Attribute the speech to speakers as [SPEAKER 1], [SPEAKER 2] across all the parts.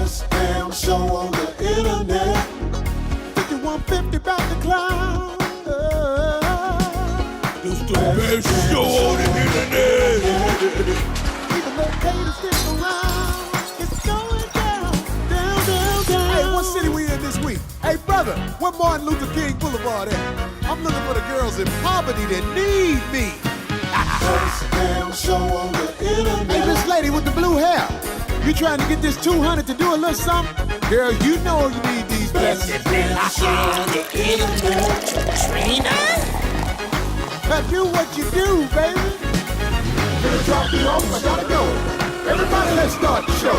[SPEAKER 1] Best damn show on the internet. 5150 about the clown. It's the best show on the internet. Even though haters stick around, it's going down, down, down, down. Hey, what city we in this week? Hey, brother, where Martin Luther King Boulevard at? I'm looking for the girls in poverty that need me. Best damn show on the internet. Hey, this lady with the blue hair. You trying to get this 200 to do a little something? Girl, you know you need these blessings. Best show on the internet. Trina? Now do what you do, baby. Gonna drop you off, I gotta go. Everybody, let's start the show.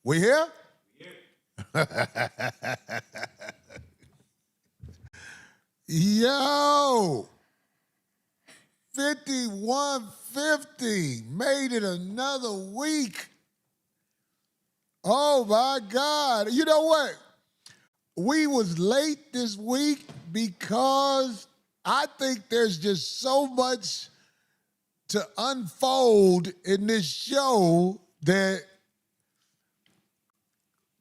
[SPEAKER 1] We here? Yo, 5150 made it another week. Oh my God. You know what? We was late this week because I think there's just so much to unfold in this show that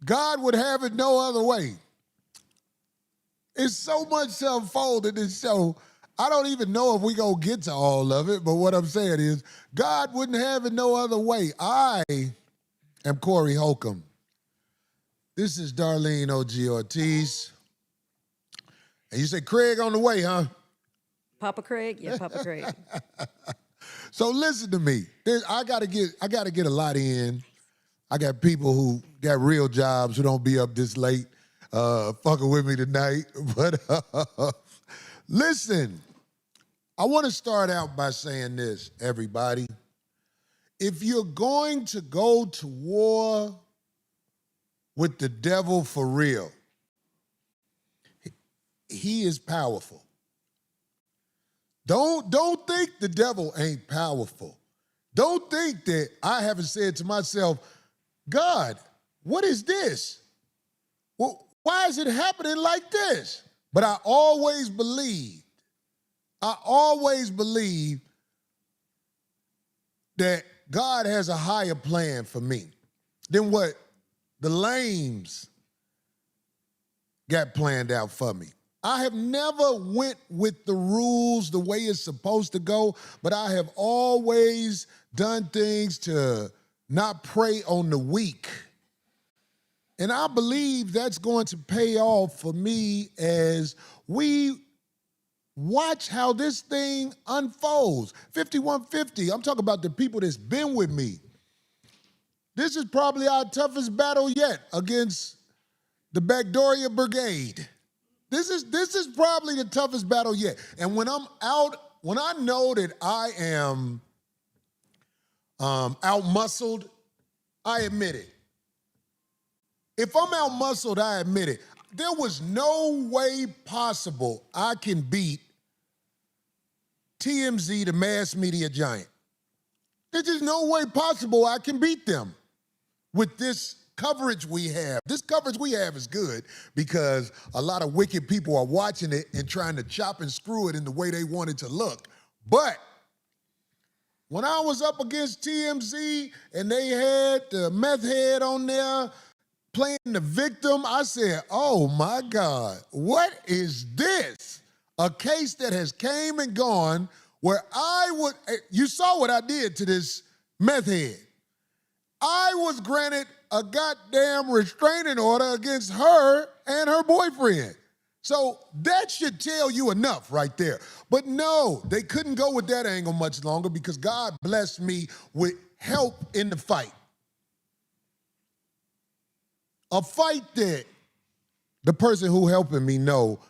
[SPEAKER 1] God would have it no other way. It's so much to unfold in this show. I don't even know if we gonna get to all of it, but what I'm saying is God wouldn't have it no other way. I am Corey Holcomb. This is Darlene O.G. Ortiz. And you say, Craig on the way, huh?
[SPEAKER 2] Papa Craig? Yeah, Papa Craig.
[SPEAKER 1] So listen to me. I gotta get a lot in. I got people who got real jobs who don't be up this late fucking with me tonight. But listen, I want to start out by saying this, everybody. If you're going to go to war with the devil for real, he is powerful. Don't think the devil ain't powerful. Don't think that I haven't said to myself, God, what is this? Well, why is it happening like this? But I always believed that God has a higher plan for me than what the lames got planned out for me. I have never went with the rules the way it's supposed to go, but I have always done things to not prey on the weak. And I believe that's going to pay off for me as we watch how this thing unfolds. 5150, I'm talking about the people that's been with me. This is probably our toughest battle yet against the Backdooria Brigade. This is probably the toughest battle yet. And when I'm out, when I know that I am out-muscled, I admit it. If I'm out-muscled, I admit it. There was no way possible I can beat TMZ, the mass media giant. There's just no way possible I can beat them with this coverage we have. This coverage we have is good because a lot of wicked people are watching it and trying to chop and screw it in the way they want it to look. But when I was up against TMZ and they had the meth head on there playing the victim, I said, oh my God, what is this? A case that has came and gone where you saw what I did to this meth head. I was granted a goddamn restraining order against her and her boyfriend. So that should tell you enough right there. But no, they couldn't go with that angle much longer because God blessed me with help in the fight. A fight that the person who helping me know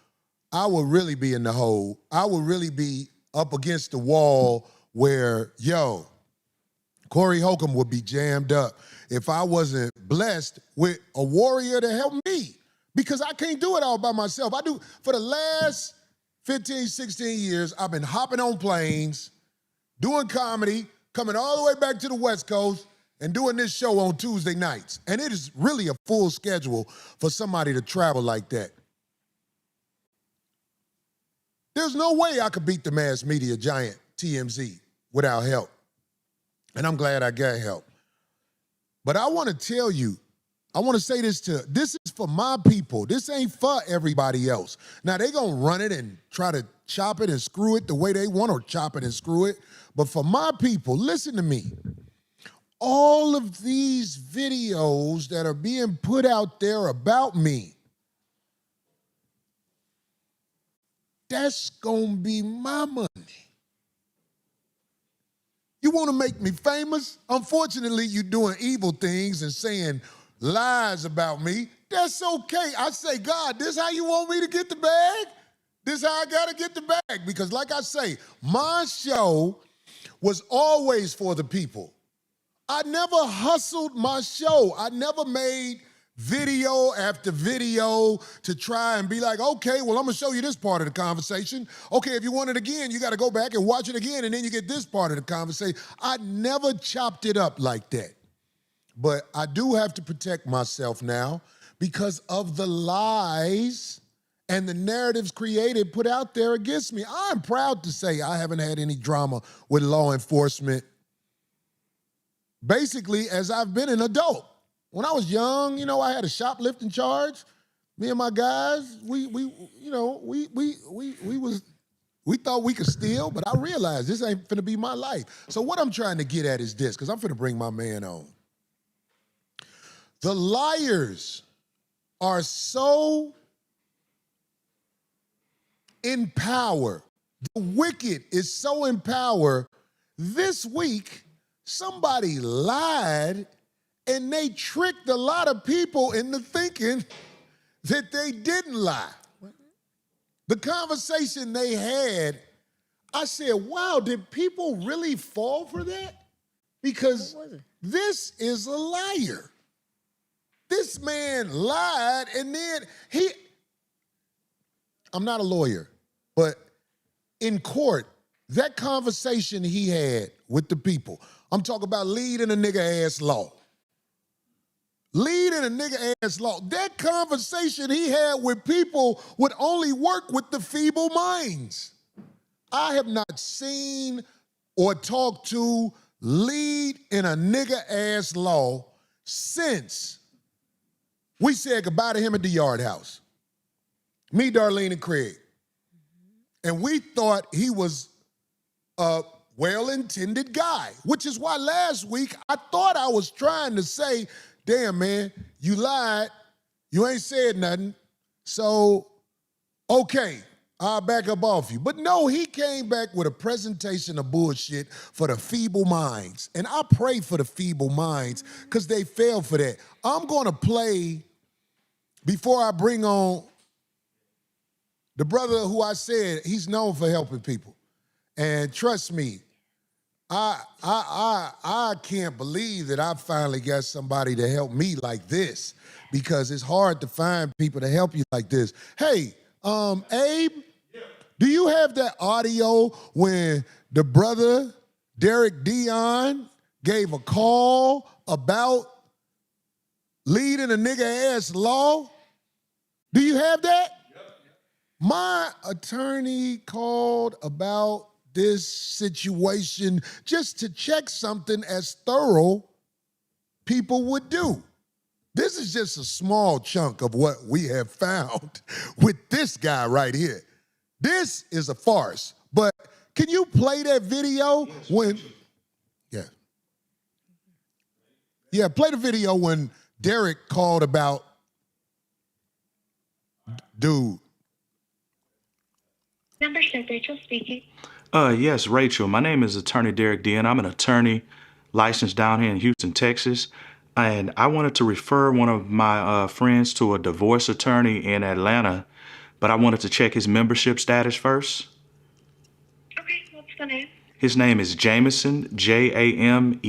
[SPEAKER 1] I would really be in the hole. I would really be up against the wall where, Corey Holcomb would be jammed up if I wasn't blessed with a warrior to help me because I can't do it all by myself. For the last 15, 16 years, I've been hopping on planes, doing comedy, coming all the way back to the West Coast, and doing this show on Tuesday nights. And it is really a full schedule for somebody to travel like that. There's no way I could beat the mass media giant, TMZ without help. And I'm glad I got help. But I want to tell you, I want to say this is for my people. This ain't for everybody else. Now, they going to run it and try to chop it and screw it the way they want, or chop it and screw it. But for my people, listen to me. All of these videos that are being put out there about me, that's going to be my money. You want to make me famous? Unfortunately, you're doing evil things and saying lies about me. That's okay. I say, God, this how you want me to get the bag? This how I got to get the bag? Because like I say, my show was always for the people. I never hustled my show. I never made video after video to try and be like, okay, well, I'm gonna show you this part of the conversation. Okay, if you want it again, you gotta go back and watch it again, and then you get this part of the conversation. I never chopped it up like that. But I do have to protect myself now because of the lies and the narratives created, put out there against me. I'm proud to say I haven't had any drama with law enforcement, basically, as I've been an adult. When I was young, you know, I had a shoplifting charge. Me and my guys, we thought we could steal, but I realized this ain't finna be my life. So what I'm trying to get at is this, because I'm finna bring my man on. The liars are so in power. The wicked is so in power. This week, somebody lied and they tricked a lot of people into thinking that they didn't lie. The conversation they had, I said, wow, did people really fall for that? Because this is a liar. This man lied, and then I'm not a lawyer, but in court, that conversation he had with the people, I'm talking about leading a nigga-ass law. Leading a nigga-ass law. That conversation he had with people would only work with the feeble minds. I have not seen or talked to lead in a nigga-ass law since we said goodbye to him at the Yard House. Me, Darlene, and Craig. And we thought he was a well-intended guy, which is why last week I thought I was trying to say, damn, man, you lied. You ain't said nothing. So, okay, I'll back up off you. But no, he came back with a presentation of bullshit for the feeble minds. And I pray for the feeble minds because they fell for that. I'm going to play, before I bring on the brother who I said he's known for helping people. And trust me, I can't believe that I finally got somebody to help me like this, because it's hard to find people to help you like this. Hey, Abe, do you have that audio when the brother, Derek Dion, gave a call about leading a nigga-ass law? Do you have that? My attorney called about this situation just to check something as thorough people would do. This is just a small chunk of what we have found with this guy right here. This is a farce. But can you play that video when, yeah, play the video when Derek called about dude.
[SPEAKER 3] Membership, Rachel speaking.
[SPEAKER 4] Yes, Rachel. My name is Attorney Derek Dean. I'm an attorney licensed down here in Houston, Texas. And I wanted to refer one of my friends to a divorce attorney in Atlanta, but I wanted to check his membership status first.
[SPEAKER 3] Okay, what's the name?
[SPEAKER 4] His name is Jameson, Jameson,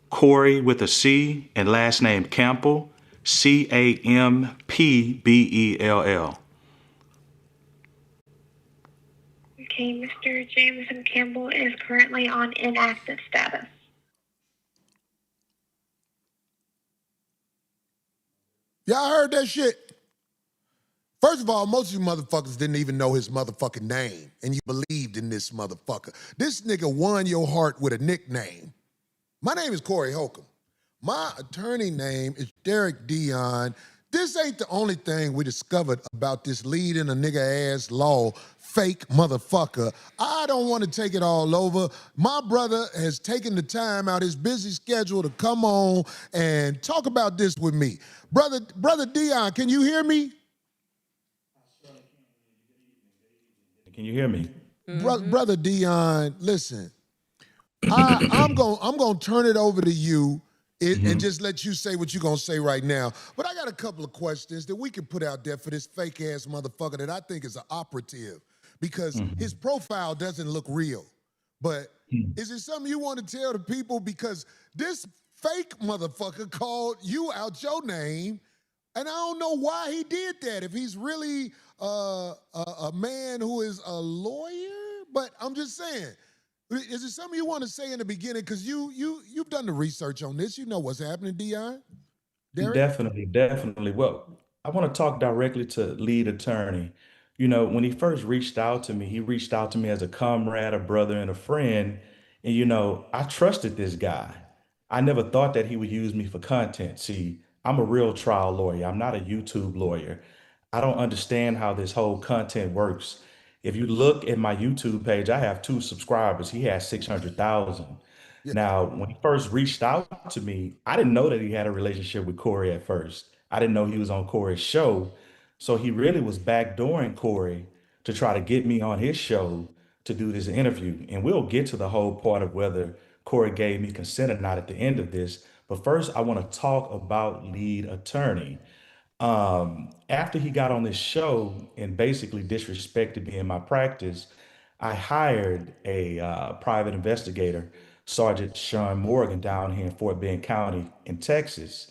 [SPEAKER 4] Corey with a C, and last name Campbell, Campbell.
[SPEAKER 3] Okay, Mr. Jameson Campbell is currently on inactive status.
[SPEAKER 1] Y'all heard that shit? First of all, most of you motherfuckers didn't even know his motherfucking name, and you believed in this motherfucker. This nigga won your heart with a nickname. My name is Corey Holcomb. My attorney name is Derek Dion. This ain't the only thing we discovered about this lead in a nigga-ass law fake motherfucker. I don't want to take it all over. My brother has taken the time out his busy schedule to come on and talk about this with me. Brother Dion, can you hear me?
[SPEAKER 4] Can you hear me?
[SPEAKER 1] Brother Dion, listen. I'm gonna turn it over to you and just let you say what you're gonna say right now. But I got a couple of questions that we can put out there for this fake ass motherfucker that I think is an operative because his profile doesn't look real. But is it something you want to tell the people? Because this fake motherfucker called you out your name, and I don't know why he did that. If he's really a man who is a lawyer, but I'm just saying. Is it something you want to say in the beginning? Because you've done the research on this. You know what's happening, Dion. Derek?
[SPEAKER 4] Definitely. Well, I want to talk directly to lead attorney. You know, when he first reached out to me, he reached out to me as a comrade, a brother, and a friend. And, you know, I trusted this guy. I never thought that he would use me for content. See, I'm a real trial lawyer. I'm not a YouTube lawyer. I don't understand how this whole content works. If you look at my YouTube page, I have 2 subscribers. He has 600,000.
[SPEAKER 1] Yeah.
[SPEAKER 4] Now, when he first reached out to me, I didn't know that he had a relationship with Corey at first. I didn't know he was on Corey's show. So he really was backdooring Corey to try to get me on his show to do this interview. And we'll get to the whole part of whether Corey gave me consent or not at the end of this. But first, I want to talk about lead attorney. After he got on this show and basically disrespected me in my practice, I hired a private investigator, Sergeant Sean Morgan, down here in Fort Bend County in Texas.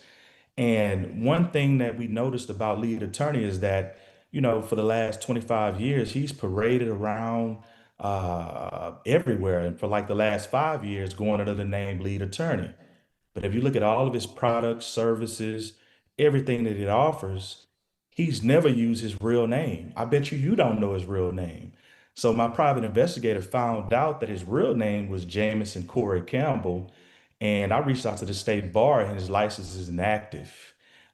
[SPEAKER 4] And one thing that we noticed about lead attorney is that, you know, for the last 25 years, he's paraded around everywhere. And for like the last 5 years, going under the name lead attorney. But if you look at all of his products, services, everything that it offers, he's never used his real name. I bet you don't know his real name. So my private investigator found out that his real name was Jamison Corey Campbell, and I reached out to the state bar, and his license is inactive.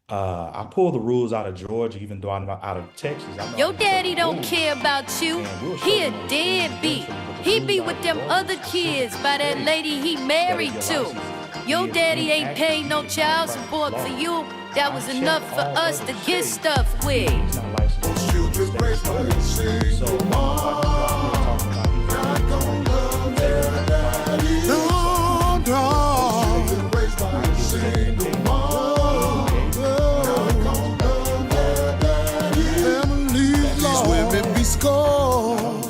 [SPEAKER 4] I pulled the rules out of Georgia, even though I'm out of Texas. I know
[SPEAKER 5] Your
[SPEAKER 4] how to
[SPEAKER 5] daddy
[SPEAKER 4] set
[SPEAKER 5] don't
[SPEAKER 4] rules.
[SPEAKER 5] care about you.
[SPEAKER 4] And we'll show
[SPEAKER 5] He a
[SPEAKER 4] you
[SPEAKER 5] deadbeat.
[SPEAKER 4] eventually what the
[SPEAKER 5] He
[SPEAKER 4] rules
[SPEAKER 5] be
[SPEAKER 4] are
[SPEAKER 5] with them
[SPEAKER 4] for
[SPEAKER 5] other
[SPEAKER 4] us.
[SPEAKER 5] kids by that lady he married to. Your daddy ain't paid no child support for you. That was enough for us to get stuff with.
[SPEAKER 4] He's not licensed.
[SPEAKER 1] Children raised by the
[SPEAKER 4] So,
[SPEAKER 1] single
[SPEAKER 4] like
[SPEAKER 1] mom. Not gonna love their daddy. No, no. Children raised by the single mom. Not gonna love their daddy. Families lost. Women be scorned.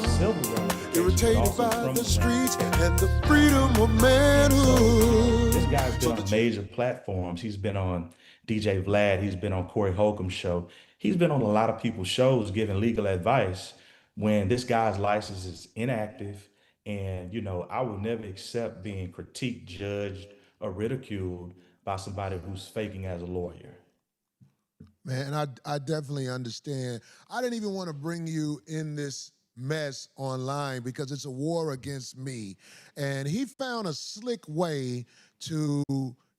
[SPEAKER 1] Irritated by the streets and the freedom of manhood.
[SPEAKER 4] This guy's been on major platforms. He's been on DJ Vlad. He's been on Corey Holcomb's show. He's been on a lot of people's shows giving legal advice when this guy's license is inactive. And, you know, I will never accept being critiqued, judged, or ridiculed by somebody who's faking as a lawyer.
[SPEAKER 1] Man, I definitely understand. I didn't even want to bring you in this mess online because it's a war against me. And he found a slick way to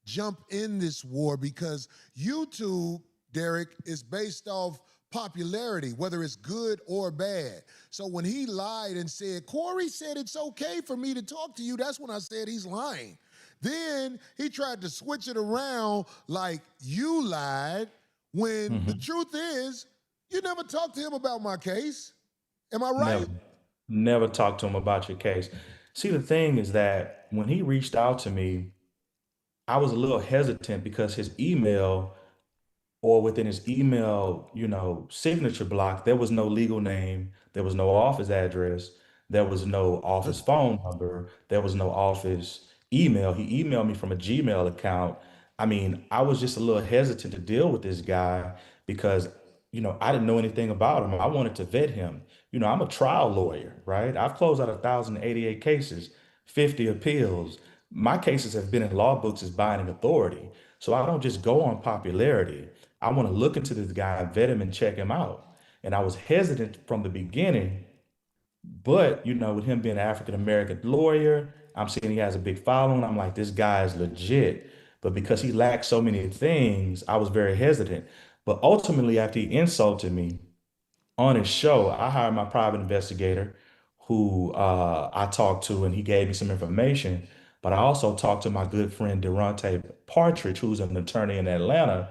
[SPEAKER 1] jump in this war because YouTube, Derek, is based off popularity, whether it's good or bad. So when he lied and said, Corey said it's okay for me to talk to you, that's when I said he's lying. Then he tried to switch it around like you lied when the truth is you never talked to him about my case. Am I right?
[SPEAKER 4] Never talked to him about your case. See, the thing is that when he reached out to me, I was a little hesitant because his email or within his email, you know, signature block, there was no legal name, there was no office address, there was no office phone number, there was no office email. He emailed me from a Gmail account. I mean, I was just a little hesitant to deal with this guy because, you know, I didn't know anything about him. I wanted to vet him. You know, I'm a trial lawyer, right? I've closed out 1,088 cases, 50 appeals. My cases have been in law books as binding authority. So I don't just go on popularity. I want to look into this guy, vet him, and check him out. And I was hesitant from the beginning, but with him being an African American lawyer, I'm seeing he has a big following. I'm like, this guy is legit. But because he lacked so many things, I was very hesitant. But ultimately, after he insulted me on his show, I hired my private investigator who I talked to, and he gave me some information. But I also talked to my good friend Durante Partridge, who's an attorney in Atlanta,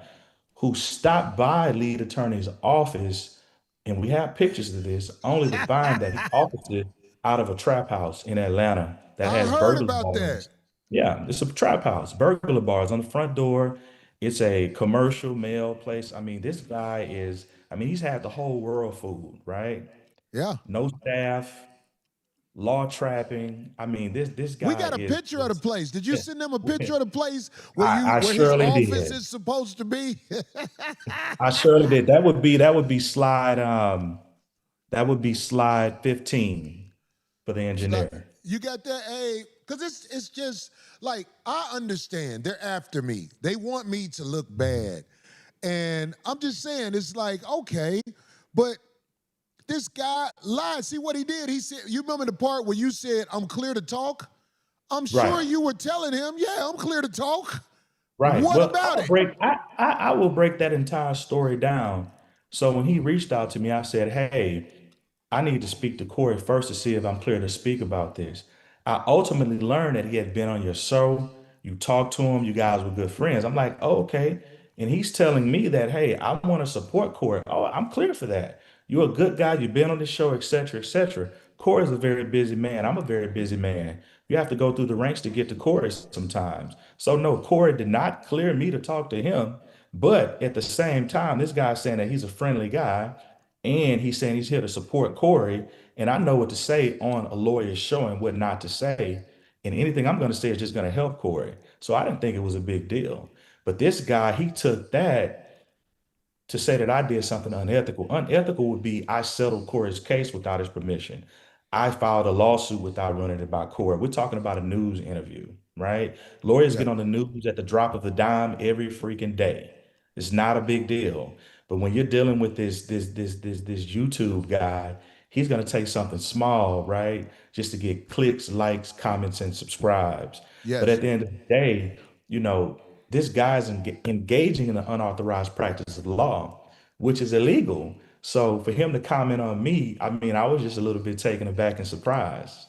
[SPEAKER 4] who stopped by lead attorney's office, and we have pictures of this, only to find that he operated out of a trap house in Atlanta that
[SPEAKER 1] I
[SPEAKER 4] has
[SPEAKER 1] heard
[SPEAKER 4] burglar
[SPEAKER 1] about that.
[SPEAKER 4] bars. Yeah, it's a trap house, burglar bars on the front door. It's a commercial mail place. I mean, this guy is, he's had the whole world fooled, right?
[SPEAKER 1] Yeah.
[SPEAKER 4] No staff, law trapping. I mean, this
[SPEAKER 1] We
[SPEAKER 4] guy
[SPEAKER 1] got a
[SPEAKER 4] is
[SPEAKER 1] picture of the
[SPEAKER 4] just,
[SPEAKER 1] place. Did you send them a picture of the place where
[SPEAKER 4] I
[SPEAKER 1] where his
[SPEAKER 4] surely
[SPEAKER 1] office
[SPEAKER 4] did.
[SPEAKER 1] is supposed to be?
[SPEAKER 4] I surely did. That would be slide 15 for the
[SPEAKER 1] Like,
[SPEAKER 4] engineer.
[SPEAKER 1] you got that? Hey, because it's just like, I understand they're after me. They want me to look bad. And I'm just saying, it's like, okay, but this guy lied. See what he did? He said, you remember the part where you said, I'm clear to talk? I'm
[SPEAKER 4] Right.
[SPEAKER 1] sure you were telling him, yeah, I'm clear to talk.
[SPEAKER 4] Right.
[SPEAKER 1] What
[SPEAKER 4] Well,
[SPEAKER 1] about it?
[SPEAKER 4] I will break that entire story down. So when he reached out to me, I said, "Hey, I need to speak to Corey first to see if I'm clear to speak about this." I ultimately learned that he had been on your show. You talked to him. You guys were good friends. I'm like, oh, okay. And he's telling me that, hey, I want to support Corey. Oh, I'm clear for that. You're a good guy. You've been on the show, et cetera, et cetera. Corey's a very busy man. I'm a very busy man. You have to go through the ranks to get to Corey sometimes. So no, Corey did not clear me to talk to him. But at the same time, this guy's saying that he's a friendly guy, and he's saying he's here to support Corey. And I know what to say on a lawyer's show and what not to say. And anything I'm going to say is just going to help Corey. So I didn't think it was a big deal. But this guy, he took that to say that I did something unethical. Unethical would be I settled Corey's case without his permission. I filed a lawsuit without running it by court. We're talking about a news interview, right? Lawyers
[SPEAKER 1] Yeah.
[SPEAKER 4] get on the news at the drop of a dime every freaking day. It's not a big deal. But when you're dealing with this YouTube guy, he's gonna take something small, right? Just to get clicks, likes, comments, and subscribes. But
[SPEAKER 1] Yes.
[SPEAKER 4] at the end of the day, you know, this guy's engaging in the unauthorized practice of law, which is illegal. So for him to comment on me, I was just a little bit taken aback and surprised.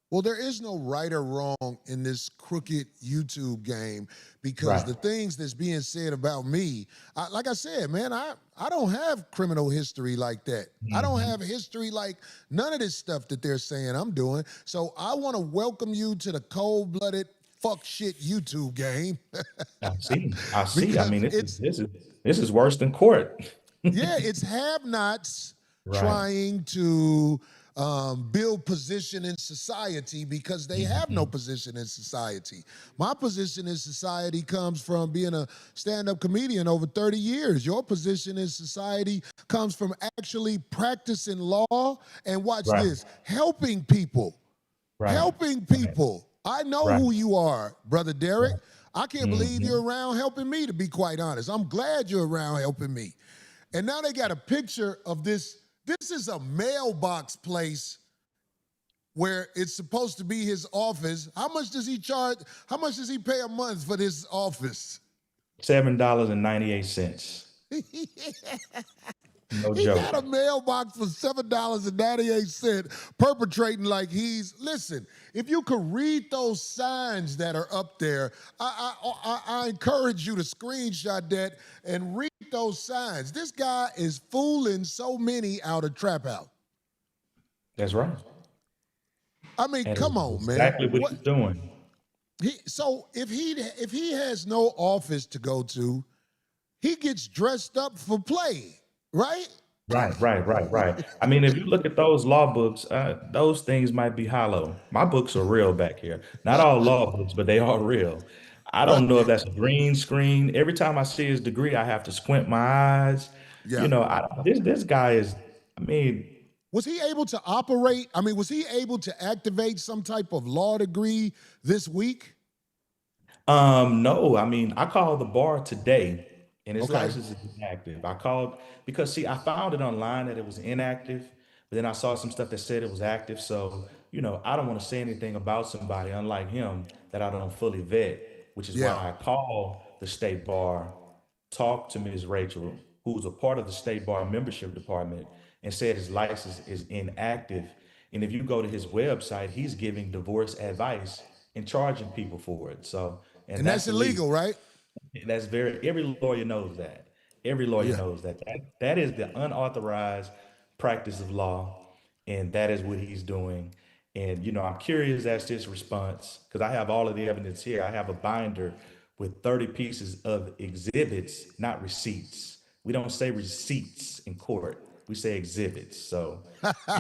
[SPEAKER 1] Well, there is no right or wrong in this crooked YouTube game because
[SPEAKER 4] Right.
[SPEAKER 1] the things that's being said about me, like I said, man, I don't have criminal history like that. I don't
[SPEAKER 4] Mhm.
[SPEAKER 1] have history like none of this stuff that they're saying I'm doing. So I want to welcome you to the cold-blooded fuck shit YouTube game
[SPEAKER 4] I see. I see. I
[SPEAKER 1] because
[SPEAKER 4] mean, this is
[SPEAKER 1] it's
[SPEAKER 4] this is this is worse than court.
[SPEAKER 1] yeah, it's have-nots
[SPEAKER 4] Right.
[SPEAKER 1] trying to build position in society because they have no
[SPEAKER 4] Mhm.
[SPEAKER 1] position in society. My position in society comes from being a stand-up comedian over 30 years. Your position in society comes from actually practicing law and watch
[SPEAKER 4] Right.
[SPEAKER 1] this, helping people.
[SPEAKER 4] Right.
[SPEAKER 1] Helping
[SPEAKER 4] Right.
[SPEAKER 1] people. I know
[SPEAKER 4] Right.
[SPEAKER 1] who you are, Brother Derek.
[SPEAKER 4] Right.
[SPEAKER 1] I can't believe
[SPEAKER 4] Hmm.
[SPEAKER 1] you're around helping me, to be quite honest. I'm glad you're around helping me. And now they got a picture of this. This is a mailbox place where it's supposed to be his office. How much does he charge? How much does he pay a month for this office?
[SPEAKER 4] $7.98. No
[SPEAKER 1] He got a
[SPEAKER 4] joke.
[SPEAKER 1] mailbox for $7.98, perpetrating like he's. Listen, if you could read those signs that are up there, I encourage you to screenshot that and read those signs. This guy is fooling so many out of Trap House.
[SPEAKER 4] That's right.
[SPEAKER 1] I mean,
[SPEAKER 4] That is
[SPEAKER 1] come on, man.
[SPEAKER 4] exactly what
[SPEAKER 1] What
[SPEAKER 4] he's doing.
[SPEAKER 1] so if he has no office to go to, he gets dressed up for play, right?
[SPEAKER 4] Right, right, right, right. I mean, if you look at those law books, those things might be hollow. My books are real back here. Not all law books, but they are real. I don't know if
[SPEAKER 1] Right.
[SPEAKER 4] that's a green screen. Every time I see his degree, I have to squint my eyes.
[SPEAKER 1] Yeah.
[SPEAKER 4] This guy is, I mean,
[SPEAKER 1] Was he able to operate? I mean, was he able to activate some type of law degree this week?
[SPEAKER 4] no, I mean, I called the bar today and his
[SPEAKER 1] Okay.
[SPEAKER 4] license is inactive. I called because see, I found it online that it was inactive, but then I saw some stuff that said it was active. So, I don't want to say anything about somebody, unlike him, that I don't fully vet, which is why
[SPEAKER 1] Yeah.
[SPEAKER 4] I called the state bar, talked to Ms. Rachel, who's a part of the state bar membership department, and said his license is inactive. And if you go to his website, he's giving divorce advice and charging people for it. So, and
[SPEAKER 1] And that's
[SPEAKER 4] that's illegal.
[SPEAKER 1] illegal, right?
[SPEAKER 4] That's every lawyer knows that. Every lawyer
[SPEAKER 1] Yeah.
[SPEAKER 4] knows that. That is the unauthorized practice of law, and that is what he's doing. And I'm curious as to his response because I have all of the evidence here. I have a binder with 30 pieces of exhibits, not receipts. We don't say receipts in court. We say exhibits. So, I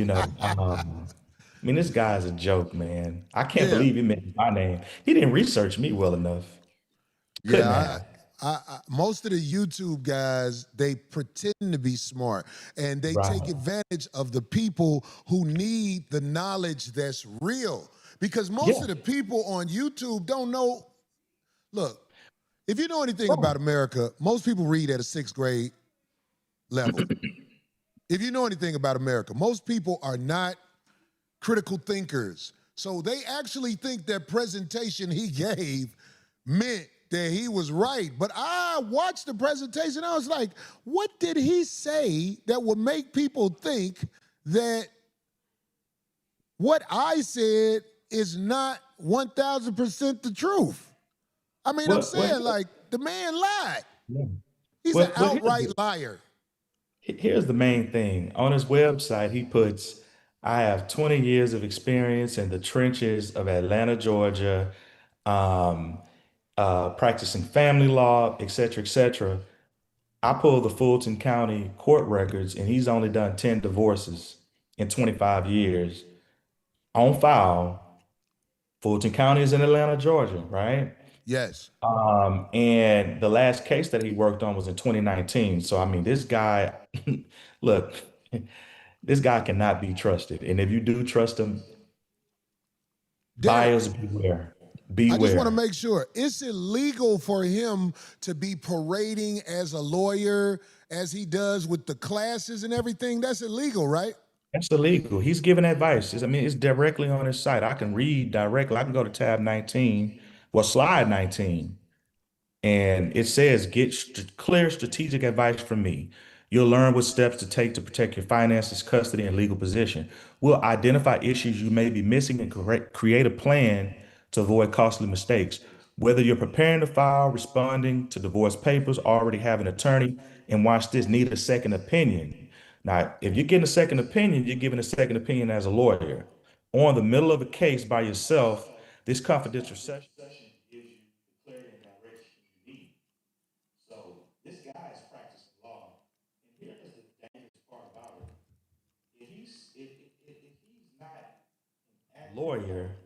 [SPEAKER 4] mean, this guy's a joke, man. I can't
[SPEAKER 1] Yeah.
[SPEAKER 4] believe he mentioned my name. He didn't research me well enough. Couldn't
[SPEAKER 1] Yeah,
[SPEAKER 4] have.
[SPEAKER 1] most of the YouTube guys, they pretend to be smart and they take
[SPEAKER 4] Right.
[SPEAKER 1] advantage of the people who need the knowledge that's real. Because most
[SPEAKER 4] Yeah.
[SPEAKER 1] of the people on YouTube don't know. Look, if you know anything
[SPEAKER 4] Right.
[SPEAKER 1] about America, most people read at a sixth grade level. If you know anything about America, most people are not critical thinkers. So they actually think that presentation he gave meant that he was right. But I watched the presentation, I was like, what did he say that would make people think that what I said is not 1000% the truth? I mean, I'm
[SPEAKER 4] Well, well,
[SPEAKER 1] saying like the man lied.
[SPEAKER 4] yeah.
[SPEAKER 1] He's an
[SPEAKER 4] Well,
[SPEAKER 1] outright liar.
[SPEAKER 4] here's the main thing. On his website, he puts, I have 20 years of experience in the trenches of Atlanta, Georgia, um, practicing family law, et cetera, et cetera. I pulled the Fulton County court records, and he's only done 10 divorces in 25 years on file. Fulton County is in Atlanta, Georgia, right?
[SPEAKER 1] Yes.
[SPEAKER 4] And the last case that he worked on was in 2019. So, I mean, this guy, look, this guy cannot be trusted. And if you do trust him,
[SPEAKER 1] Derek,
[SPEAKER 4] buyers beware.
[SPEAKER 1] I just want to
[SPEAKER 4] Beware.
[SPEAKER 1] make sure it's illegal for him to be parading as a lawyer as he does with the classes and everything. That's illegal, right?
[SPEAKER 4] That's illegal. He's giving advice. I mean, it's directly on his site. I can read directly. I can go to tab 19, well, slide 19. And it says, get clear strategic advice from me. You'll learn what steps to take to protect your finances, custody, and legal position. We'll identify issues you may be missing and create a plan to avoid costly mistakes. Whether you're preparing to file, responding to divorce papers, already have an attorney, and watch this, need a second opinion. Now, if you're getting a second opinion, you're giving a second opinion as a lawyer. Or in the middle of a case by yourself, this confidential session gives you the clarity and direction you need. So this guy is practicing law. And here's the dangerous part about it. If he's not a lawyer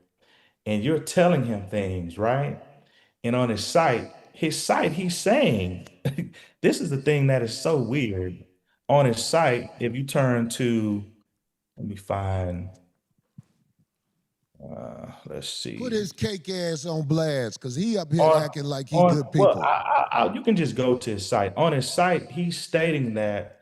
[SPEAKER 4] and you're telling him things, right? And on his site, he's saying, this is the thing that is so weird. On his site, if you turn to, let me find, let's
[SPEAKER 1] Put
[SPEAKER 4] see.
[SPEAKER 1] his cake ass on blast because he up here
[SPEAKER 4] On
[SPEAKER 1] acting like he
[SPEAKER 4] on
[SPEAKER 1] good
[SPEAKER 4] well,
[SPEAKER 1] people.
[SPEAKER 4] you can just go to his site. On his site, he's stating that,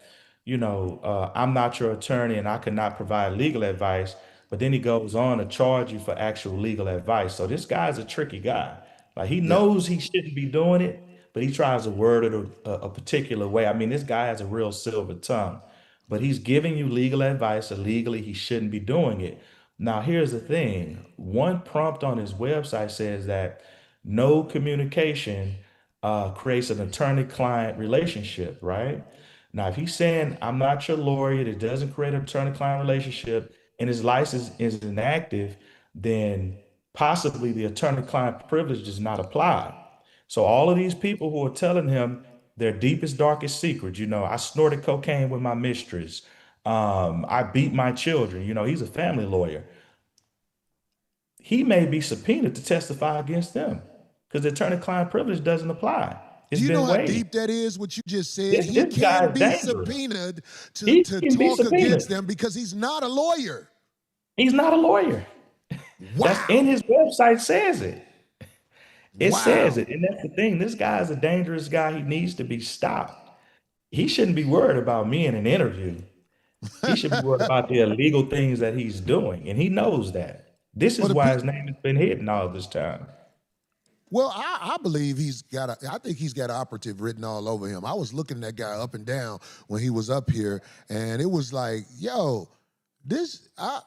[SPEAKER 4] I'm not your attorney and I cannot provide legal advice. But then he goes on to charge you for actual legal advice. So this guy's a tricky guy. Like he
[SPEAKER 1] Yeah.
[SPEAKER 4] knows he shouldn't be doing it, but he tries to word it a particular way. I mean, this guy has a real silver tongue, but he's giving you legal advice illegally. He shouldn't be doing it. Now, here's the thing. One prompt on his website says that no communication creates an attorney-client relationship, right? Now, if he's saying, I'm not your lawyer, it doesn't create an attorney-client relationship, and his license is inactive, then possibly the attorney-client privilege does not apply. So all of these people who are telling him their deepest, darkest secrets, I snorted cocaine with my mistress. I beat my children. He's a family lawyer. He may be subpoenaed to testify against them because the attorney-client privilege doesn't apply.
[SPEAKER 1] Do
[SPEAKER 4] It's
[SPEAKER 1] you know
[SPEAKER 4] been
[SPEAKER 1] how
[SPEAKER 4] waived.
[SPEAKER 1] deep that is, what you just said?
[SPEAKER 4] This,
[SPEAKER 1] He
[SPEAKER 4] this guy
[SPEAKER 1] can
[SPEAKER 4] is
[SPEAKER 1] be
[SPEAKER 4] dangerous.
[SPEAKER 1] subpoenaed to,
[SPEAKER 4] He
[SPEAKER 1] to
[SPEAKER 4] can be
[SPEAKER 1] talk against
[SPEAKER 4] subpoenaed.
[SPEAKER 1] them because he's not a lawyer.
[SPEAKER 4] He's not a lawyer. That's in
[SPEAKER 1] Wow.
[SPEAKER 4] his website says it. It says
[SPEAKER 1] Wow.
[SPEAKER 4] it, and that's the thing. This guy is a dangerous guy. He needs to be stopped. He shouldn't be worried about me in an interview. He should be worried about the illegal things that he's doing, and he knows that. This
[SPEAKER 1] Well,
[SPEAKER 4] is why his name has been hidden all this time.
[SPEAKER 1] well, I believe I think he's got an operative written all over him. I was looking at that guy up and down when he was up here, and it was like, yo,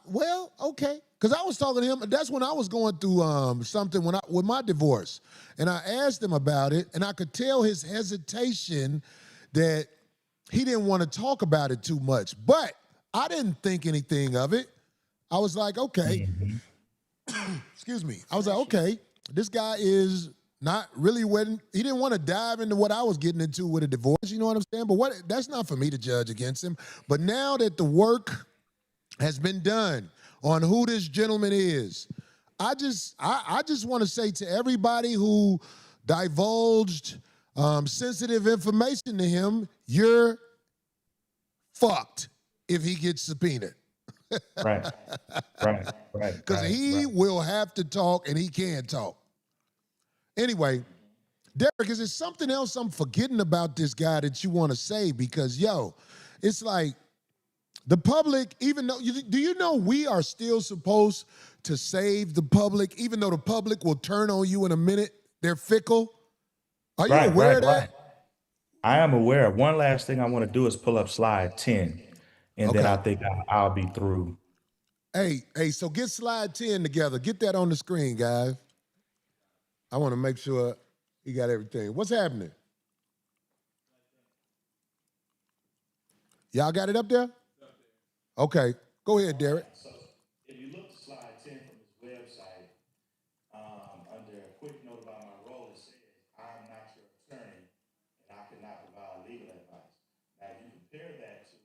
[SPEAKER 1] well, okay. Because I was talking to him, that's when I was going through something with my divorce. And I asked him about it, and I could tell his hesitation that he didn't want to talk about it too much. But I didn't think anything of it. I was like, okay. Excuse me. I was like, okay, this guy is not really he didn't want to dive into what I was getting into with a divorce, you know what I'm saying? But that's not for me to judge against him. But now that the work has been done on who this gentleman is, I just want to say to everybody who divulged sensitive information to him, you're fucked if he gets subpoenaed.
[SPEAKER 4] Right, right, right.
[SPEAKER 1] Because he will have to talk, and he can talk. Anyway, Derek, is there something else I'm forgetting about this guy that you want to say? Because, yo, it's like the public, even though, do you know we are still supposed to save the public, even though the public will turn on you in a minute? They're fickle. Are you aware of that?
[SPEAKER 4] I am aware. One last thing I want to do is pull up slide 10, and then
[SPEAKER 1] Okay.
[SPEAKER 4] I think I'll be through.
[SPEAKER 1] Hey, so get slide 10 together. Get that on the screen, guys. I want to make sure he got everything. What's happening? Y'all got it up there? Okay. Go ahead, Derek.
[SPEAKER 4] So if you look at slide 10 from his website, under a quick note about my role, it says, I'm not your attorney, and I cannot provide legal advice. Now, if you compare that to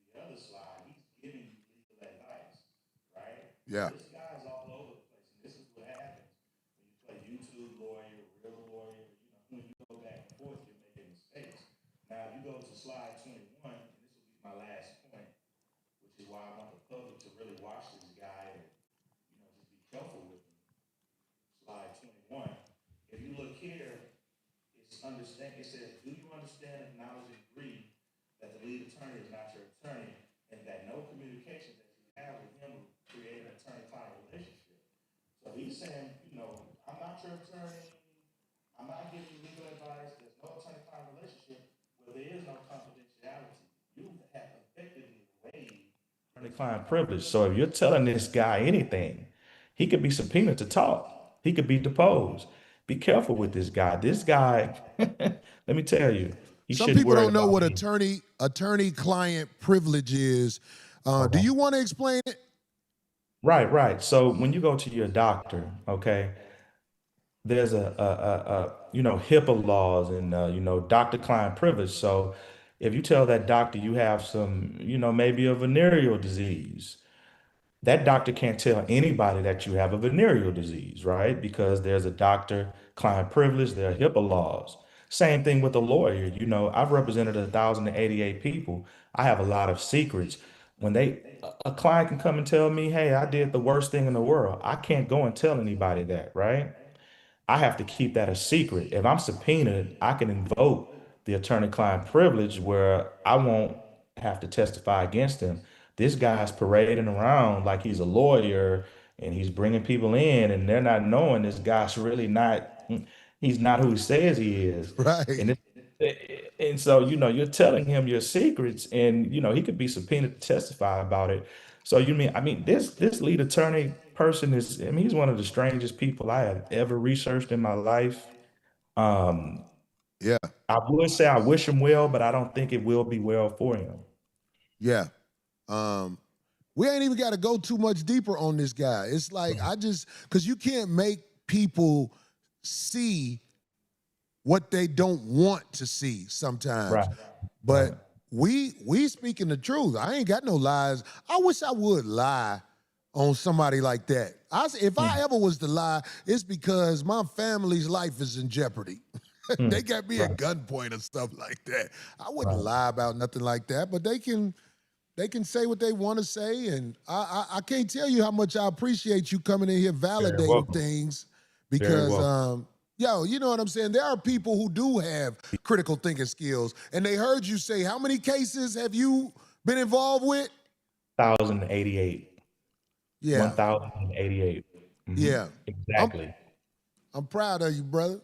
[SPEAKER 4] the other slide, he's giving you legal advice, right?
[SPEAKER 1] Yeah.
[SPEAKER 4] This guy's all over the place, and this is what happens when you play YouTube lawyer, real lawyer, when you go back and forth, you're making mistakes. Now, if you go to slide 21, and this will be my last point, which is why I want the public to really watch this guy and, just be careful with him. Slide 21. If you look here, it says, do you understand, acknowledge, and agree that the lead attorney is not your attorney, and that no communication that you have with him will create an attorney-client relationship? So he's saying, I'm not your attorney, I'm not giving you legal advice, there's no attorney-client relationship, where there is no confidentiality. You have effectively waived attorney-client privilege. So if you're telling this guy anything, he could be subpoenaed to talk. He could be deposed. Be careful with this guy. This guy, let me tell you, he
[SPEAKER 1] Some
[SPEAKER 4] shouldn't
[SPEAKER 1] people
[SPEAKER 4] worry
[SPEAKER 1] don't know
[SPEAKER 4] about
[SPEAKER 1] what
[SPEAKER 4] me.
[SPEAKER 1] attorney-client privilege is. Do you want to explain it?
[SPEAKER 4] Right. So when you go to your doctor, okay, there's HIPAA laws and doctor-client privilege. So if you tell that doctor you have some, maybe a venereal disease, that doctor can't tell anybody that you have a venereal disease, right? Because there's a doctor-client privilege, there are HIPAA laws. Same thing with a lawyer. I've represented 1,088 people. I have a lot of secrets. When a client can come and tell me, hey, I did the worst thing in the world, I can't go and tell anybody that, right? I have to keep that a secret. If I'm subpoenaed, I can invoke the attorney-client privilege where I won't have to testify against him. This guy's parading around like he's a lawyer and he's bringing people in and they're not knowing this guy's really not, he's not who he says he is.
[SPEAKER 1] Right.
[SPEAKER 4] And so, you're telling him your secrets and, he could be subpoenaed to testify about it. So this lead attorney person he's one of the strangest people I have ever researched in my life.
[SPEAKER 1] Yeah.
[SPEAKER 4] I would say I wish him well, but I don't think it will be well for him.
[SPEAKER 1] Yeah. We ain't even got to go too much deeper on this guy. It's like, because you can't make people see what they don't want to see sometimes.
[SPEAKER 4] Right.
[SPEAKER 1] But we speaking the truth. I ain't got no lies. I wish I would lie on somebody like that. If I ever was to lie, it's because my family's life is in jeopardy. They got me at gunpoint and stuff like that. I wouldn't lie about nothing like that, but they can say what they want to say, and I can't tell you how much I appreciate you coming in here validating things, because Yo, you know what I'm saying? There are people who do have critical thinking skills, and they heard you say, how many cases have you been involved with?
[SPEAKER 4] 1,088.
[SPEAKER 1] Yeah.
[SPEAKER 4] 1,088.
[SPEAKER 1] Yeah.
[SPEAKER 4] Exactly.
[SPEAKER 1] I'm proud of you, brother.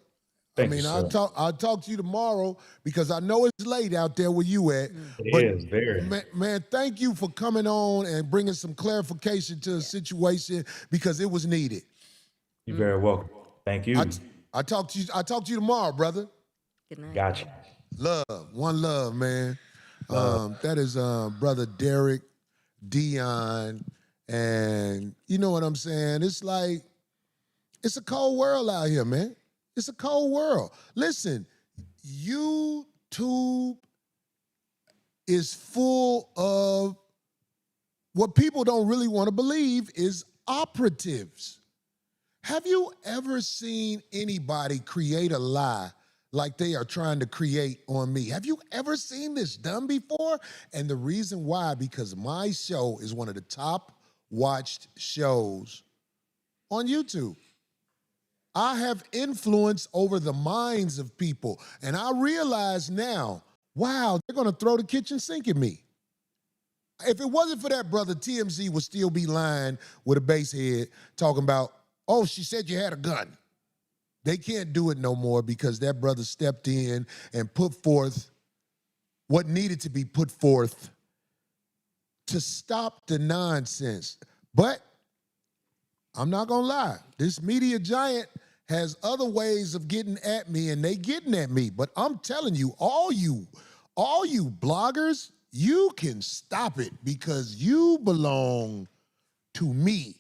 [SPEAKER 4] Thank you,
[SPEAKER 1] I'll
[SPEAKER 4] sir.
[SPEAKER 1] talk to you tomorrow because I know it's late out there where you at.
[SPEAKER 4] It is very.
[SPEAKER 1] Man, thank you for coming on and bringing some clarification to the situation because it was needed.
[SPEAKER 4] You're very welcome. Thank you.
[SPEAKER 1] I talk to you tomorrow, brother.
[SPEAKER 2] Good night.
[SPEAKER 4] Gotcha.
[SPEAKER 1] Love, one love, man. That is brother Derek Dion, and you know what I'm saying? It's like it's a cold world out here, man. It's a cold world. Listen, YouTube is full of what people don't really want to believe is operatives. Have you ever seen anybody create a lie like they are trying to create on me? Have you ever seen this done before? And the reason why, because my show is one of the top watched shows on YouTube. I have influence over the minds of people. And I realize now, wow, they're gonna throw the kitchen sink at me. If it wasn't for that, brother, TMZ would still be lying with a bass head talking about, oh, she said you had a gun. They can't do it no more because that brother stepped in and put forth what needed to be put forth to stop the nonsense. But I'm not gonna lie, this media giant has other ways of getting at me, and they getting at me. But I'm telling you, all you bloggers, you can stop it because you belong to me.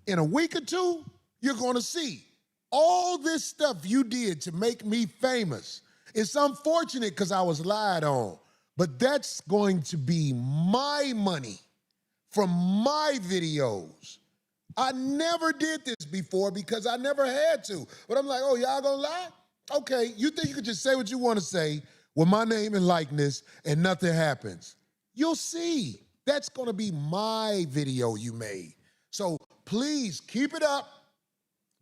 [SPEAKER 1] In a week or two, you're gonna see all this stuff you did to make me famous. It's unfortunate because I was lied on, but that's going to be my money from my videos. I never did this before because I never had to. But I'm like, oh, y'all gonna lie? Okay, you think you could just say what you want to say with my name and likeness and nothing happens? You'll see. That's gonna be my video you made. So please keep it up.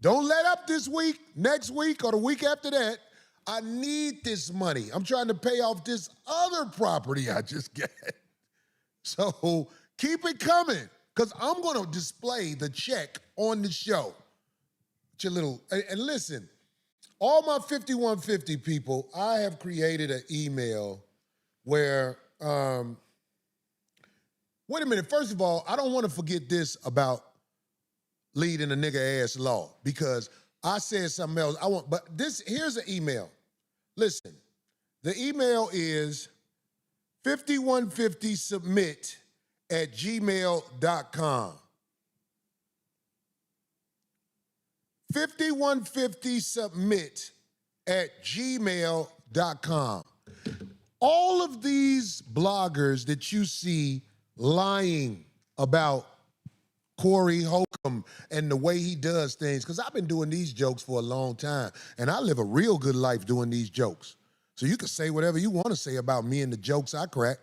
[SPEAKER 1] Don't let up this week, next week, or the week after that. I need this money. I'm trying to pay off this other property I just got. So keep it coming, because I'm going to display the check on the show. And listen, all my 5150 people, I have created an email where, wait a minute, first of all, I don't want to forget this about leading a nigga ass law because I said something else. Here's an email. Listen, the email is 5150submit@gmail.com. 5150submit@gmail.com. All of these bloggers that you see lying about Corey Holcomb and the way he does things, because I've been doing these jokes for a long time, and I live a real good life doing these jokes. So you can say whatever you want to say about me and the jokes I crack,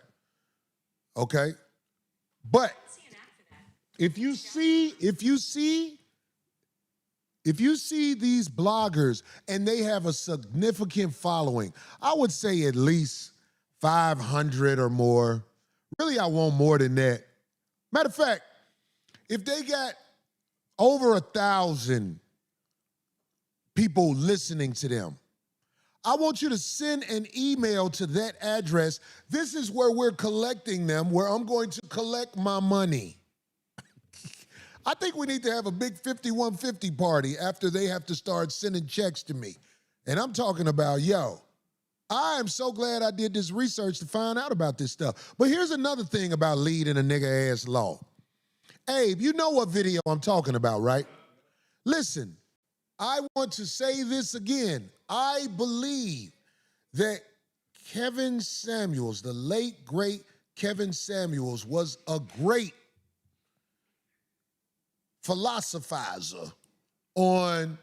[SPEAKER 1] okay? But if you see these bloggers and they have a significant following, I would say at least 500 or more. Really, I want more than that. Matter of fact, if they got over 1,000 people listening to them, I want you to send an email to that address. This is where we're collecting them, where I'm going to collect my money. I think we need to have a big 5150 party after they have to start sending checks to me. And I'm talking about, yo, I am so glad I did this research to find out about this stuff. But here's another thing about leading a nigga ass law. Abe, you know what video I'm talking about, right? Listen, I want to say this again. I believe that Kevin Samuels, the late, great Kevin Samuels, was a great philosophizer on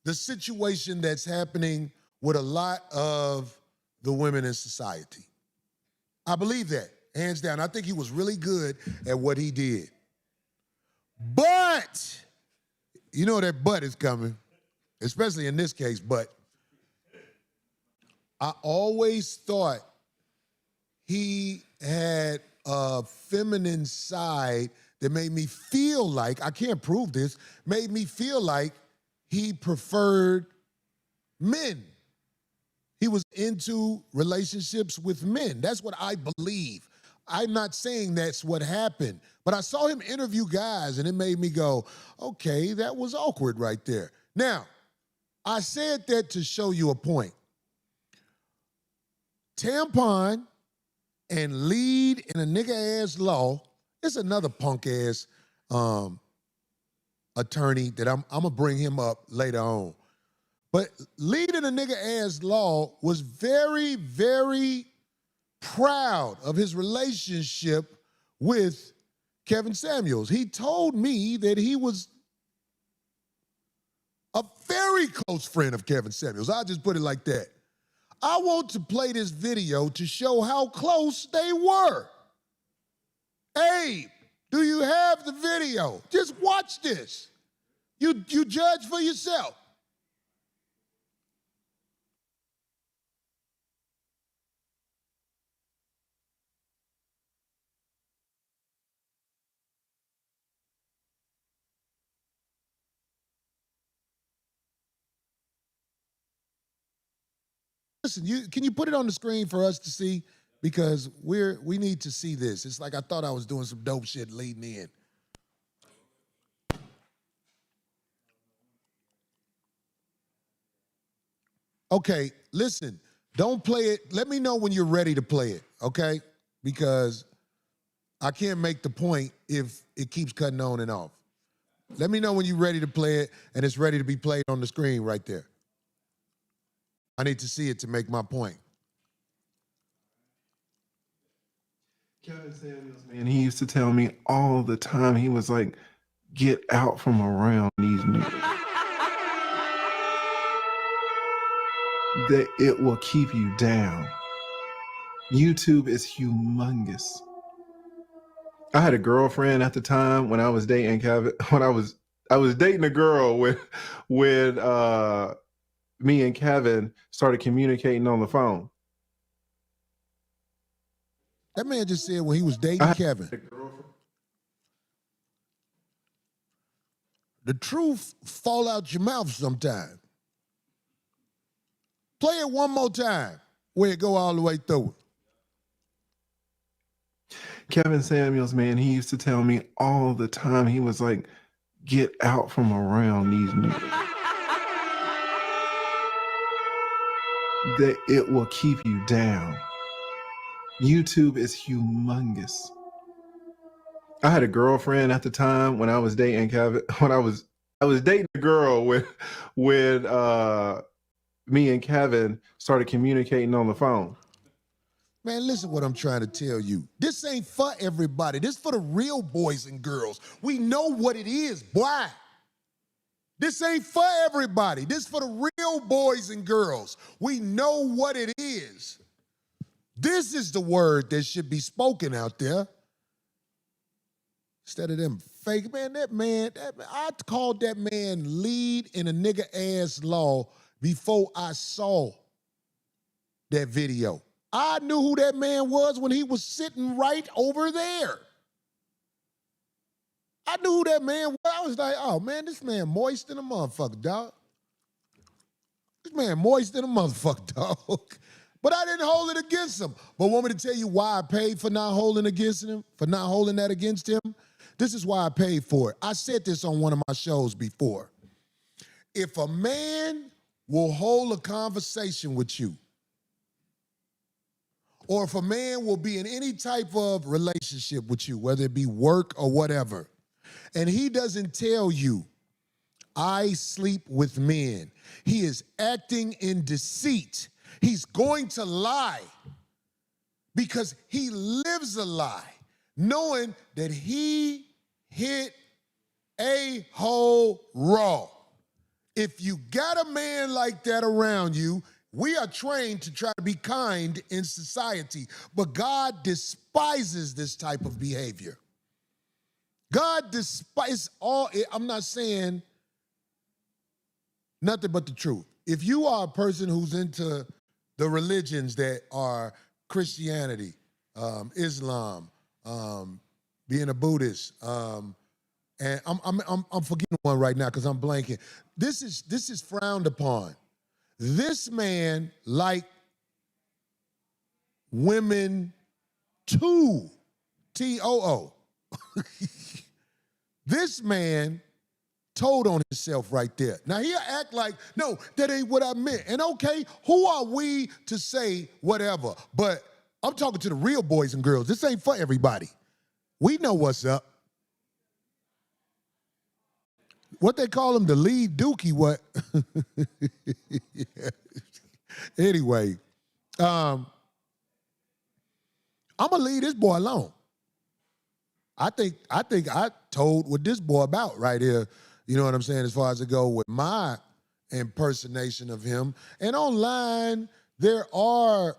[SPEAKER 1] the situation that's happening with a lot of the women in society. I believe that, hands down. I think he was really good at what he did. But, you know that but is coming. especially in this case, but I always thought he had a feminine side that made me feel like, I can't prove this, made me feel like he preferred men. He was into relationships with men. That's what I believe. I'm not saying that's what happened, but I saw him interview guys and it made me go, okay, that was awkward right there. Now, I said that to show you a point. Tampon and lead in a nigga-ass law, it's another punk-ass attorney that I'm gonna bring him up later on. But lead in a nigga-ass law was very, very proud of his relationship with Kevin Samuels. He told me that he was a very close friend of Kevin Samuels. I'll just put it like that. I want to play this video to show how close they were. Abe, do you have the video? Just watch this. You judge for yourself. Listen, can you put it on the screen for us to see? Because we need to see this. It's like I thought I was doing some dope shit leading in. Okay, listen, don't play it. Let me know when you're ready to play it, okay? Because I can't make the point if it keeps cutting on and off. Let me know when you're ready to play it and it's ready to be played on the screen right there. I need to see it to make my point.
[SPEAKER 6] Kevin Samuels, man, he used to tell me all the time, he was like, get out from around these niggas. That it will keep you down. YouTube is humongous. I had a girlfriend at the time when I was dating Kevin, when I was dating a girl when me and Kevin started communicating on the phone.
[SPEAKER 1] That man just said when he was dating Kevin. The truth fall out your mouth sometime. Play it one more time where it go all the way through it.
[SPEAKER 6] Kevin Samuels, man, he used to tell me all the time, he was like, get out from around these niggas. That it will keep you down. YouTube is humongous. I had a girlfriend at the time when I was dating Kevin, when I was dating a girl when me and Kevin started communicating on the phone.
[SPEAKER 1] Man, listen what I'm trying to tell you. This ain't for everybody. This for the real boys and girls. We know what it is, boy. This ain't for everybody. This for the real boys and girls. We know what it is. This is the word that should be spoken out there. Instead of them fake, man, I called that man lead in a nigga-ass law before I saw that video. I knew who that man was when he was sitting right over there. I knew who that man was. I was like, oh, man, this man moist in a motherfucker, dog. This man moist in a motherfucker, dog. But I didn't hold it against him. But want me to tell you why I paid for not holding against him, for not holding that against him? This is why I paid for it. I said this on one of my shows before. If a man will hold a conversation with you, or if a man will be in any type of relationship with you, whether it be work or whatever, and he doesn't tell you, I sleep with men, he is acting in deceit. He's going to lie because he lives a lie, knowing that he hit a hole raw. If you got a man like that around you, we are trained to try to be kind in society, but God despises this type of behavior. God despises all, I'm not saying Nothing but the truth. If you are a person who's into the religions that are Christianity, Islam, being a Buddhist, and I'm forgetting one right now because I'm blanking. This is frowned upon. This man liked women too, T-O-O. This man told on himself right there. Now he'll act like, no, that ain't what I meant. And okay, who are we to say whatever? But I'm talking to the real boys and girls. This ain't for everybody. We know what's up. What they call him, the lead dookie, what? Yeah. Anyway, I'm gonna leave this boy alone. I think I told what this boy about right here. You know what I'm saying? As far as it go with my impersonation of him. And online, there are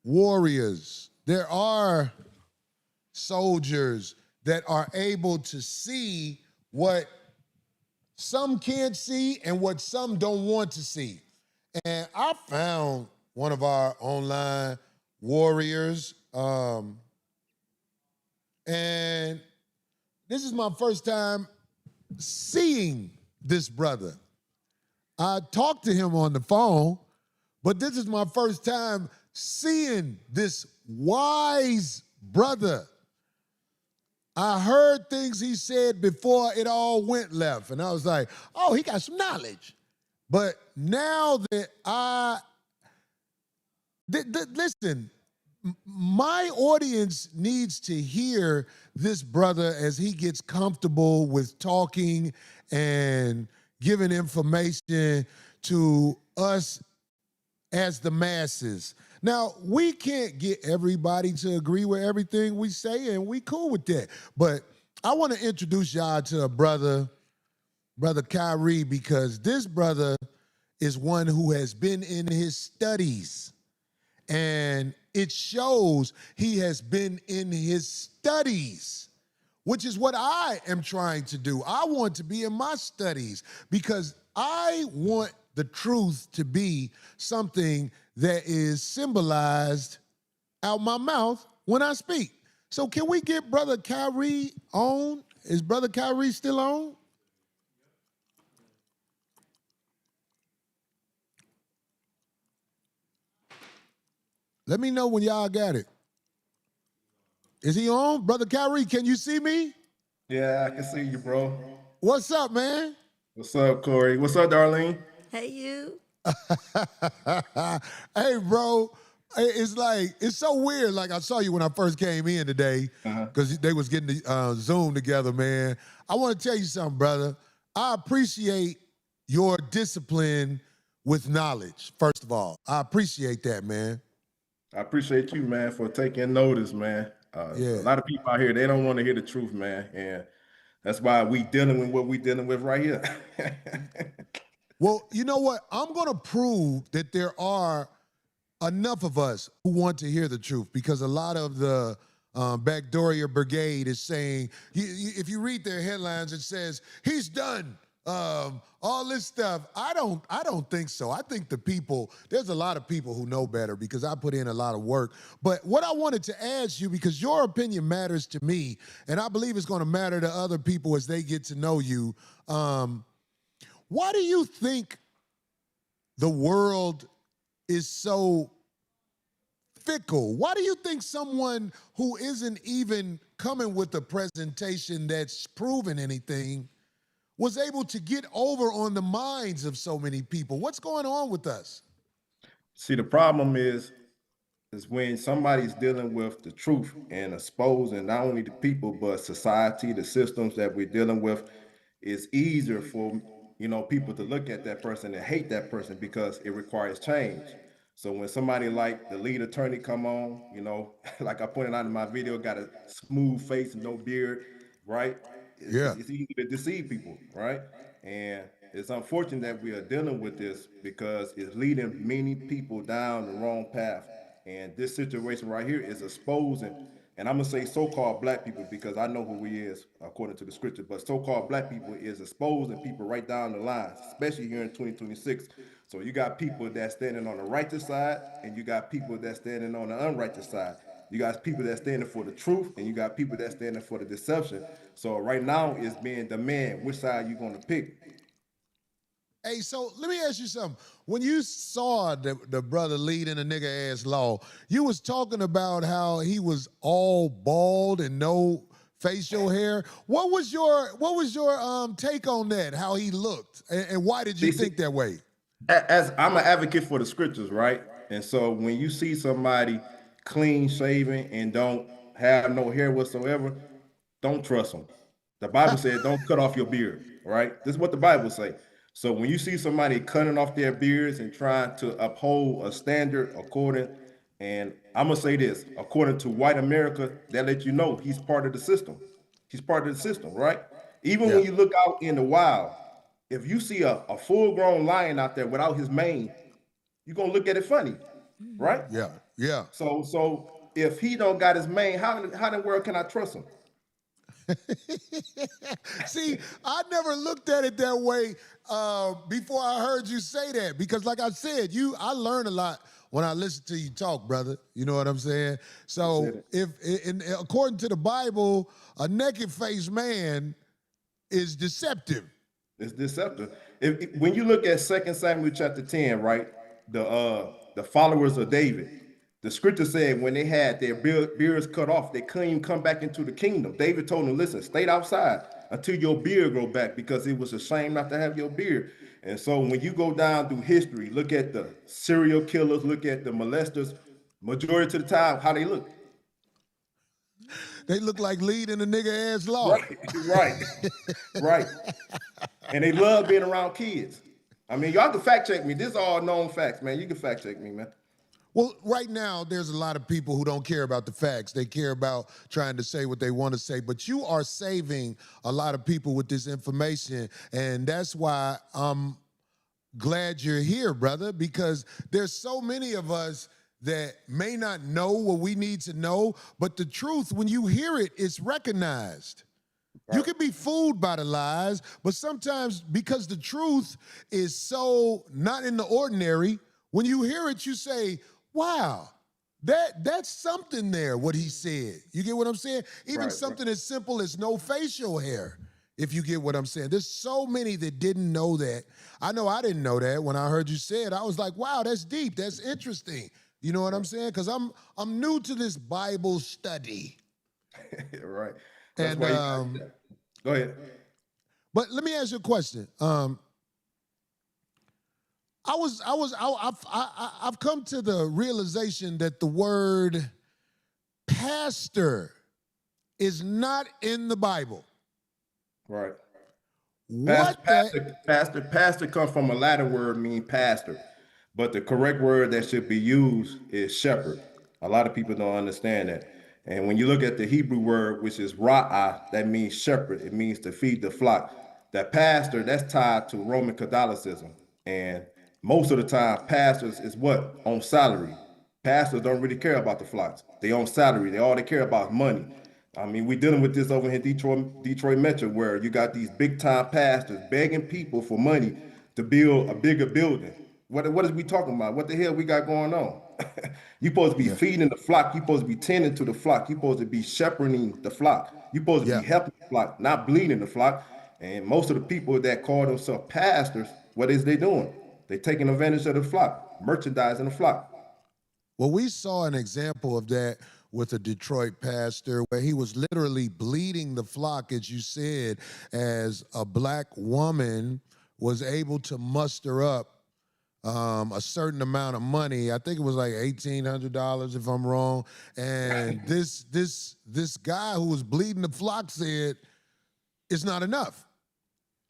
[SPEAKER 1] warriors. There are soldiers that are able to see what some can't see and what some don't want to see. And I found one of our online warriors, and this is my first time seeing this brother. I talked to him on the phone, but this is my first time seeing this wise brother. I heard things he said before it all went left, and I was like, oh, he got some knowledge. But now that listen, my audience needs to hear this brother as he gets comfortable with talking and giving information to us as the masses. Now, we can't get everybody to agree with everything we say, and we cool with that. But I want to introduce y'all to a brother Kyrie, because this brother is one who has been in his studies. And it shows he has been in his studies, which is what I am trying to do. I want to be in my studies because I want the truth to be something that is symbolized out my mouth when I speak. So can we get Brother Kyrie on? Is Brother Kyrie still on? Let me know when y'all got it. Is he on? Brother Kyrie, can you see me?
[SPEAKER 6] Yeah, I can see you, bro.
[SPEAKER 1] What's up, man?
[SPEAKER 6] What's up, Corey? What's up, Darlene?
[SPEAKER 2] Hey, you.
[SPEAKER 1] Hey, bro. It's like, it's so weird. Like, I saw you when I first came in today because they was getting the Zoom together, man. I want to tell you something, brother. I appreciate your discipline with knowledge, first of all. I appreciate that, man.
[SPEAKER 6] I appreciate you, man, for taking notice, man.
[SPEAKER 1] Yeah.
[SPEAKER 6] A lot of people out here, they don't want to hear the truth, man. And that's why we dealing with what we dealing with right here.
[SPEAKER 1] Well, you know what? I'm going to prove that there are enough of us who want to hear the truth, because a lot of the Backdooria brigade is saying, if you read their headlines, it says, he's done. All this stuff. I don't think so. I think there's a lot of people who know better because I put in a lot of work. But what I wanted to ask you, because your opinion matters to me, and I believe it's going to matter to other people as they get to know you, why do you think the world is so fickle? Why do you think someone who isn't even coming with a presentation that's proven anything was able to get over on the minds of so many people? What's going on with us?
[SPEAKER 6] See, the problem is when somebody's dealing with the truth and exposing not only the people, but society, the systems that we're dealing with, it's easier for people to look at that person and hate that person because it requires change. So when somebody like the lead attorney come on, like I pointed out in my video, got a smooth face and no beard, right?
[SPEAKER 1] Yeah.
[SPEAKER 6] It's easy to deceive people, right? And it's unfortunate that we are dealing with this because it's leading many people down the wrong path. And this situation right here is exposing
[SPEAKER 7] and I'm gonna say so-called black people because I know who we is according to the scripture, but so-called black people is exposing people right down the line, especially here in 2026. So you got people that standing on the righteous side, and you got people that standing on the unrighteous side. You got people that standing for the truth, and you got people that standing for the deception. So right now it's being demand which side you gonna pick.
[SPEAKER 1] Hey, so let me ask you something. When you saw the brother leading a nigga ass law, you was talking about how he was all bald and no facial hair. What was your take on that? How he looked, and why did you think that way?
[SPEAKER 7] As I'm an advocate for the scriptures, right? And so when you see somebody clean shaven and don't have no hair whatsoever, don't trust them. The Bible said, don't cut off your beard, right? This is what the Bible say. So when you see somebody cutting off their beards and trying to uphold a standard according, and I'm gonna say this, according to white America, that let you know he's part of the system. He's part of the system, right? Even when you look out in the wild, if you see a full-grown lion out there without his mane, you're gonna look at it funny, right?
[SPEAKER 1] Yeah.
[SPEAKER 7] So if he don't got his mane, how in the world can I trust him?
[SPEAKER 1] See, I never looked at it that way before I heard you say that, because like I said, I learn a lot when I listen to you talk, brother. You know what I'm saying? So according to the Bible, a naked-faced man is deceptive.
[SPEAKER 7] It's deceptive. When you look at 2 Samuel chapter 10, right, the followers of David, the scripture said when they had their beards cut off, they couldn't even come back into the kingdom. David told them, listen, stay outside until your beard grow back, because it was a shame not to have your beard. And so when you go down through history, look at the serial killers, look at the molesters, majority of the time, how they look.
[SPEAKER 1] They look like leading a nigga ass law.
[SPEAKER 7] Right. And they love being around kids. I mean, y'all can fact check me. This is all known facts, man. You can fact check me, man.
[SPEAKER 1] Well, right now, there's a lot of people who don't care about the facts. They care about trying to say what they want to say. But you are saving a lot of people with this information. And that's why I'm glad you're here, brother, because there's so many of us that may not know what we need to know. But the truth, when you hear it, it's recognized. You can be fooled by the lies, but sometimes because the truth is so not in the ordinary, when you hear it, you say, wow, that's something there, what he said. You get what I'm saying? Even something as simple as no facial hair, if you get what I'm saying. There's so many that didn't know that. I know I didn't know that. When I heard you say it, I was like, wow, that's deep, that's interesting. You know what I'm saying? Because I'm new to this Bible study.
[SPEAKER 7] Right.
[SPEAKER 1] That's and
[SPEAKER 7] why go ahead.
[SPEAKER 1] But let me ask you a question. I've come to the realization that the word pastor is not in the Bible.
[SPEAKER 7] Right.
[SPEAKER 1] What
[SPEAKER 7] pastor comes from a Latin word meaning pastor, but the correct word that should be used is shepherd. A lot of people don't understand that. And when you look at the Hebrew word, which is ra'ah, that means shepherd. It means to feed the flock. That pastor, that's tied to Roman Catholicism. And most of the time, pastors is what? On salary. Pastors don't really care about the flocks. They on salary. All they care about is money. I mean, we're dealing with this over here in Detroit Metro, where you got these big time pastors begging people for money to build a bigger building. What is we talking about? What the hell we got going on? You're supposed to be feeding the flock. You're supposed to be tending to the flock. You're supposed to be shepherding the flock. You're supposed to be helping the flock, not bleeding the flock. And most of the people that call themselves pastors, what is they doing? They're taking advantage of the flock, merchandising the flock.
[SPEAKER 1] Well, we saw an example of that with a Detroit pastor where he was literally bleeding the flock, as you said, as a black woman was able to muster up a certain amount of money. I think it was like $1,800 if I'm wrong. And this guy who was bleeding the flock said, it's not enough.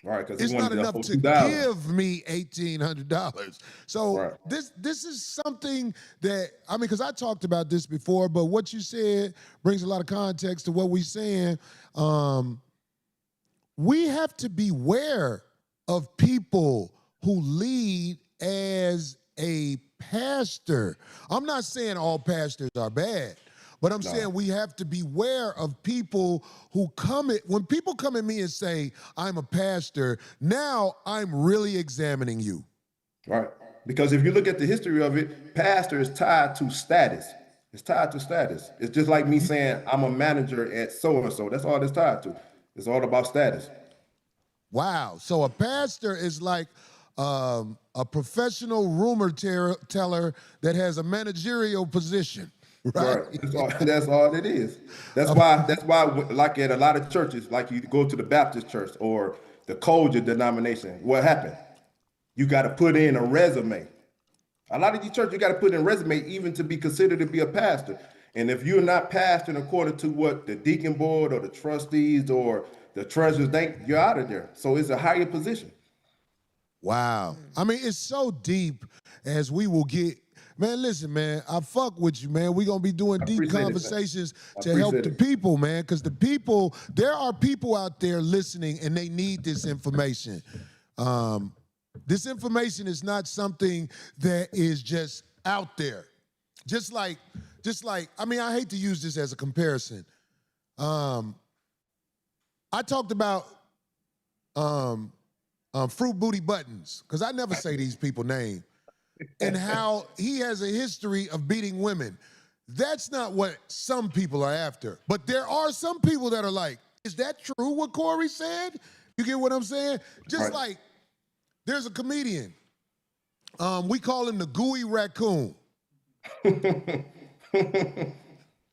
[SPEAKER 7] Right, because
[SPEAKER 1] it's not enough to give me $1,800. So this is something that, I mean, because I talked about this before, but what you said brings a lot of context to what we're saying. We have to beware of people who lead as a pastor. I'm not saying all pastors are bad, But I'm saying we have to beware of people who when people come at me and say, I'm a pastor, now I'm really examining you.
[SPEAKER 7] Right. Because if you look at the history of it, pastor is tied to status. It's tied to status. It's just like me saying I'm a manager at so-and-so. That's all it's tied to. It's all about status.
[SPEAKER 1] Wow. So a pastor is like a professional rumor teller that has a managerial position. Right.
[SPEAKER 7] That's all it is. That's why, like at a lot of churches, like you go to the Baptist church or the Tonge denomination, what happened? You got to put in a resume. A lot of these churches, you got to put in a resume even to be considered to be a pastor. And if you're not pastoring according to what the deacon board or the trustees or the treasurers think, you're out of there. So it's a higher position.
[SPEAKER 1] Wow. I mean, it's so deep as we will get. Man, listen, man, I fuck with you, man. We're going to be doing deep conversations to help the people, man, because there are people out there listening and they need this information. This information is not something that is just out there. Just like, I mean, I hate to use this as a comparison. I talked about Fruit Booty Buttons, because I never say these people's name, and how he has a history of beating women. That's not what some people are after. But there are some people that are like, is that true what Corey said? You get what I'm saying? Just like, there's a comedian. We call him the Gooey Raccoon.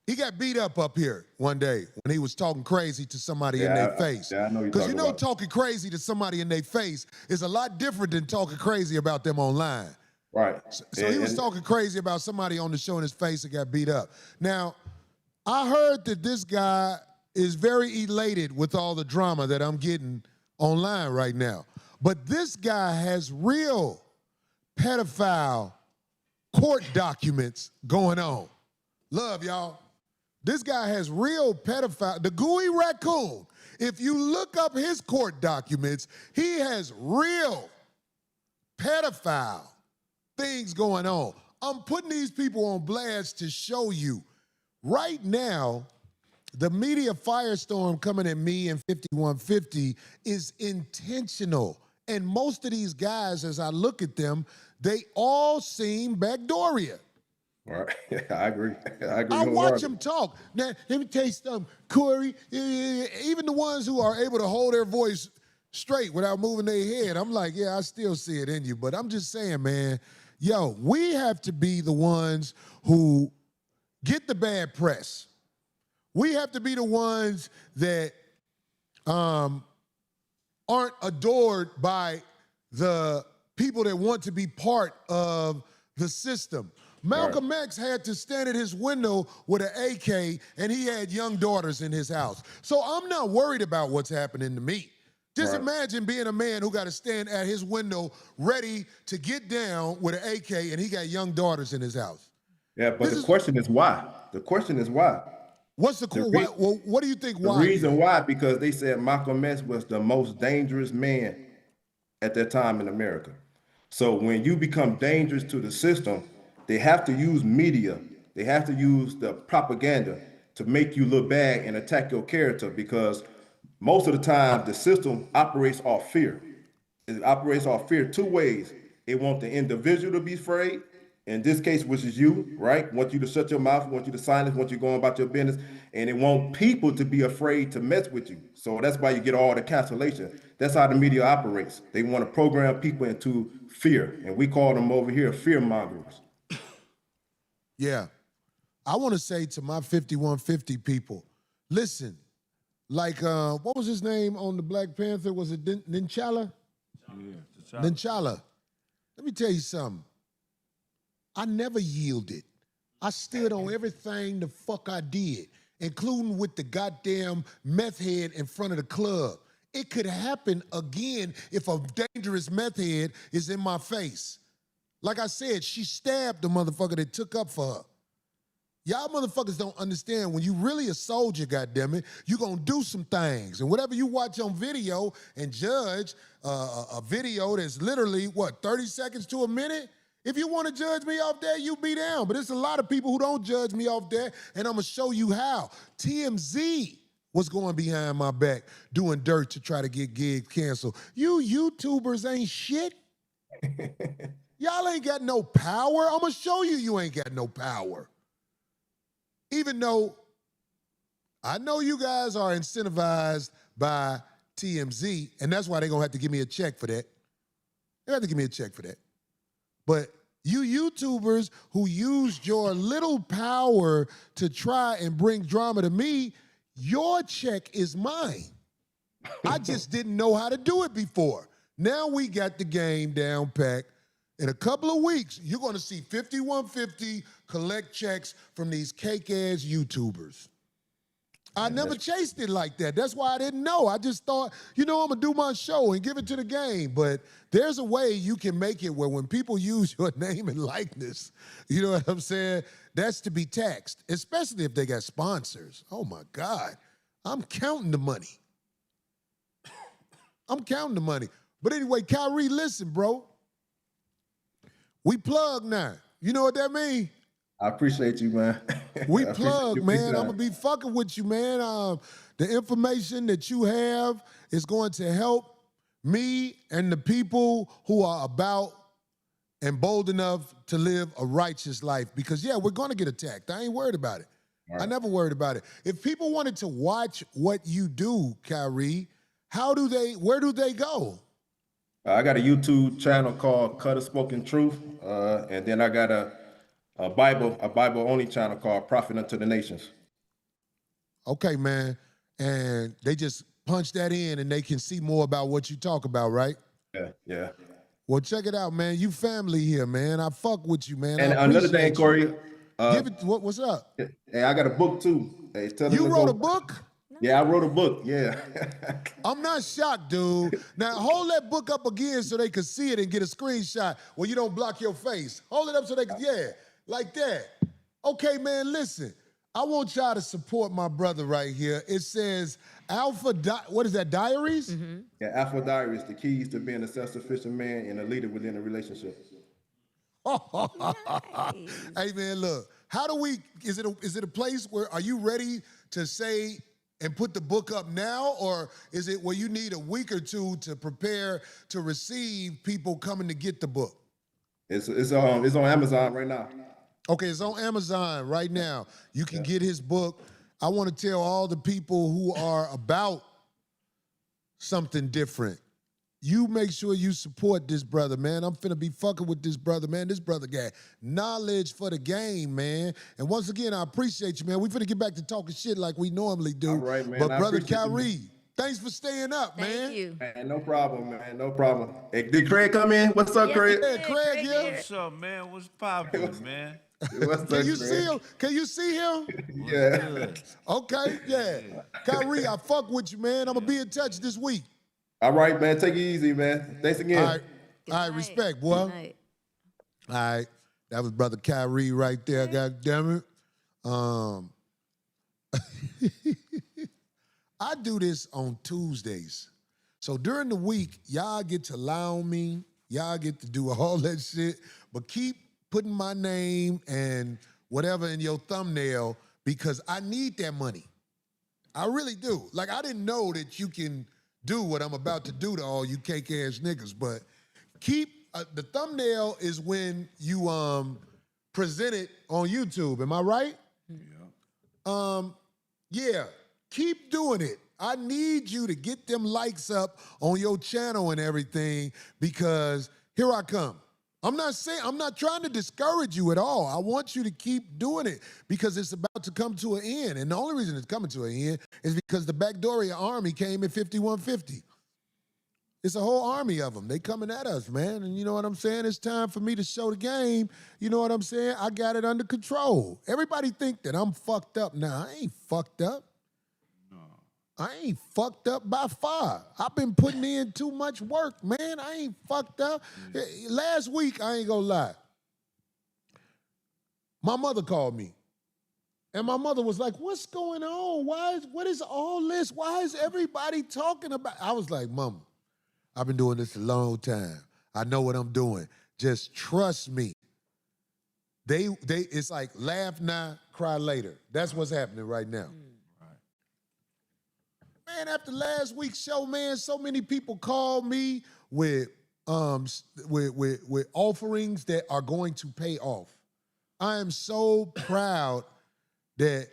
[SPEAKER 1] He got beat up here one day when he was talking crazy to somebody in their face.
[SPEAKER 7] Yeah, I know
[SPEAKER 1] because you know talking crazy to somebody in their face is a lot different than talking crazy about them online.
[SPEAKER 7] Right.
[SPEAKER 1] So he was talking crazy about somebody on the show in his face and got beat up. Now, I heard that this guy is very elated with all the drama that I'm getting online right now. But this guy has real pedophile court documents going on. Love, y'all. This guy has real pedophile, the Gooey Raccoon. If you look up his court documents, he has real pedophile things going on. I'm putting these people on blast to show you. Right now, the media firestorm coming at me in 5150 is intentional. And most of these guys, as I look at them, they all seem Backdooria.
[SPEAKER 7] All right. I agree.
[SPEAKER 1] I watch them talk. Now, let me tell you something, Corey, even the ones who are able to hold their voice straight without moving their head, I'm like, yeah, I still see it in you. But I'm just saying, man, yo, we have to be the ones who get the bad press. We have to be the ones that aren't adored by the people that want to be part of the system. Malcolm X had to stand at his window with an AK, and he had young daughters in his house. So I'm not worried about what's happening to me. Just imagine being a man who got to stand at his window ready to get down with an AK, and he got young daughters in his house.
[SPEAKER 7] Yeah, but the question is why? The question is why?
[SPEAKER 1] What's the why? Well, what do you think why?
[SPEAKER 7] The reason why, because they said Malcolm X was the most dangerous man at that time in America. So when you become dangerous to the system, they have to use media. They have to use the propaganda to make you look bad and attack your character, because most of the time the system operates off fear. It operates off fear two ways. It wants the individual to be afraid. In this case, which is you, right? Want you to shut your mouth, want you to silence, want you going about your business. And it wants people to be afraid to mess with you. So that's why you get all the cancellation. That's how the media operates. They want to program people into fear. And we call them over here fear mongers.
[SPEAKER 1] Yeah. I want to say to my 5150 people, listen, like, what was his name on the Black Panther? Was it N'Challa? Yeah, N'Challa. Let me tell you something. I never yielded. I stood on everything the fuck I did, including with the goddamn meth head in front of the club. It could happen again if a dangerous meth head is in my face. Like I said, she stabbed the motherfucker that took up for her. Y'all motherfuckers don't understand, when you really a soldier, goddammit, you gonna do some things. And whatever you watch on video and judge a video that's literally, 30 seconds to a minute? If you want to judge me off that, you be down. But there's a lot of people who don't judge me off that, and I'm going to show you how. TMZ was going behind my back doing dirt to try to get gigs canceled. You YouTubers ain't shit. Y'all ain't got no power. I'm going to show you you ain't got no power. Even though I know you guys are incentivized by TMZ, and that's why they're going to have to give me a check for that. They have to give me a check for that. But you YouTubers who used your little power to try and bring drama to me, your check is mine. I just didn't know how to do it before. Now we got the game down packed. In a couple of weeks, you're going to see 5150 collect checks from these cake-ass YouTubers. I never chased it like that. That's why I didn't know. I just thought, I'm going to do my show and give it to the game. But there's a way you can make it where when people use your name and likeness, you know what I'm saying? That's to be taxed, especially if they got sponsors. Oh, my God. I'm counting the money. I'm counting the money. But anyway, Kyrie, listen, bro. We plug now. You know what that means?
[SPEAKER 7] I appreciate you, man.
[SPEAKER 1] We plug, man. I'm going to be fucking with you, man. The information that you have is going to help me and the people who are about and bold enough to live a righteous life. Because, yeah, we're going to get attacked. I ain't worried about it. Right. I never worried about it. If people wanted to watch what you do, Kyrie, where do they go?
[SPEAKER 7] I got a YouTube channel called Cut a Spoken Truth, and then I got a Bible only channel called Prophet Unto the Nations.
[SPEAKER 1] Okay, man, and they just punch that in, and they can see more about what you talk about, right?
[SPEAKER 7] Yeah.
[SPEAKER 1] Well, check it out, man. You family here, man. I fuck with you, man.
[SPEAKER 7] And another thing, Corey.
[SPEAKER 1] What's up?
[SPEAKER 7] Hey, I got a book too. Hey,
[SPEAKER 1] you wrote a book?
[SPEAKER 7] Yeah, I wrote a book, yeah.
[SPEAKER 1] I'm not shocked, dude. Now, hold that book up again so they can see it and get a screenshot where you don't block your face. Hold it up so they can, like that. Okay, man, listen. I want y'all to support my brother right here. It says what is that, Diaries?
[SPEAKER 2] Mm-hmm.
[SPEAKER 7] Yeah, Alpha Diaries, the keys to being a self-sufficient man and a leader within a relationship.
[SPEAKER 2] Nice.
[SPEAKER 1] Hey, man, look. Is it a place where, are you ready to say and put the book up now, or is it where you need a week or two to prepare to receive people coming to get the book?
[SPEAKER 7] It's on Amazon right now.
[SPEAKER 1] Okay, it's on Amazon right now. You can get his book. I want to tell all the people who are about something different, you make sure you support this brother, man. I'm finna be fucking with this brother, man. This brother got knowledge for the game, man. And once again, I appreciate you, man. We finna get back to talking shit like we normally do.
[SPEAKER 7] All right, man.
[SPEAKER 1] But brother Kyrie, thanks for staying up, man.
[SPEAKER 2] Thank you.
[SPEAKER 7] Man, no problem, man. No problem. Hey, did Craig come in? What's up,
[SPEAKER 2] Yes,
[SPEAKER 7] Craig?
[SPEAKER 1] Yeah, Craig, yeah.
[SPEAKER 8] What's up, man? What's poppin', man?
[SPEAKER 7] What's up,
[SPEAKER 1] Can you
[SPEAKER 7] Craig?
[SPEAKER 1] see him? Can you see him?
[SPEAKER 7] Yeah.
[SPEAKER 8] Good.
[SPEAKER 1] Okay, yeah. Kyrie, I fuck with you, man. I'm gonna be in touch this week.
[SPEAKER 7] All right, man. Take it easy, man. Thanks again.
[SPEAKER 1] All right, all right, respect, boy.
[SPEAKER 2] Good night.
[SPEAKER 1] All right, that was brother Kyrie right there. God damn it. I do this on Tuesdays, so during the week y'all get to lie on me. Y'all get to do all that shit, but keep putting my name and whatever in your thumbnail because I need that money. I really do. Like, I didn't know that you can do what I'm about to do to all you cake-ass niggas, but keep, the thumbnail is when you present it on YouTube, am I right? Yeah, keep doing it. I need you to get them likes up on your channel and everything because here I come. I'm not trying to discourage you at all. I want you to keep doing it because it's about to come to an end. And the only reason it's coming to an end is because the Backdooria army came at 5150. It's a whole army of them. They coming at us, man. And you know what I'm saying? It's time for me to show the game. You know what I'm saying? I got it under control. Everybody think that I'm fucked up. Nah, I ain't fucked up. I ain't fucked up by far. I've been putting in too much work, man. I ain't fucked up. Last week, I ain't gonna lie. My mother called me. And my mother was like, what's going on? What is all this? Why is everybody talking about? I was like, Mama, I've been doing this a long time. I know what I'm doing. Just trust me. it's like laugh now, cry later. That's what's happening right now. Man, after last week's show, man, so many people called me with offerings that are going to pay off. I am so proud that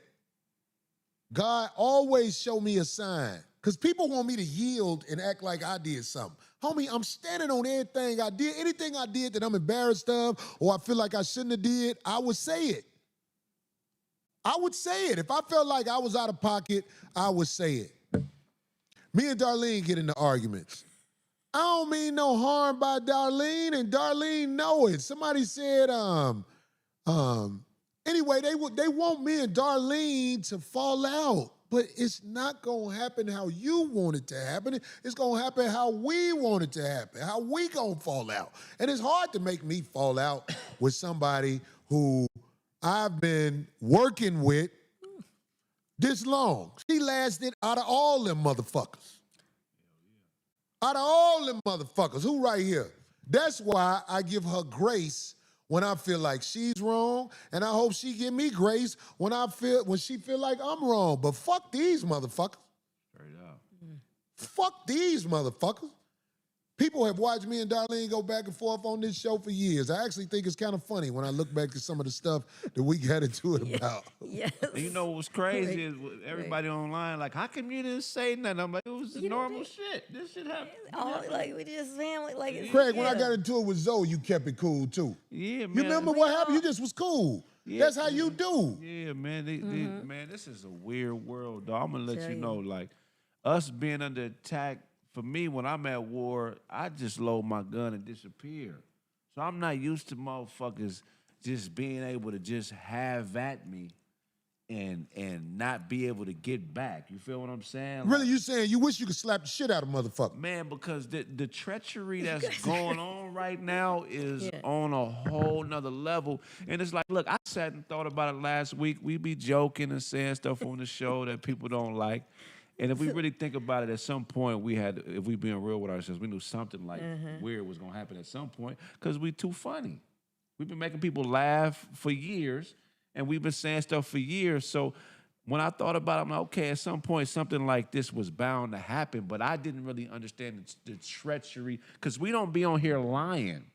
[SPEAKER 1] God always show me a sign. Because people want me to yield and act like I did something. Homie, I'm standing on everything I did. Anything I did that I'm embarrassed of or I feel like I shouldn't have did, I would say it. I would say it. If I felt like I was out of pocket, I would say it. Me and Darlene get into arguments. I don't mean no harm by Darlene, and Darlene know it. Somebody said, anyway, they want me and Darlene to fall out, but it's not gonna happen how you want it to happen. It's gonna happen how we want it to happen, how we gonna fall out. And it's hard to make me fall out with somebody who I've been working with this long. She lasted out of all them motherfuckers. Out of all them motherfuckers, who right here? That's why I give her grace when I feel like she's wrong, and I hope she give me grace when she feel like I'm wrong. But fuck these motherfuckers.
[SPEAKER 8] Straight up.
[SPEAKER 1] Fuck these motherfuckers. People have watched me and Darlene go back and forth on this show for years. I actually think it's kind of funny when I look back at some of the stuff that we got into it about.
[SPEAKER 2] Yes.
[SPEAKER 8] And you know what's crazy is everybody online like, how come you didn't say nothing? I'm like, it was normal shit. This shit happened.
[SPEAKER 2] Like we just family. Like it's,
[SPEAKER 1] Craig, when I got into it with Zoe, you kept it cool too.
[SPEAKER 8] Yeah, man.
[SPEAKER 1] You remember what happened? You just was cool.
[SPEAKER 8] Yeah,
[SPEAKER 1] That's how you do.
[SPEAKER 8] Yeah, man. Man, this is a weird world, dog. I'm gonna let
[SPEAKER 2] Tell
[SPEAKER 8] you
[SPEAKER 2] you.
[SPEAKER 8] know, like, us being under attack. For me, when I'm at war, I just load my gun and disappear. So I'm not used to motherfuckers just being able to just have at me and not be able to get back. You feel what I'm saying?
[SPEAKER 1] Really, you saying you wish you could slap the shit out of motherfucker?
[SPEAKER 8] Man, because the treachery that's going on right now is on a whole nother level. And it's like, look, I sat and thought about it last week. We be joking and saying stuff on the show that people don't like. And if we really think about it, at some point if we being real with ourselves, we knew something like weird was gonna happen at some point because we too funny. We've been making people laugh for years, and we've been saying stuff for years. So when I thought about it, I'm like, okay, at some point something like this was bound to happen, but I didn't really understand the treachery because we don't be on here lying.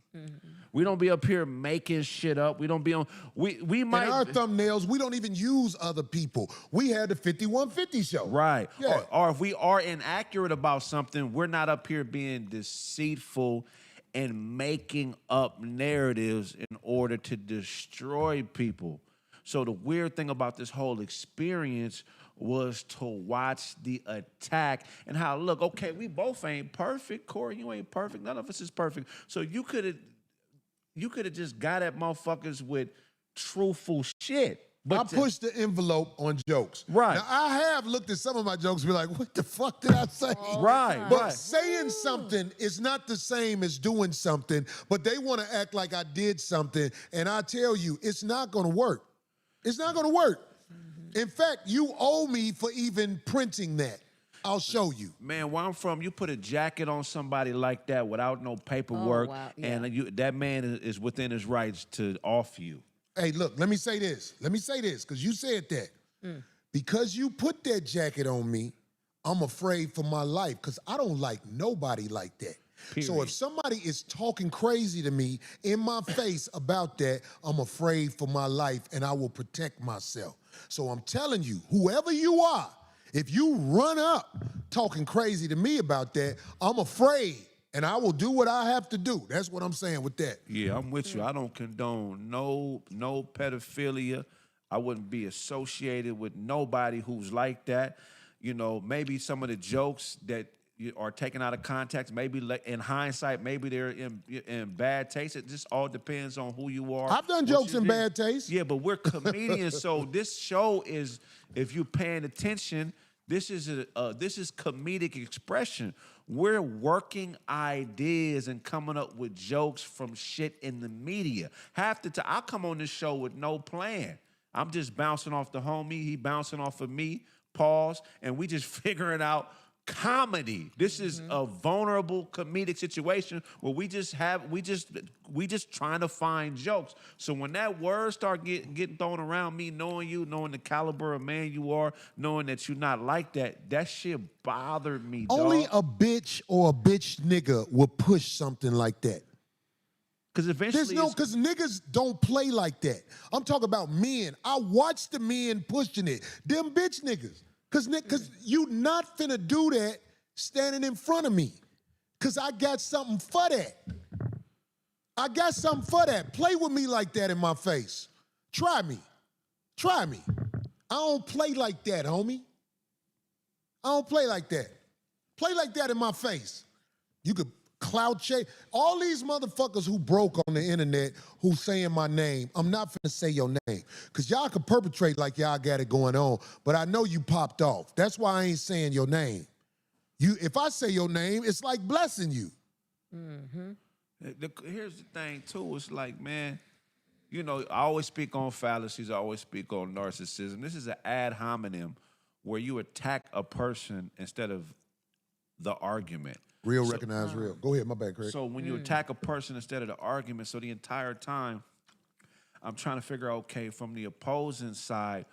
[SPEAKER 8] We don't be up here making shit up. We don't be on. We might.
[SPEAKER 1] In our thumbnails, we don't even use other people. We had the 5150 show.
[SPEAKER 8] Right.
[SPEAKER 1] Yeah.
[SPEAKER 8] Or if we are inaccurate about something, we're not up here being deceitful and making up narratives in order to destroy people. So the weird thing about this whole experience was to watch the attack and how, look, okay, we both ain't perfect. Corey, you ain't perfect. None of us is perfect. So you could have just got at motherfuckers with truthful shit. But
[SPEAKER 1] I pushed the envelope on jokes.
[SPEAKER 8] Right.
[SPEAKER 1] Now, I have looked at some of my jokes and be like, what the fuck did I say?
[SPEAKER 8] Right,
[SPEAKER 1] But
[SPEAKER 8] right.
[SPEAKER 1] saying something is not the same as doing something, but they want to act like I did something, and I tell you, it's not going to work. It's not going to work. In fact, you owe me for even printing that. I'll show you.
[SPEAKER 8] Man, where I'm from, you put a jacket on somebody like that without no paperwork,
[SPEAKER 2] wow.
[SPEAKER 8] and that man is within his rights to off you.
[SPEAKER 1] Hey, look, let me say this, because you said that. Because you put that jacket on me, I'm afraid for my life, because I don't like nobody like that.
[SPEAKER 8] Period.
[SPEAKER 1] So if somebody is talking crazy to me in my face about that, I'm afraid for my life, and I will protect myself. So I'm telling you, whoever you are, if you run up talking crazy to me about that, I'm afraid, and I will do what I have to do. That's what I'm saying with that.
[SPEAKER 8] Yeah, I'm with you. I don't condone no pedophilia. I wouldn't be associated with nobody who's like that. You know, maybe some of the jokes that are taken out of context, maybe in hindsight, maybe they're in bad taste. It just all depends on who you are.
[SPEAKER 1] I've done jokes in bad taste.
[SPEAKER 8] Yeah, but we're comedians, so this show is, if you're paying attention, this is comedic expression. We're working ideas and coming up with jokes from shit in the media. Half the time, I come on this show with no plan. I'm just bouncing off the homie, he bouncing off of me, pause, and we just figuring out comedy. This is a vulnerable comedic situation where we just trying to find jokes. So when that word start getting thrown around, me knowing you, knowing the caliber of man you are, knowing that you're not like that, that shit bothered me.
[SPEAKER 1] Only
[SPEAKER 8] dog.
[SPEAKER 1] a bitch or a bitch nigga will push something like that.
[SPEAKER 8] Because eventually,
[SPEAKER 1] because niggas don't play like that. I'm talking about men. I watch the men pushing it. Them bitch niggas. Because you not finna do that standing in front of me. Because I got something for that. I got something for that. Play with me like that in my face. Try me. Try me. I don't play like that, homie. I don't play like that. Play like that in my face. You could clout chase. All these motherfuckers who broke on the internet who saying my name, I'm not finna say your name. Because y'all can perpetrate like y'all got it going on, but I know you popped off. That's why I ain't saying your name. If I say your name, it's like blessing you.
[SPEAKER 8] Here's the thing, too. It's like, man, you know, I always speak on fallacies. I always speak on narcissism. This is an ad hominem where you attack a person instead of the argument.
[SPEAKER 1] Real recognize real. Go ahead, my bad, Craig.
[SPEAKER 8] So when you attack a person instead of the argument, so the entire time I'm trying to figure out, okay, from the opposing side,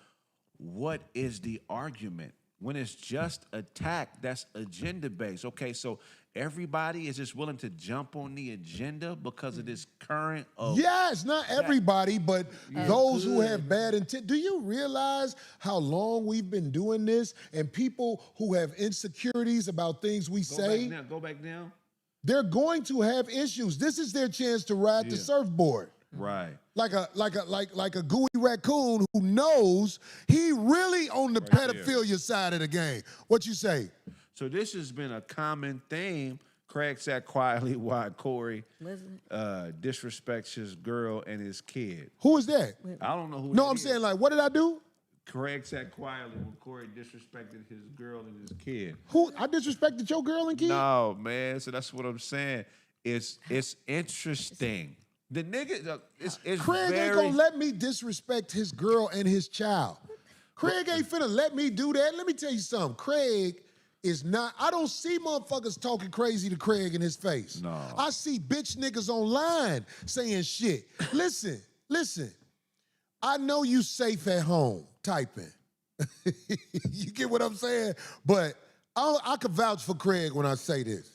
[SPEAKER 8] what is the argument? When it's just attack, that's agenda-based. Okay, so everybody is just willing to jump on the agenda because of this current of...
[SPEAKER 1] Yes, not everybody, but those who have bad intent. Do you realize how long we've been doing this? And people who have insecurities about things we say,
[SPEAKER 8] Go back now.
[SPEAKER 1] they're going to have issues. This is their chance to ride the surfboard.
[SPEAKER 8] Right.
[SPEAKER 1] Like a gooey raccoon who knows he really on the pedophilia side of the game. What you say?
[SPEAKER 8] So this has been a common theme. Craig sat quietly while Corey disrespects his girl and his kid.
[SPEAKER 1] Who is that?
[SPEAKER 8] I don't know who.
[SPEAKER 1] No, I'm saying, like, what did I do?
[SPEAKER 8] Craig sat quietly when Corey disrespected his girl and his kid.
[SPEAKER 1] Who? I disrespected your girl and kid?
[SPEAKER 8] No, man. So that's what I'm saying. It's interesting. The nigga, it's
[SPEAKER 1] Craig ain't gonna let me disrespect his girl and his child. Craig ain't finna let me do that. Let me tell you something. Craig is not, I don't see motherfuckers talking crazy to Craig in his face.
[SPEAKER 8] No.
[SPEAKER 1] I see bitch niggas online saying shit. Listen. I know you safe at home typing. You get what I'm saying? But I could vouch for Craig when I say this.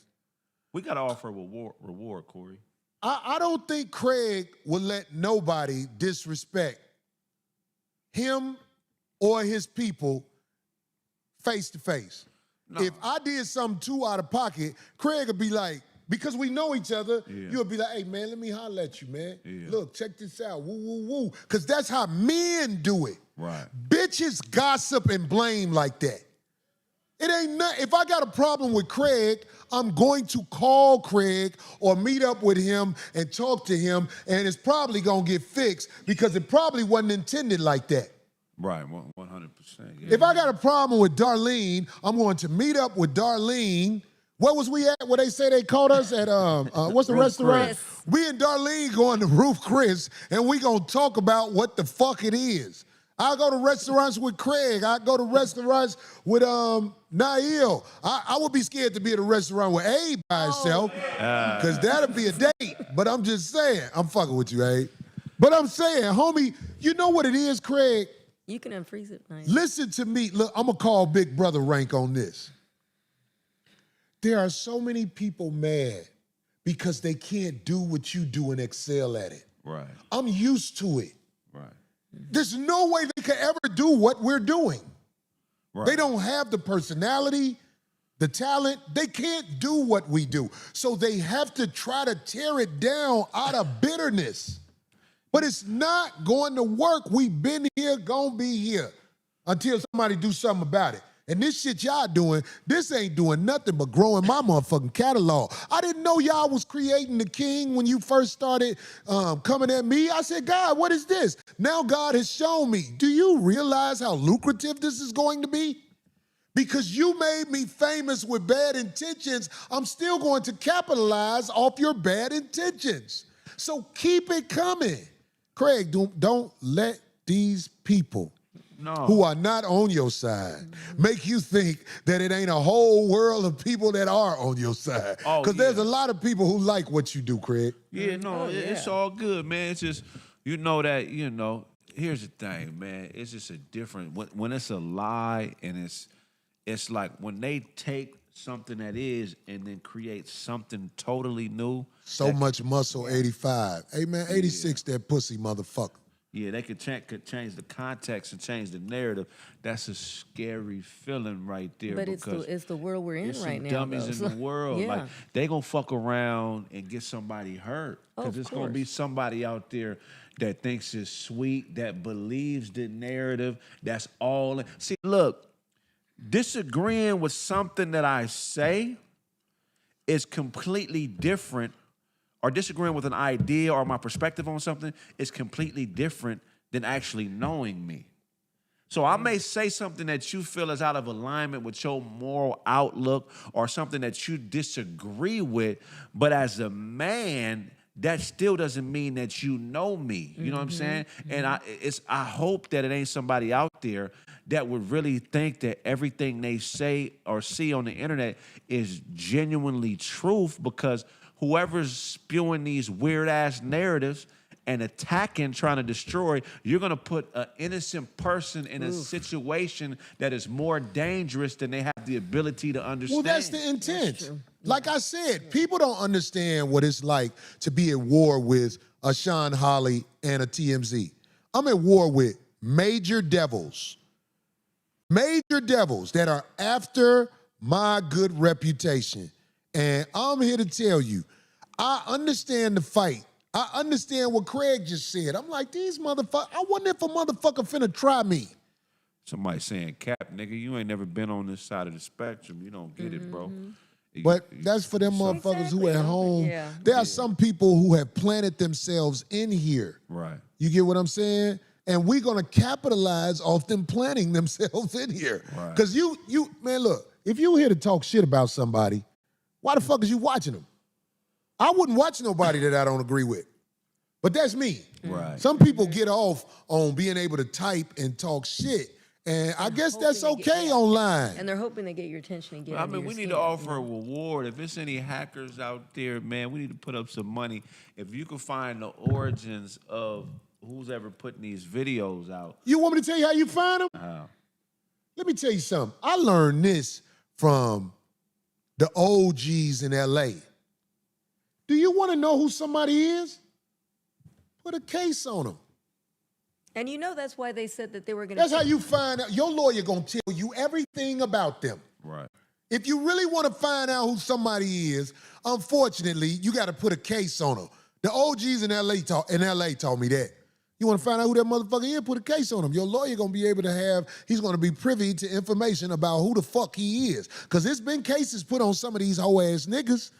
[SPEAKER 8] We gotta offer a reward, Corey.
[SPEAKER 1] I don't think Craig will let nobody disrespect him or his people face to face. No. If I did something too out of pocket, Craig would be like, because we know each other, you'll be like, hey, man, let me holler at you, man. Yeah. Look, check this out, woo, woo, woo. Because that's how men do it.
[SPEAKER 8] Right.
[SPEAKER 1] Bitches gossip and blame like that. It ain't nothing. If I got a problem with Craig, I'm going to call Craig or meet up with him and talk to him, and it's probably going to get fixed because it probably wasn't intended like that.
[SPEAKER 8] Right, 100%. Yeah.
[SPEAKER 1] If I got a problem with Darlene, I'm going to meet up with Darlene. What was we at? Where they say they called us at, what's the restaurant?
[SPEAKER 2] Chris.
[SPEAKER 1] We and Darlene going to Roof Chris, and we going to talk about what the fuck it is. I go to restaurants with Craig. I go to restaurants with Nail. I would be scared to be at a restaurant with Abe by himself, because that'd be a date. But I'm just saying, I'm fucking with you, Abe. But I'm saying, homie, you know what it is, Craig?
[SPEAKER 2] You can unfreeze it. Nice.
[SPEAKER 1] Listen to me. Look, I'm going to call Big Brother rank on this. There are so many people mad because they can't do what you do and excel at it.
[SPEAKER 8] Right.
[SPEAKER 1] I'm used to it.
[SPEAKER 8] Right.
[SPEAKER 1] There's no way they could ever do what we're doing. Right. They don't have the personality, the talent. They can't do what we do. So they have to try to tear it down out of bitterness. But it's not going to work. We've been here, gonna be here until somebody do something about it. And this shit y'all doing, this ain't doing nothing but growing my motherfucking catalog. I didn't know y'all was creating the king when you first started coming at me. I said, God, what is this? Now God has shown me. Do you realize how lucrative this is going to be? Because you made me famous with bad intentions, I'm still going to capitalize off your bad intentions. So keep it coming. Craig, don't let these people who are not on your side make you think that it ain't a whole world of people that are on your side. Because there's a lot of people who like what you do, Craig.
[SPEAKER 8] Yeah, no, it's all good, man. It's just, here's the thing, man. It's just a different, when it's a lie and it's like when they take something that is and then create something totally new.
[SPEAKER 1] So much muscle, 85. Hey, man, 86, that pussy motherfucker.
[SPEAKER 8] Yeah, they could change the context and change the narrative. That's a scary feeling right there.
[SPEAKER 2] But it's the world we're in right now.
[SPEAKER 8] Dummies in the world.
[SPEAKER 2] Yeah.
[SPEAKER 8] Like they gonna fuck around and get somebody hurt. Because it's gonna be somebody out there that thinks it's sweet, that believes the narrative. That's all. See, look, disagreeing with something that I say is completely different, or disagreeing with an idea or my perspective on something is completely different than actually knowing me. So I may say something that you feel is out of alignment with your moral outlook or something that you disagree with, but as a man, that still doesn't mean that you know me. You know what I'm saying? And I hope that it ain't somebody out there that would really think that everything they say or see on the internet is genuinely truth, because whoever's spewing these weird-ass narratives and attacking, trying to destroy, you're going to put an innocent person in a situation that is more dangerous than they have the ability to understand.
[SPEAKER 1] Well, that's the intent. Like I said, people don't understand what it's like to be at war with a Sean Holly and a TMZ. I'm at war with major devils that are after my good reputation. And I'm here to tell you, I understand the fight. I understand what Craig just said. I'm like, these motherfuckers, I wonder if a motherfucker finna try me.
[SPEAKER 8] Somebody saying, Cap, nigga, you ain't never been on this side of the spectrum. You don't get it, bro.
[SPEAKER 1] But that's for them motherfuckers who at home. Yeah. There are some people who have planted themselves in here.
[SPEAKER 8] Right.
[SPEAKER 1] You get what I'm saying? And we're gonna capitalize off them planting themselves in here.
[SPEAKER 8] Right.
[SPEAKER 1] Because man, look, if you here to talk shit about somebody, why the fuck is you watching them? I wouldn't watch nobody that I don't agree with. But that's me.
[SPEAKER 8] Right.
[SPEAKER 1] Some people get off on being able to type and talk shit. And I guess that's okay online.
[SPEAKER 2] And they're hoping they get your attention and get
[SPEAKER 8] I mean, we need to offer a reward. If it's any hackers out there, man, we need to put up some money. If you can find the origins of who's ever putting these videos out.
[SPEAKER 1] You want me to tell you how you find them?
[SPEAKER 8] How?
[SPEAKER 1] Let me tell you something. I learned this from the OGs in LA. Do you want to know who somebody is? Put a case on them.
[SPEAKER 2] And that's why they said that they were going to...
[SPEAKER 1] That's how you find out. Your lawyer going to tell you everything about them.
[SPEAKER 8] Right.
[SPEAKER 1] If you really want to find out who somebody is, unfortunately, you got to put a case on them. The OGs in LA told me that. You want to find out who that motherfucker is? Put a case on him. Your lawyer going to be able to he's going to be privy to information about who the fuck he is. Because there's been cases put on some of these hoe-ass niggas.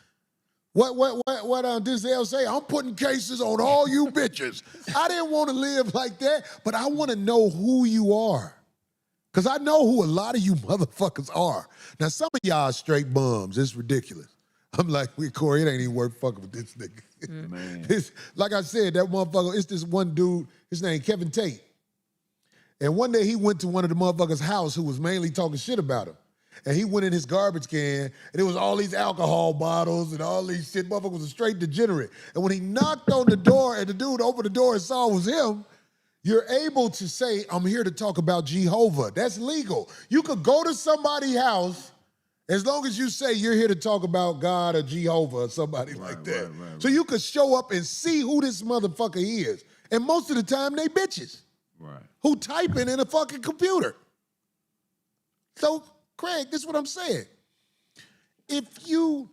[SPEAKER 1] What Denzel say? I'm putting cases on all you bitches. I didn't want to live like that, but I want to know who you are. Because I know who a lot of you motherfuckers are. Now, some of y'all straight bums. It's ridiculous. I'm like, Corey, it ain't even worth fucking with this nigga.
[SPEAKER 8] Man.
[SPEAKER 1] Like I said, that motherfucker, it's this one dude, his name Kevin Tate. And one day he went to one of the motherfuckers' house who was mainly talking shit about him. And he went in his garbage can, and it was all these alcohol bottles and all these shit. Motherfucker was a straight degenerate. And when he knocked on the door and the dude opened the door and saw it was him, you're able to say, I'm here to talk about Jehovah. That's legal. You could go to somebody's house as long as you say you're here to talk about God or Jehovah or somebody like that. Right. So you could show up and see who this motherfucker is. And most of the time, they bitches.
[SPEAKER 8] Right.
[SPEAKER 1] Who typing in a fucking computer. So, Craig, this is what I'm saying. If you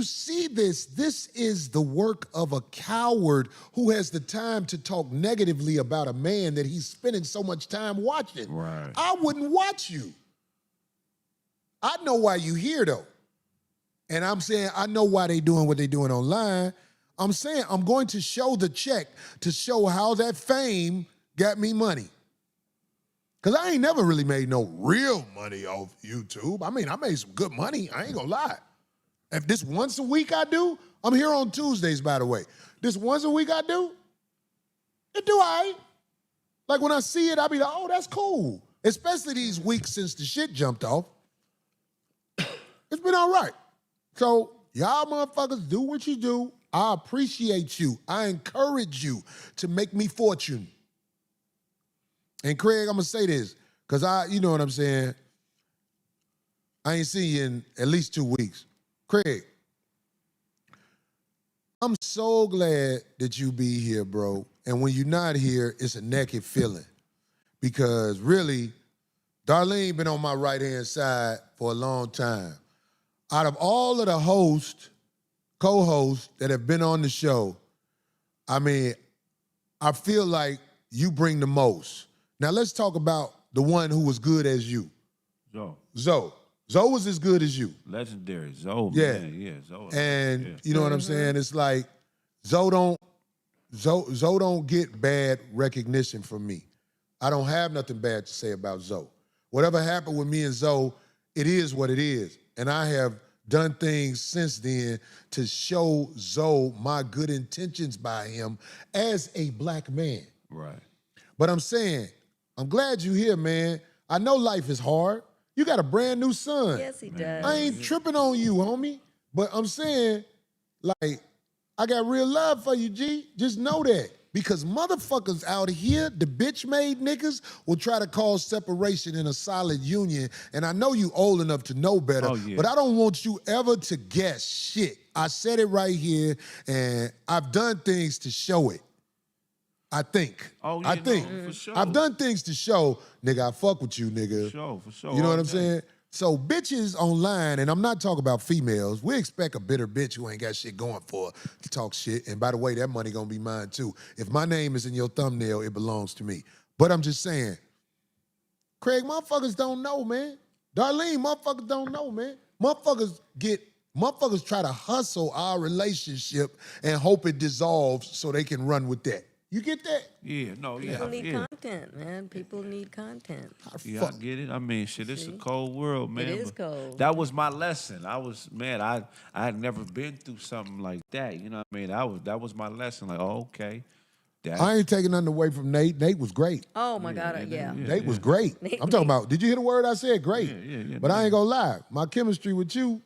[SPEAKER 1] see this is the work of a coward who has the time to talk negatively about a man that he's spending so much time watching.
[SPEAKER 8] Right.
[SPEAKER 1] I wouldn't watch you. I know why you here, though. And I'm saying I know why they doing what they doing online. I'm saying I'm going to show the check to show how that fame got me money. Because I ain't never really made no real money off YouTube. I mean, I made some good money. I ain't gonna lie. If this once a week I do, I'm here on Tuesdays, by the way. This once a week I do, it do all right. Like when I see it, I be like, oh, that's cool. Especially these weeks since the shit jumped off. It's been all right. So y'all motherfuckers do what you do. I appreciate you. I encourage you to make me fortune. And Craig, I'm gonna say this, because you know what I'm saying? I ain't seen you in at least 2 weeks. Craig, I'm so glad that you be here, bro. And when you're not here, it's a naked feeling. Because really, Darlene been on my right-hand side for a long time. Out of all of the hosts, co-hosts that have been on the show, I mean, I feel like you bring the most. Now let's talk about the one who was good as you. Zoe. Zoe was as good as you.
[SPEAKER 8] Legendary. Zoe,
[SPEAKER 1] yeah.
[SPEAKER 8] Man. Yeah, Zoe.
[SPEAKER 1] And you know what I'm saying? It's like Zoe don't get bad recognition from me. I don't have nothing bad to say about Zoe. Whatever happened with me and Zoe, it is what it is. And I have done things since then to show Zoe my good intentions by him as a black man.
[SPEAKER 8] Right.
[SPEAKER 1] But I'm saying, I'm glad you're here, man. I know life is hard. You got a brand new son.
[SPEAKER 2] Yes, he does.
[SPEAKER 1] I ain't tripping on you, homie. But I'm saying, like, I got real love for you, G. Just know that. Because motherfuckers out here, the bitch-made niggas, will try to cause separation in a solid union. And I know you old enough to know better, but I don't want you ever to guess shit. I said it right here, and I've done things to show it. I think. I think.
[SPEAKER 8] No, for sure.
[SPEAKER 1] I've done things to show, nigga, I fuck with you, nigga.
[SPEAKER 8] For sure.
[SPEAKER 1] You know what I'm saying? So bitches online, and I'm not talking about females, we expect a bitter bitch who ain't got shit going for her to talk shit. And by the way, that money gonna be mine too. If my name is in your thumbnail, it belongs to me. But I'm just saying, Craig, motherfuckers don't know, man. Darlene, motherfuckers don't know, man. Motherfuckers try to hustle our relationship and hope it dissolves so they can run with that. You get that?
[SPEAKER 8] Yeah, no, yeah.
[SPEAKER 2] People need content, man. People need content.
[SPEAKER 8] Yeah, I get it. I mean, shit, it's a cold world, man.
[SPEAKER 2] It is cold.
[SPEAKER 8] That was my lesson. I had never been through something like that. You know what I mean? That was my lesson. Like, oh, okay.
[SPEAKER 1] I ain't taking nothing away from Nate. Nate was great.
[SPEAKER 2] Oh, my God, yeah.
[SPEAKER 1] Nate was great. I'm talking about, did you hear the word I said? Great.
[SPEAKER 8] Yeah,
[SPEAKER 1] but I ain't gonna lie. My chemistry with you,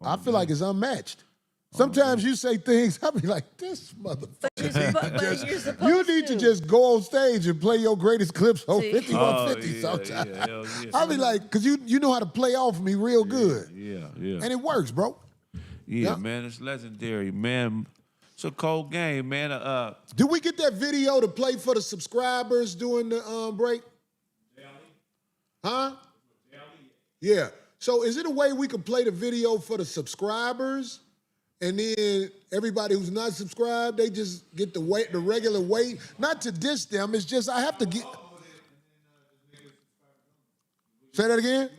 [SPEAKER 1] I feel like it's unmatched. Sometimes you say things, I be like, this motherfucker.
[SPEAKER 2] But you're supposed
[SPEAKER 1] You need to just go on stage and play your greatest clips on 5150 sometimes.
[SPEAKER 8] Yeah.
[SPEAKER 1] I be like, because you know how to play off me real good.
[SPEAKER 8] Yeah.
[SPEAKER 1] And it works, bro.
[SPEAKER 8] Yeah, man, it's legendary, man. It's a cold game, man.
[SPEAKER 1] Did we get that video to play for the subscribers during the break? Huh? Yeah. So is it a way we could play the video for the subscribers? And then everybody who's not subscribed, they just get the regular weight. Not to diss them, it's just I have to get. Say that again?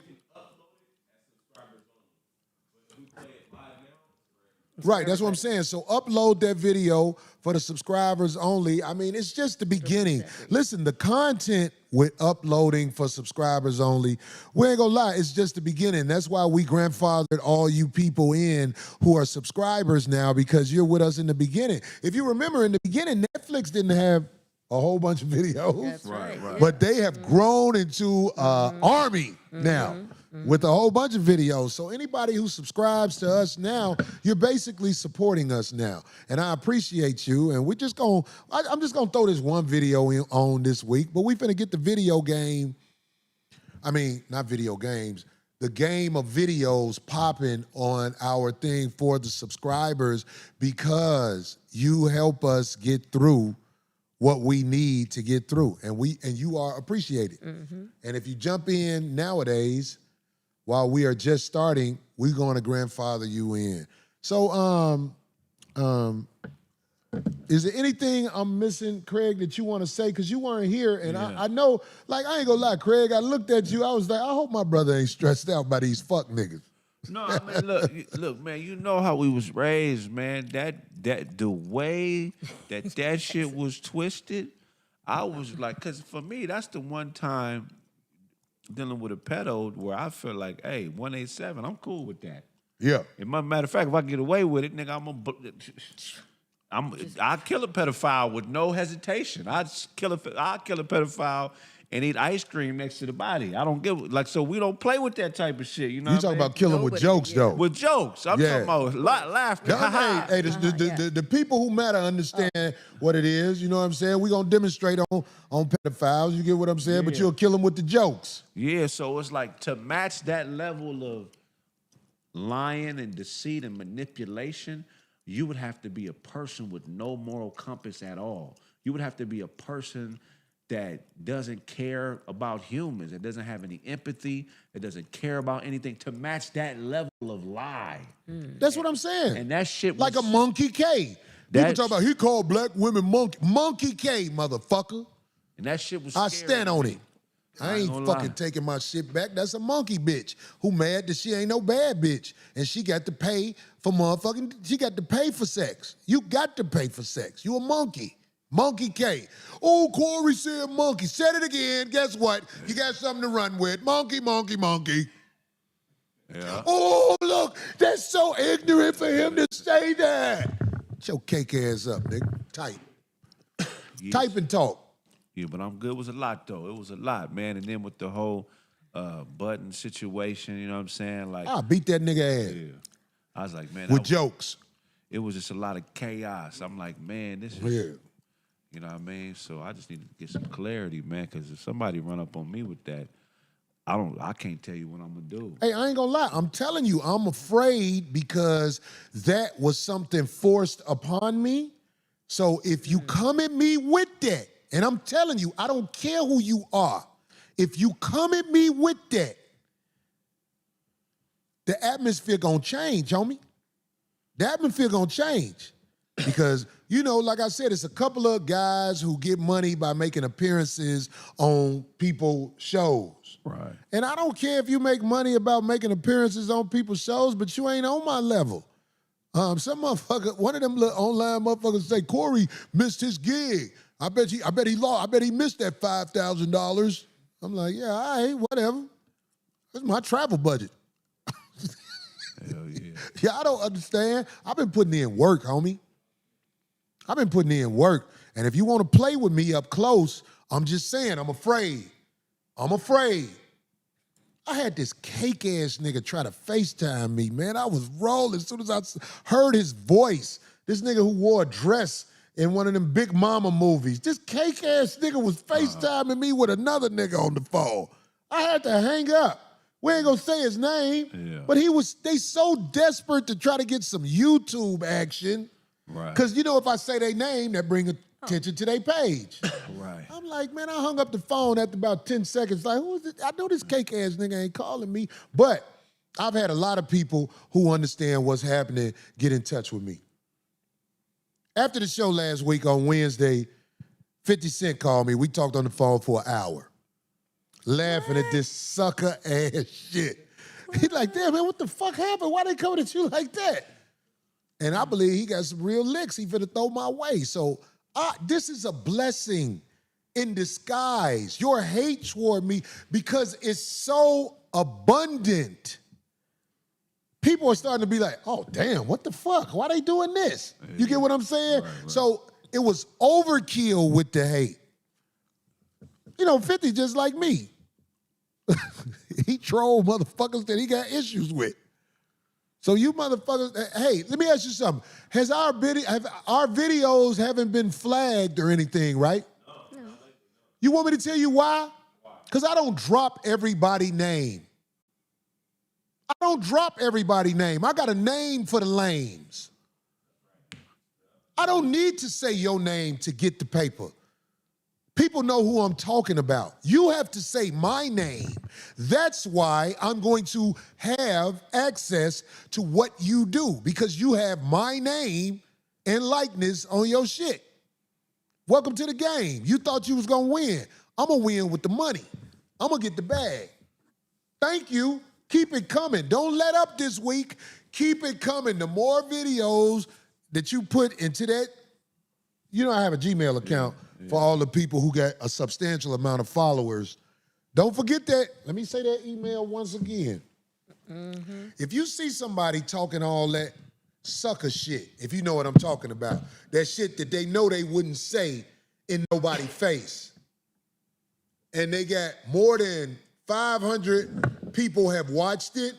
[SPEAKER 1] Right, that's what I'm saying. So upload that video for the subscribers only. I mean, it's just the beginning. Listen, the content with uploading for subscribers only, we ain't gonna lie, it's just the beginning. That's why we grandfathered all you people in who are subscribers now, because you're with us in the beginning. If you remember, in the beginning, Netflix didn't have a whole bunch of videos.
[SPEAKER 2] That's right.
[SPEAKER 1] But they have grown into an army now. With a whole bunch of videos. So anybody who subscribes to us now, you're basically supporting us now. And I appreciate you. And I'm just gonna throw this one video on this week, but we finna get the video game. I mean, not video games, the game of videos popping on our thing for the subscribers, because you help us get through what we need to get through. And you are appreciated. And if you jump in nowadays, while we are just starting, we're going to grandfather you in. So, is there anything I'm missing, Craig, that you want to say? Because you weren't here, and I know, like, I ain't gonna lie, Craig, I looked at you, I was like, I hope my brother ain't stressed out by these fuck niggas.
[SPEAKER 8] No, I mean, look, man, you know how we was raised, man. That the way that shit was twisted, I was like, because for me, that's the one time dealing with a pedo where I feel like, hey, 187, I'm cool with that.
[SPEAKER 1] Yeah.
[SPEAKER 8] As a matter of fact, if I get away with it, nigga, I'm gonna. I'll kill a pedophile with no hesitation. I'll kill a pedophile and eat ice cream next to the body. I don't give so we don't play with that type of shit. You know,
[SPEAKER 1] You talking about killing with jokes though?
[SPEAKER 8] with jokes. I'm talking about laughter.
[SPEAKER 1] Hey, the people who matter understand what it is. You know what I'm saying? We're gonna demonstrate on pedophiles. You get what I'm saying? But you'll kill them with the jokes.
[SPEAKER 8] Yeah, so it's like to match that level of lying and deceit and manipulation, you would have to be a person with no moral compass at all. You would have to be a person that doesn't care about humans, that doesn't have any empathy, that doesn't care about anything to match that level of lie.
[SPEAKER 1] That's what I'm saying.
[SPEAKER 8] And that shit was...
[SPEAKER 1] Like a Monkey K. People talk about he called black women Monkey K, motherfucker.
[SPEAKER 8] And that shit was
[SPEAKER 1] I
[SPEAKER 8] scary.
[SPEAKER 1] stand on it. I ain't
[SPEAKER 8] gonna
[SPEAKER 1] fucking
[SPEAKER 8] lie.
[SPEAKER 1] taking my shit back. That's a monkey bitch who mad that she ain't no bad bitch. And she got to pay for she got to pay for sex. You got to pay for sex. You a monkey. Monkey K. Oh, Corey said monkey. Said it again. Guess what? You got something to run with. Monkey, monkey, monkey.
[SPEAKER 8] Yeah.
[SPEAKER 1] Oh, look. That's so ignorant for him to say that. Get your cake ass up, nigga. Type.
[SPEAKER 8] Yes.
[SPEAKER 1] Type and talk.
[SPEAKER 8] Yeah, but I'm good. It was a lot, though. It was a lot, man. And then with the whole button situation, you know what I'm saying? Like,
[SPEAKER 1] I'll beat that nigga ass.
[SPEAKER 8] yeah. I was like, man.
[SPEAKER 1] With jokes.
[SPEAKER 8] It was just a lot of chaos. I'm like, man, this is...
[SPEAKER 1] Yeah.
[SPEAKER 8] You know what I mean? So I just need to get some clarity, man, because if somebody run up on me with that, I can't tell you what I'm gonna do.
[SPEAKER 1] Hey, I ain't gonna lie. I'm telling you, I'm afraid because that was something forced upon me. So if you come at me with that, and I'm telling you, I don't care who you are. If you come at me with that, the atmosphere gonna change, homie. The atmosphere gonna change. Because, you know, like I said, it's a couple of guys who get money by making appearances on people's shows.
[SPEAKER 8] Right.
[SPEAKER 1] And I don't care if you make money about making appearances on people's shows, but you ain't on my level. Some motherfucker, one of them little online motherfuckers say, Corey missed his gig. I bet he missed that $5,000. I'm like, yeah, all right, whatever. That's my travel budget.
[SPEAKER 8] Hell yeah.
[SPEAKER 1] Yeah, I don't understand. I've been putting in work, homie. I've been putting in work. And if you want to play with me up close, I'm just saying, I'm afraid. I'm afraid. I had this cake-ass nigga try to FaceTime me, man. I was rolling as soon as I heard his voice. This nigga who wore a dress in one of them Big Mama movies. This cake-ass nigga was FaceTiming me with another nigga on the phone. I had to hang up. We ain't gonna say his name, but they so desperate to try to get some YouTube action.
[SPEAKER 8] Right.
[SPEAKER 1] Because, you know, if I say their name, that bring attention to their page.
[SPEAKER 8] Right.
[SPEAKER 1] I'm like, man, I hung up the phone after about 10 seconds. Like, who is it? I know this cake-ass nigga ain't calling me. But I've had a lot of people who understand what's happening get in touch with me. After the show last week on Wednesday, 50 Cent called me. We talked on the phone for an hour, laughing at this sucker-ass shit. He's like, damn, man, what the fuck happened? Why they coming at you like that? And I believe he got some real licks he finna throw my way. So this is a blessing in disguise. Your hate toward me, because it's so abundant. People are starting to be like, oh, damn, what the fuck? Why they doing this? You get what I'm saying? Right. So it was overkill with the hate. You know, 50 just like me. He troll motherfuckers that he got issues with. So you motherfuckers, hey, let me ask you something. Has our videos haven't been flagged or anything, right? No. You want me to tell you why? Because I don't drop everybody's name. I don't drop everybody's name. I got a name for the lames. I don't need to say your name to get the paper. People know who I'm talking about. You have to say my name. That's why I'm going to have access to what you do, because you have my name and likeness on your shit. Welcome to the game. You thought you was gonna win. I'm gonna win with the money. I'm gonna get the bag. Thank you. Keep it coming. Don't let up this week. Keep it coming. The more videos that you put into that, you know I have a Gmail account. For all the people who got a substantial amount of followers. Don't forget that. Let me say that email once again. Mm-hmm. If you see somebody talking all that sucker shit, if you know what I'm talking about. That shit that they know they wouldn't say in nobody's face. And they got more than 500 people have watched it.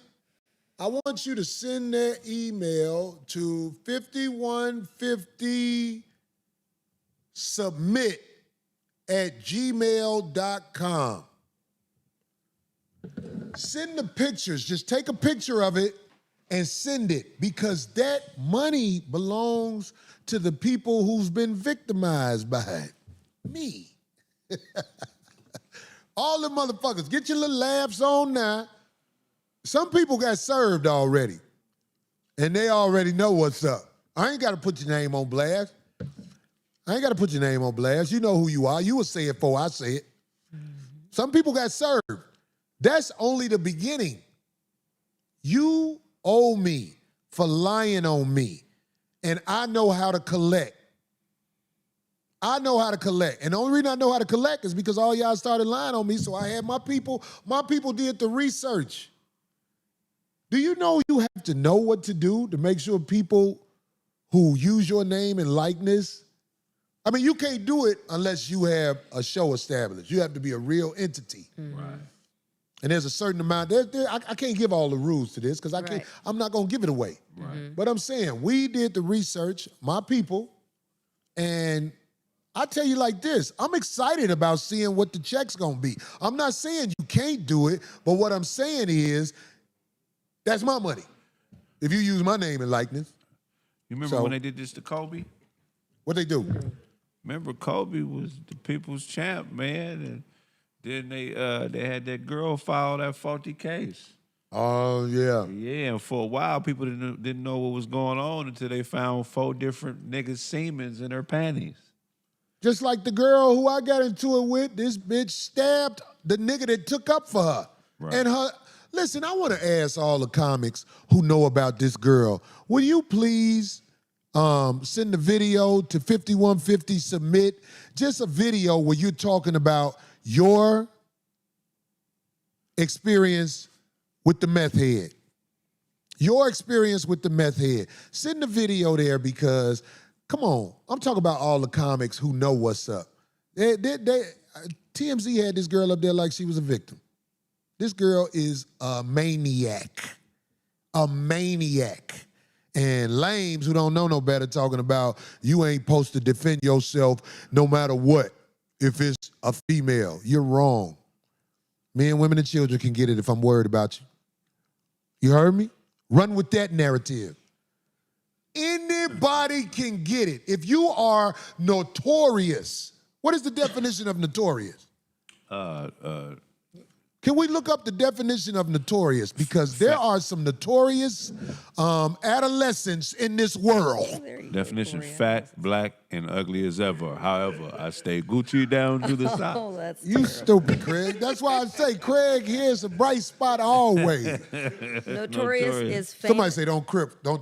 [SPEAKER 1] I want you to send that email to 5150submit@gmail.com. Send the pictures. Just take a picture of it and send it, because that money belongs to the people who's been victimized by it. Me. All the motherfuckers. Get your little laughs on now. Some people got served already, and they already know what's up. I ain't got to put your name on blast. I ain't got to put your name on blast. You know who you are. You will say it before I say it. Some people got served. That's only the beginning. You owe me for lying on me, and I know how to collect. I know how to collect. And the only reason I know how to collect is because all y'all started lying on me, so I had my people did the research. Do you know you have to know what to do to make sure people who use your name and likeness, I mean, you can't do it unless you have a show established. You have to be a real entity.
[SPEAKER 8] Right.
[SPEAKER 1] And there's a certain amount, I can't give all the rules to this because I'm not gonna give it away.
[SPEAKER 8] Right.
[SPEAKER 1] But I'm saying, we did the research, my people, and I tell you like this, I'm excited about seeing what the check's gonna be. I'm not saying you can't do it, but what I'm saying is, that's my money. If you use my name and likeness.
[SPEAKER 8] You remember when they did this to Kobe?
[SPEAKER 1] What they do?
[SPEAKER 8] Remember Kobe was the people's champ, man, and then they had that girl file that faulty case.
[SPEAKER 1] Oh, yeah.
[SPEAKER 8] Yeah, and for a while, people didn't know what was going on until they found 4 different niggas' semens in her panties.
[SPEAKER 1] Just like the girl who I got into it with, this bitch stabbed the nigga that took up for her.
[SPEAKER 8] Right.
[SPEAKER 1] And her, listen, I want to ask all the comics who know about this girl, will you please send the video to 5150 submit, just a video where you're talking about your experience with the meth head. Your experience with the meth head. Send the video there because, come on, I'm talking about all the comics who know what's up. TMZ had this girl up there like she was a victim. This girl is a maniac. A maniac. And lames who don't know no better talking about you ain't supposed to defend yourself no matter what. If it's a female, you're wrong. Men, women, and children can get it if I'm worried about you. You heard me? Run with that narrative. Anybody can get it. If you are notorious, what is the definition of notorious? Can we look up the definition of notorious? Because there are some notorious adolescents in this world.
[SPEAKER 8] Definition: fat, black, and ugly as ever. However, I stay Gucci down to the side.
[SPEAKER 2] Oh, that's
[SPEAKER 1] You stupid, Craig. That's why I say Craig here's a bright spot always.
[SPEAKER 2] Notorious is famous.
[SPEAKER 1] Somebody say don't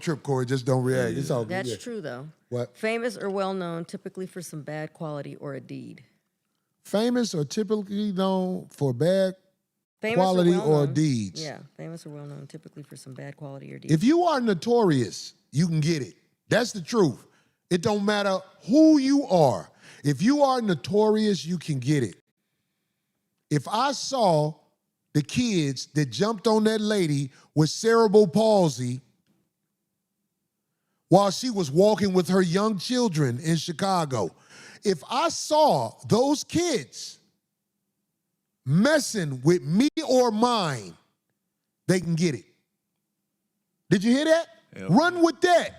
[SPEAKER 1] trip, Corey. Just don't react. It's all good.
[SPEAKER 2] That's
[SPEAKER 1] Yeah.
[SPEAKER 2] true, though.
[SPEAKER 1] What?
[SPEAKER 2] Famous or well-known, typically for some bad quality or a deed.
[SPEAKER 1] Famous or typically known for bad
[SPEAKER 2] Famous
[SPEAKER 1] quality or
[SPEAKER 2] well-known.
[SPEAKER 1] deeds.
[SPEAKER 2] Yeah, famous or well-known, typically for some bad quality or deeds.
[SPEAKER 1] If you are notorious, you can get it. That's the truth. It don't matter who you are. If you are notorious, you can get it. If I saw the kids that jumped on that lady with cerebral palsy while she was walking with her young children in Chicago, if I saw those kids messing with me or mine, they can get it. Did you hear that?
[SPEAKER 8] Yeah.
[SPEAKER 1] Run with that.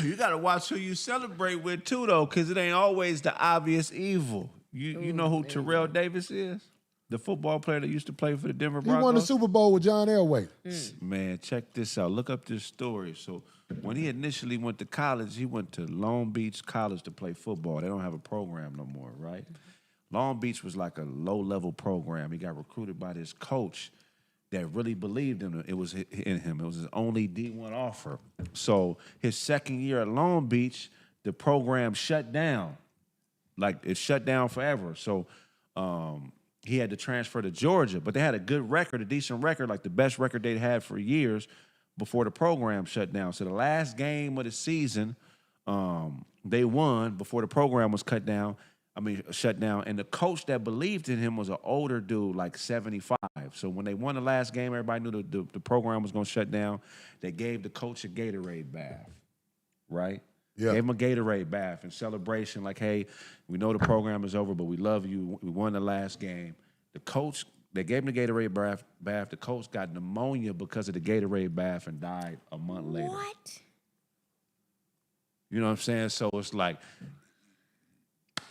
[SPEAKER 8] You gotta watch who you celebrate with too, though, because it ain't always the obvious evil. You know who Terrell Davis is? The football player that used to play for the Denver
[SPEAKER 1] He
[SPEAKER 8] Broncos?
[SPEAKER 1] won the Super Bowl with John Elway.
[SPEAKER 8] Man, check this out. Look up this story. So when he initially went to college, he went to Long Beach College to play football. They don't have a program no more, right? Long Beach was like a low-level program. He got recruited by this coach that really believed in him. It was his only D1 offer. So his second year at Long Beach, the program shut down. Like, it shut down forever. So he had to transfer to Georgia. But they had a good record, a decent record, like the best record they'd had for years. before the program shut down. So the last game of the season, they won before the program was shut down. And the coach that believed in him was an older dude, like 75. So when they won the last game, everybody knew the program was going to shut down. They gave the coach a Gatorade bath, right?
[SPEAKER 1] Yeah.
[SPEAKER 8] Gave him a Gatorade bath in celebration, like, hey, we know the program is over, but we love you. We won the last game. The coach, they gave him the Gatorade bath. The coach got pneumonia because of the Gatorade bath and died a month later.
[SPEAKER 5] What?
[SPEAKER 8] You know what I'm saying? So it's like,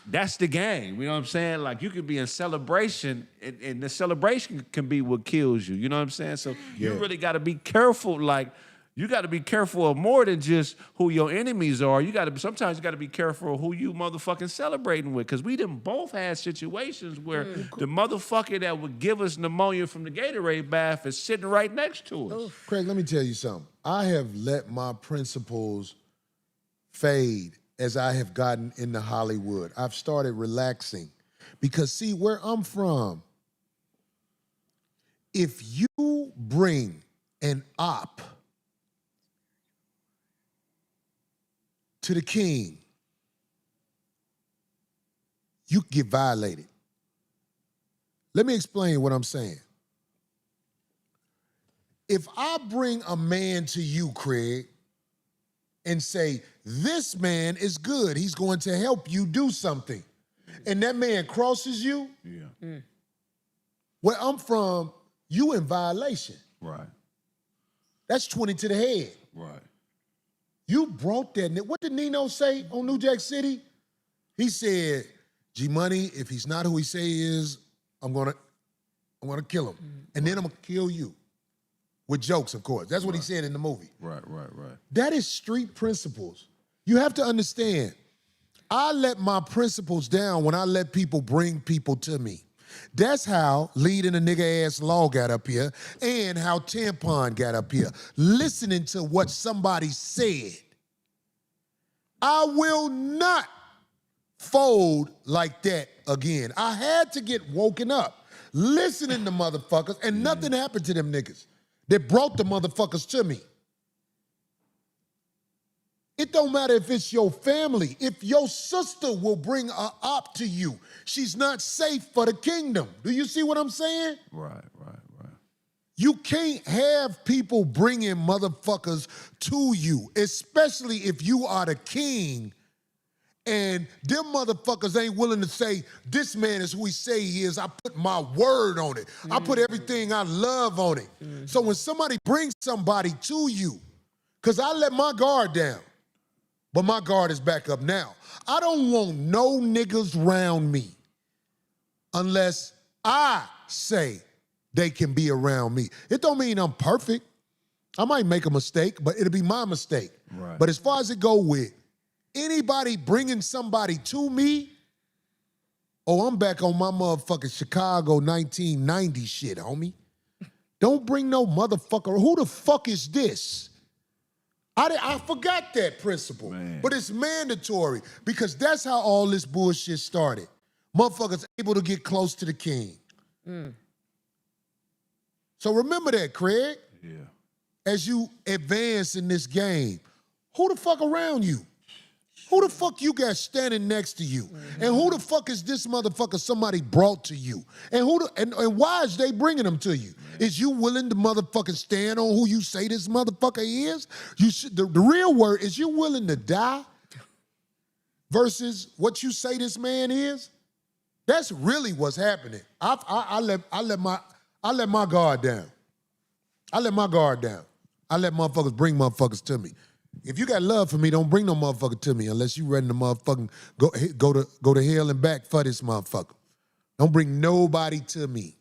[SPEAKER 8] that's the game. You know what I'm saying? Like, you could be in celebration, and the celebration can be what kills you. You know what I'm saying? So you really got to be careful. Like, you got to be careful of more than just who your enemies are. Sometimes you got to be careful of who you motherfucking celebrating with. Because we done both had situations where the motherfucker that would give us pneumonia from the Gatorade bath is sitting right next to us.
[SPEAKER 1] Craig, let me tell you something. I have let my principles fade as I have gotten into Hollywood. I've started relaxing because, see, where I'm from, if you bring an op to the king, you get violated. Let me explain what I'm saying. If I bring a man to you, Craig, and say, this man is good, he's going to help you do something, and that man crosses you, where I'm from, you in violation.
[SPEAKER 8] Right.
[SPEAKER 1] That's 20 to the head.
[SPEAKER 8] Right.
[SPEAKER 1] You brought that. What did Nino say on New Jack City? He said, G-Money, if he's not who he say he is, I'm gonna kill him. And then I'm gonna kill you. With jokes, of course. That's what he said in the movie.
[SPEAKER 8] Right.
[SPEAKER 1] That is street principles. You have to understand, I let my principles down when I let people bring people to me. That's how Leading a Nigga Ass Law got up here and how Tampon got up here. Listening to what somebody said. I will not fold like that again. I had to get woken up listening to motherfuckers, and nothing happened to them niggas that brought the motherfuckers to me. It don't matter if it's your family. If your sister will bring a op to you, she's not safe for the kingdom. Do you see what I'm saying?
[SPEAKER 8] Right.
[SPEAKER 1] You can't have people bringing motherfuckers to you, especially if you are the king and them motherfuckers ain't willing to say, this man is who he say he is. I put my word on it. I put everything I love on it. So when somebody brings somebody to you, because I let my guard down, but my guard is back up now. I don't want no niggas around me unless I say they can be around me. It don't mean I'm perfect. I might make a mistake, but it'll be my mistake.
[SPEAKER 8] Right.
[SPEAKER 1] But as far as it go with anybody bringing somebody to me, oh, I'm back on my motherfucking Chicago 1990 shit, homie. Don't bring no motherfucker. Who the fuck is this? I forgot that principle, but it's mandatory because that's how all this bullshit started. Motherfuckers able to get close to the king. So remember that, Craig.
[SPEAKER 8] Yeah.
[SPEAKER 1] As you advance in this game, who the fuck around you? Who the fuck you got standing next to you? And who the fuck is this motherfucker somebody brought to you? And and why is they bringing them to you? Is you willing to motherfucking stand on who you say this motherfucker is? The real word is you willing to die versus what you say this man is? That's really what's happening. I let my guard down. I let my guard down. I let motherfuckers bring motherfuckers to me. If you got love for me, don't bring no motherfucker to me unless you ready to motherfucking go to hell and back for this motherfucker. Don't bring nobody to me.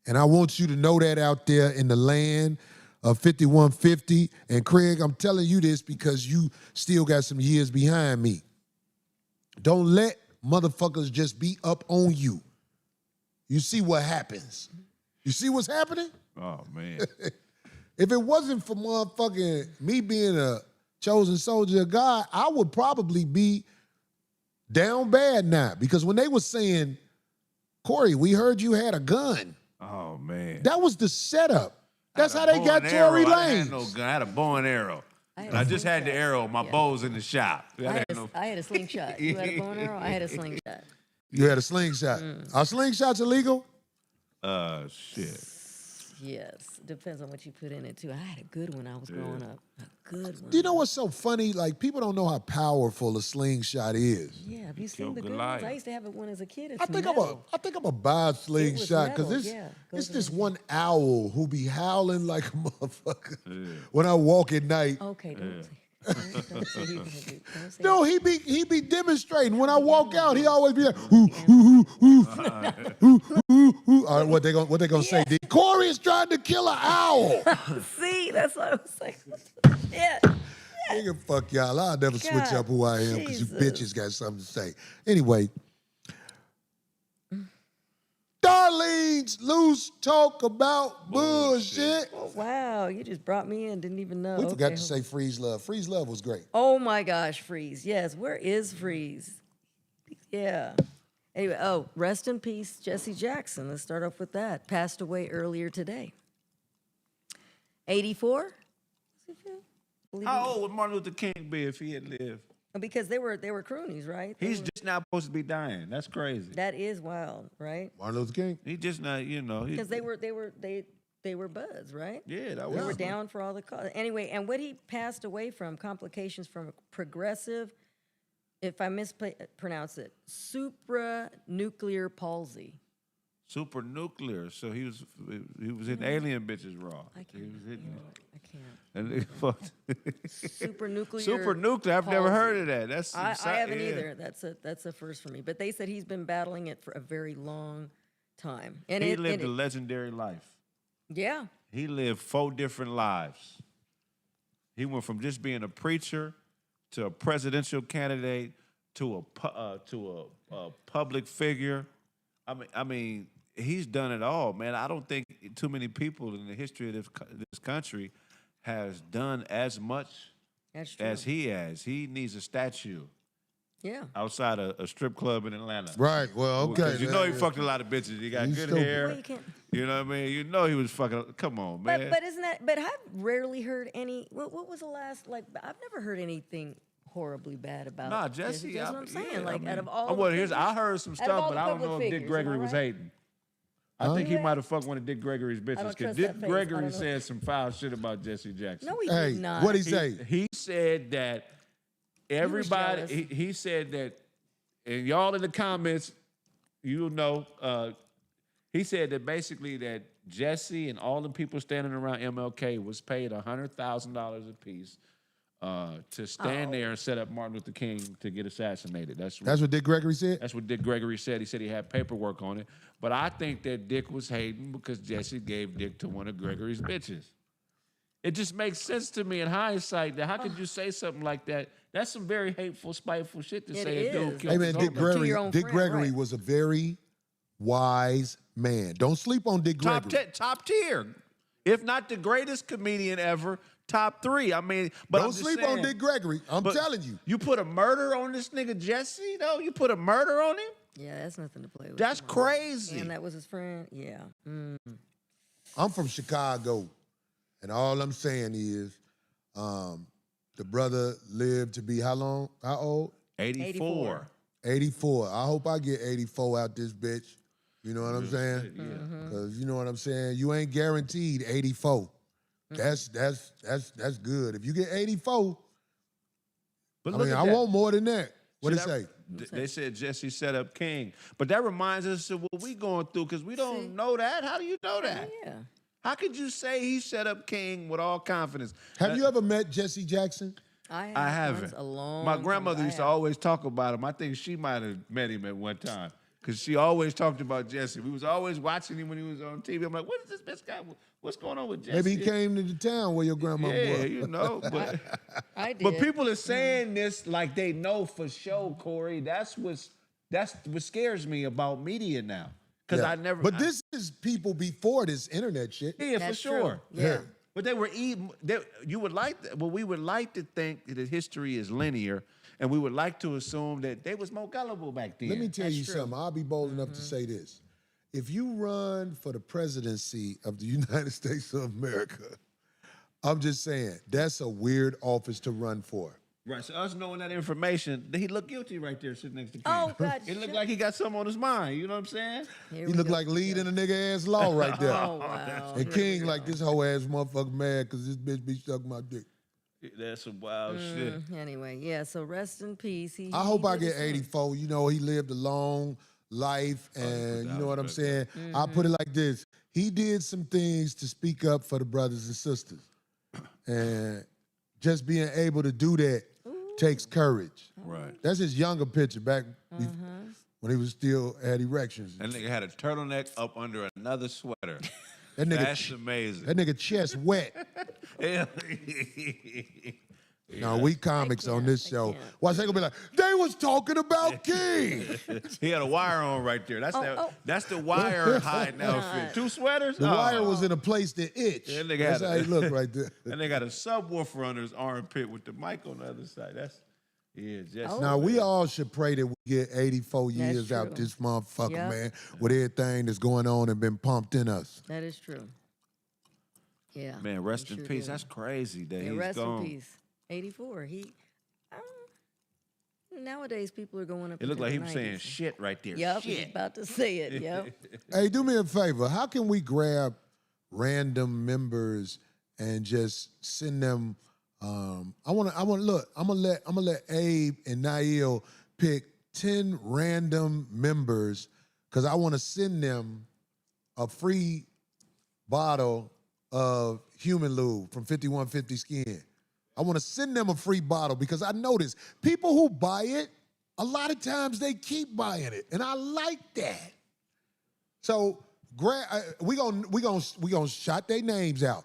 [SPEAKER 1] And I want you to know that out there in the land of 5150. And Craig, I'm telling you this because you still got some years behind me. Don't let motherfuckers just be up on you. You see what happens. You see what's happening?
[SPEAKER 8] Oh, man.
[SPEAKER 1] If it wasn't for motherfucking me being a chosen soldier of God, I would probably be down bad now. Because when they were saying, Corey, we heard you had a gun.
[SPEAKER 8] Oh, man.
[SPEAKER 1] That was the setup. That's
[SPEAKER 8] I
[SPEAKER 1] how
[SPEAKER 8] had a
[SPEAKER 1] they
[SPEAKER 8] bow
[SPEAKER 1] got
[SPEAKER 8] and arrow.
[SPEAKER 1] Tory
[SPEAKER 8] I didn't have no
[SPEAKER 1] Lanez.
[SPEAKER 8] gun. I had a bow and arrow. I just had the arrow. My bow's in the shop.
[SPEAKER 2] I had a slingshot. You had a bow and arrow? I had a slingshot.
[SPEAKER 1] You had a slingshot. Are slingshots illegal?
[SPEAKER 8] Shit.
[SPEAKER 2] Yes. Depends on what you put in it, too. I had a good one when I was growing up. A good one.
[SPEAKER 1] Do you know what's so funny? Like, people don't know how powerful a slingshot is.
[SPEAKER 2] Yeah, have you seen
[SPEAKER 8] killed
[SPEAKER 2] the good
[SPEAKER 8] Goliath.
[SPEAKER 2] ones? I used to have it one as a kid. It's
[SPEAKER 1] I think
[SPEAKER 2] metal.
[SPEAKER 1] I'm a buy a slingshot because
[SPEAKER 2] metal,
[SPEAKER 1] it's
[SPEAKER 2] yeah.
[SPEAKER 1] it's
[SPEAKER 2] Goes
[SPEAKER 1] this
[SPEAKER 2] around.
[SPEAKER 1] one owl who be howling like a motherfucker when I walk at night.
[SPEAKER 2] Okay, don't say. Don't say he was a dude. Don't say
[SPEAKER 1] No, he be demonstrating. When I walk out, he always be like, ooh, ooh, ooh, ooh, ooh, ooh. All right, what they gonna say? D? Corey is trying to kill an owl.
[SPEAKER 2] See, that's what I was like. Yeah.
[SPEAKER 1] Nigga, fuck y'all. I'll never switch
[SPEAKER 2] God,
[SPEAKER 1] up who I am because you
[SPEAKER 2] Jesus.
[SPEAKER 1] bitches got something to say. Anyway, Darlene's loose talk about bullshit.
[SPEAKER 2] Oh, wow, you just brought me in. Didn't even know.
[SPEAKER 1] We forgot
[SPEAKER 2] Okay,
[SPEAKER 1] to say Freeze Love. Freeze Love was great.
[SPEAKER 2] Oh my gosh, Freeze. Yes, where is Freeze? Yeah. Anyway, rest in peace, Jesse Jackson. Let's start off with that. Passed away earlier today. 84?
[SPEAKER 8] How old would Martin Luther King be if he had lived?
[SPEAKER 2] Because they were croonies, right?
[SPEAKER 8] He's just not supposed to be dying. That's crazy.
[SPEAKER 2] That is wild, right?
[SPEAKER 1] Martin Luther King.
[SPEAKER 8] He just not,
[SPEAKER 2] Because they were buds, right?
[SPEAKER 8] Yeah, that
[SPEAKER 2] They
[SPEAKER 8] was.
[SPEAKER 2] were down for all the cause. Anyway, and what he passed away from, complications from progressive, if I mispronounce it, supranuclear palsy.
[SPEAKER 8] Super nuclear. So he was hitting alien bitches raw. He was hitting.
[SPEAKER 2] I can't.
[SPEAKER 8] And they fucked.
[SPEAKER 2] Supranuclear.
[SPEAKER 8] Super nuclear. I've never
[SPEAKER 2] palsy.
[SPEAKER 8] heard of that. That's
[SPEAKER 2] I haven't
[SPEAKER 8] yeah.
[SPEAKER 2] either. That's a first for me. But they said he's been battling it for a very long time. And
[SPEAKER 8] He lived a legendary life.
[SPEAKER 2] yeah.
[SPEAKER 8] He lived 4 different lives. He went from just being a preacher to a presidential candidate to a public figure. I mean, he's done it all, man. I don't think too many people in the history of this country has done as much
[SPEAKER 2] That's true.
[SPEAKER 8] as he has. He needs a statue
[SPEAKER 2] Yeah.
[SPEAKER 8] outside a strip club in Atlanta.
[SPEAKER 1] Right. Well, okay.
[SPEAKER 8] 'Cause you know he fucked a lot of bitches. He got
[SPEAKER 1] He's
[SPEAKER 8] good
[SPEAKER 1] stupid.
[SPEAKER 8] hair.
[SPEAKER 2] Well, you can't.
[SPEAKER 8] You know what I mean? You know he was fucking. Come on, man.
[SPEAKER 2] But isn't that? But I've rarely heard any. What was the last? Like I've never heard anything horribly bad about.
[SPEAKER 8] Nah, Jesse.
[SPEAKER 2] That's what I'm saying.
[SPEAKER 8] yeah,
[SPEAKER 2] like
[SPEAKER 8] I mean,
[SPEAKER 2] out of all.
[SPEAKER 8] well,
[SPEAKER 2] the
[SPEAKER 8] here's
[SPEAKER 2] figures-
[SPEAKER 8] I heard some
[SPEAKER 2] out of
[SPEAKER 8] stuff,
[SPEAKER 2] all
[SPEAKER 8] but
[SPEAKER 2] the
[SPEAKER 8] I don't
[SPEAKER 2] public
[SPEAKER 8] know if Dick
[SPEAKER 2] figures,
[SPEAKER 8] Gregory
[SPEAKER 2] am I
[SPEAKER 8] was
[SPEAKER 2] right?
[SPEAKER 8] hating. I think he might have fucked one of Dick Gregory's bitches
[SPEAKER 2] don't
[SPEAKER 8] because
[SPEAKER 2] trust
[SPEAKER 8] Dick
[SPEAKER 2] that face. I
[SPEAKER 8] Gregory
[SPEAKER 2] don't know.
[SPEAKER 8] said some foul shit about Jesse Jackson.
[SPEAKER 2] No, he
[SPEAKER 1] Hey,
[SPEAKER 2] did not.
[SPEAKER 1] what'd he say?
[SPEAKER 8] He said that everybody.
[SPEAKER 2] jealous.
[SPEAKER 8] He said that, and y'all in the comments, you'll know. He said that basically that Jesse and all the people standing around MLK was paid $100,000 apiece to stand there and set up Martin Luther King to get assassinated. That's
[SPEAKER 1] what Dick Gregory said?
[SPEAKER 8] That's what Dick Gregory said. He said he had paperwork on it. But I think that Dick was hating because Jesse gave Dick to one of Gregory's bitches. It just makes sense to me in hindsight that how could you say something like that? That's some very hateful, spiteful shit to
[SPEAKER 2] It
[SPEAKER 8] say a dude
[SPEAKER 2] is.
[SPEAKER 8] killed
[SPEAKER 1] Hey, man,
[SPEAKER 8] his
[SPEAKER 1] Dick
[SPEAKER 8] homie.
[SPEAKER 2] To your own
[SPEAKER 1] Dick
[SPEAKER 2] friend,
[SPEAKER 1] Gregory
[SPEAKER 2] right.
[SPEAKER 1] was a very wise man. Don't sleep on Dick Gregory.
[SPEAKER 8] Top tier. If not the greatest comedian ever, top 3. I mean, but
[SPEAKER 1] Don't
[SPEAKER 8] I'm just
[SPEAKER 1] sleep
[SPEAKER 8] saying,
[SPEAKER 1] on Dick Gregory. I'm
[SPEAKER 8] but
[SPEAKER 1] telling you.
[SPEAKER 8] You put a murder on this nigga Jesse, though? You put a murder on him?
[SPEAKER 2] Yeah, that's nothing to play with.
[SPEAKER 8] That's
[SPEAKER 2] Come on.
[SPEAKER 8] crazy.
[SPEAKER 2] And that was his friend. Yeah.
[SPEAKER 1] I'm from Chicago, and all I'm saying is the brother lived to be how long? How old?
[SPEAKER 8] 84.
[SPEAKER 1] 84. I hope I get 84 out this bitch. You know what I'm saying?
[SPEAKER 8] Yeah.
[SPEAKER 1] Because you know what I'm saying? You ain't guaranteed 84. That's good. If you get 84,
[SPEAKER 8] But
[SPEAKER 1] I
[SPEAKER 8] look
[SPEAKER 1] mean,
[SPEAKER 8] at
[SPEAKER 1] I
[SPEAKER 8] that.
[SPEAKER 1] want more than that. What
[SPEAKER 8] See,
[SPEAKER 1] it say?
[SPEAKER 8] They said Jesse set up King. But that reminds us of what we going through because we don't know that. How do you know that?
[SPEAKER 2] Yeah.
[SPEAKER 8] How could you say he set up King with all confidence?
[SPEAKER 1] Have you ever met Jesse Jackson?
[SPEAKER 2] I
[SPEAKER 8] I
[SPEAKER 2] haven't.
[SPEAKER 8] haven't.
[SPEAKER 2] A long
[SPEAKER 8] My
[SPEAKER 2] time
[SPEAKER 8] grandmother
[SPEAKER 2] ago.
[SPEAKER 8] used to always talk about him. I think she might have met him at one time because she always talked about Jesse. We was always watching him when he was on TV. I'm like, what is this bitch guy? What's going on with Jesse?
[SPEAKER 1] Maybe he came to the town where your grandma
[SPEAKER 8] Yeah,
[SPEAKER 1] was.
[SPEAKER 8] you know. But,
[SPEAKER 2] I did.
[SPEAKER 8] but people are saying this like they know for sure, Corey. That's what scares me about media now. Because
[SPEAKER 1] Yeah.
[SPEAKER 8] I never.
[SPEAKER 1] But this is people before this internet shit.
[SPEAKER 8] Yeah, for
[SPEAKER 2] That's
[SPEAKER 8] sure.
[SPEAKER 2] true. Yeah.
[SPEAKER 8] But they were even. You would like. Well, we would like to think that history is linear, and we would like to assume that they was more gullible back then.
[SPEAKER 1] Let me tell you
[SPEAKER 2] true.
[SPEAKER 1] something. I'll be bold enough to say this. if you run for the presidency of the United States of America, I'm just saying, that's a weird office to run for.
[SPEAKER 8] Right. So us knowing that information, he looked guilty right there sitting next to King.
[SPEAKER 2] Oh, God.
[SPEAKER 8] It looked like he got something on his mind. You know what I'm saying?
[SPEAKER 2] Here
[SPEAKER 1] He
[SPEAKER 2] we
[SPEAKER 1] looked
[SPEAKER 2] go.
[SPEAKER 1] like leading a nigga ass law right there.
[SPEAKER 2] Oh, wow.
[SPEAKER 1] And King like this whole ass motherfucker mad because this bitch be sucking my dick.
[SPEAKER 8] That's some wild shit.
[SPEAKER 2] Anyway, yeah, so rest in peace.
[SPEAKER 1] I hope I
[SPEAKER 2] did his
[SPEAKER 1] get
[SPEAKER 2] thing.
[SPEAKER 1] 84. You know, he lived a long life, and you know what I'm saying?
[SPEAKER 2] Mm-hmm.
[SPEAKER 1] I'll put it like this. He did some things to speak up for the brothers and sisters. And just being able to do that takes courage.
[SPEAKER 8] Right.
[SPEAKER 1] That's his younger picture back when he was still had erections.
[SPEAKER 8] That nigga had a turtleneck up under another sweater.
[SPEAKER 1] That nigga,
[SPEAKER 8] That's amazing.
[SPEAKER 1] that nigga chest wet. No, we comics on this show.
[SPEAKER 2] can't.
[SPEAKER 1] Watch, they gonna be like, they was talking about King.
[SPEAKER 8] He had a wire on right there. That's the wire hiding outfit. 2 sweaters?
[SPEAKER 1] The wire was in a place that itch.
[SPEAKER 8] That nigga
[SPEAKER 1] That's
[SPEAKER 8] had
[SPEAKER 1] how he looked right there.
[SPEAKER 8] And they got a subwoofer under his armpit with the mic on the other side. Just
[SPEAKER 1] Now, we all should pray that we get 84 years out
[SPEAKER 2] true.
[SPEAKER 1] this motherfucker,
[SPEAKER 2] Yep.
[SPEAKER 1] man, with everything that's going on and been pumped in us.
[SPEAKER 2] That is true. Yeah.
[SPEAKER 8] Man, rest
[SPEAKER 2] we
[SPEAKER 8] in
[SPEAKER 2] sure
[SPEAKER 8] peace.
[SPEAKER 2] do.
[SPEAKER 8] That's crazy that
[SPEAKER 2] Yeah,
[SPEAKER 8] he's
[SPEAKER 2] rest
[SPEAKER 8] gone.
[SPEAKER 2] in peace. 84. Nowadays, people are going up.
[SPEAKER 8] It looked
[SPEAKER 2] into
[SPEAKER 8] like he
[SPEAKER 2] the
[SPEAKER 8] was saying
[SPEAKER 2] 90s.
[SPEAKER 8] shit right there.
[SPEAKER 2] Yep, he was
[SPEAKER 8] Shit.
[SPEAKER 2] about to say it. Yep.
[SPEAKER 1] Hey, do me a favor. How can we grab random members and just send them? I'm gonna let Abe and Nail pick 10 random members because I want to send them a free bottle of human lube from 5150 Skin. I want to send them a free bottle because I notice people who buy it, a lot of times they keep buying it, and I like that. So we gonna shout their names out.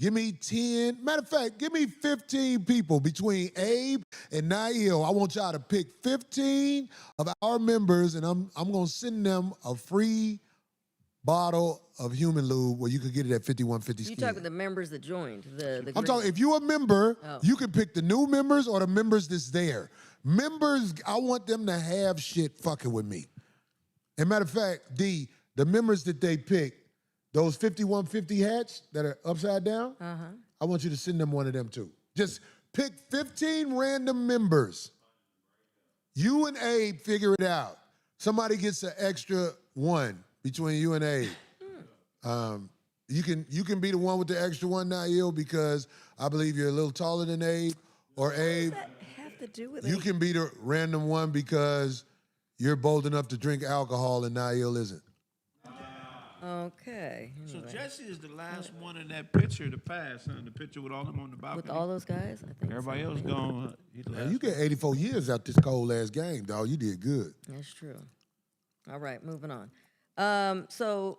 [SPEAKER 1] Give me 10. Matter of fact, give me 15 people between Abe and Nail. I want y'all to pick 15 of our members, and I'm gonna send them a free bottle of human lube where you could get it at 5150
[SPEAKER 2] You
[SPEAKER 1] Skin.
[SPEAKER 2] talking about the members that joined the
[SPEAKER 1] I'm
[SPEAKER 2] group?
[SPEAKER 1] talking, if you're a member,
[SPEAKER 2] Oh.
[SPEAKER 1] you can pick the new members or the members that's there. Members, I want them to have shit fucking with me. And matter of fact, the members that they pick, those 5150 hats that are upside down, I want you to send them one of them too. Just pick 15 random members. You and Abe figure it out. Somebody gets an extra one between you and Abe. You can be the one with the extra one, Nail, because I believe you're a little taller than Abe. Or Abe,
[SPEAKER 2] What does that have to do with
[SPEAKER 1] you
[SPEAKER 2] it?
[SPEAKER 1] can be the random one because you're bold enough to drink alcohol and Nail isn't.
[SPEAKER 2] Okay.
[SPEAKER 8] So
[SPEAKER 2] Anyway.
[SPEAKER 8] Jesse is the last one in that picture to pass, huh? The picture with all them on the balcony.
[SPEAKER 2] With all those guys, I think.
[SPEAKER 8] Everybody
[SPEAKER 2] so.
[SPEAKER 8] else gone. He's the
[SPEAKER 1] Man,
[SPEAKER 8] last
[SPEAKER 1] you get 84 years out this cold ass game, dog. You did good.
[SPEAKER 2] That's true. All right, moving on. So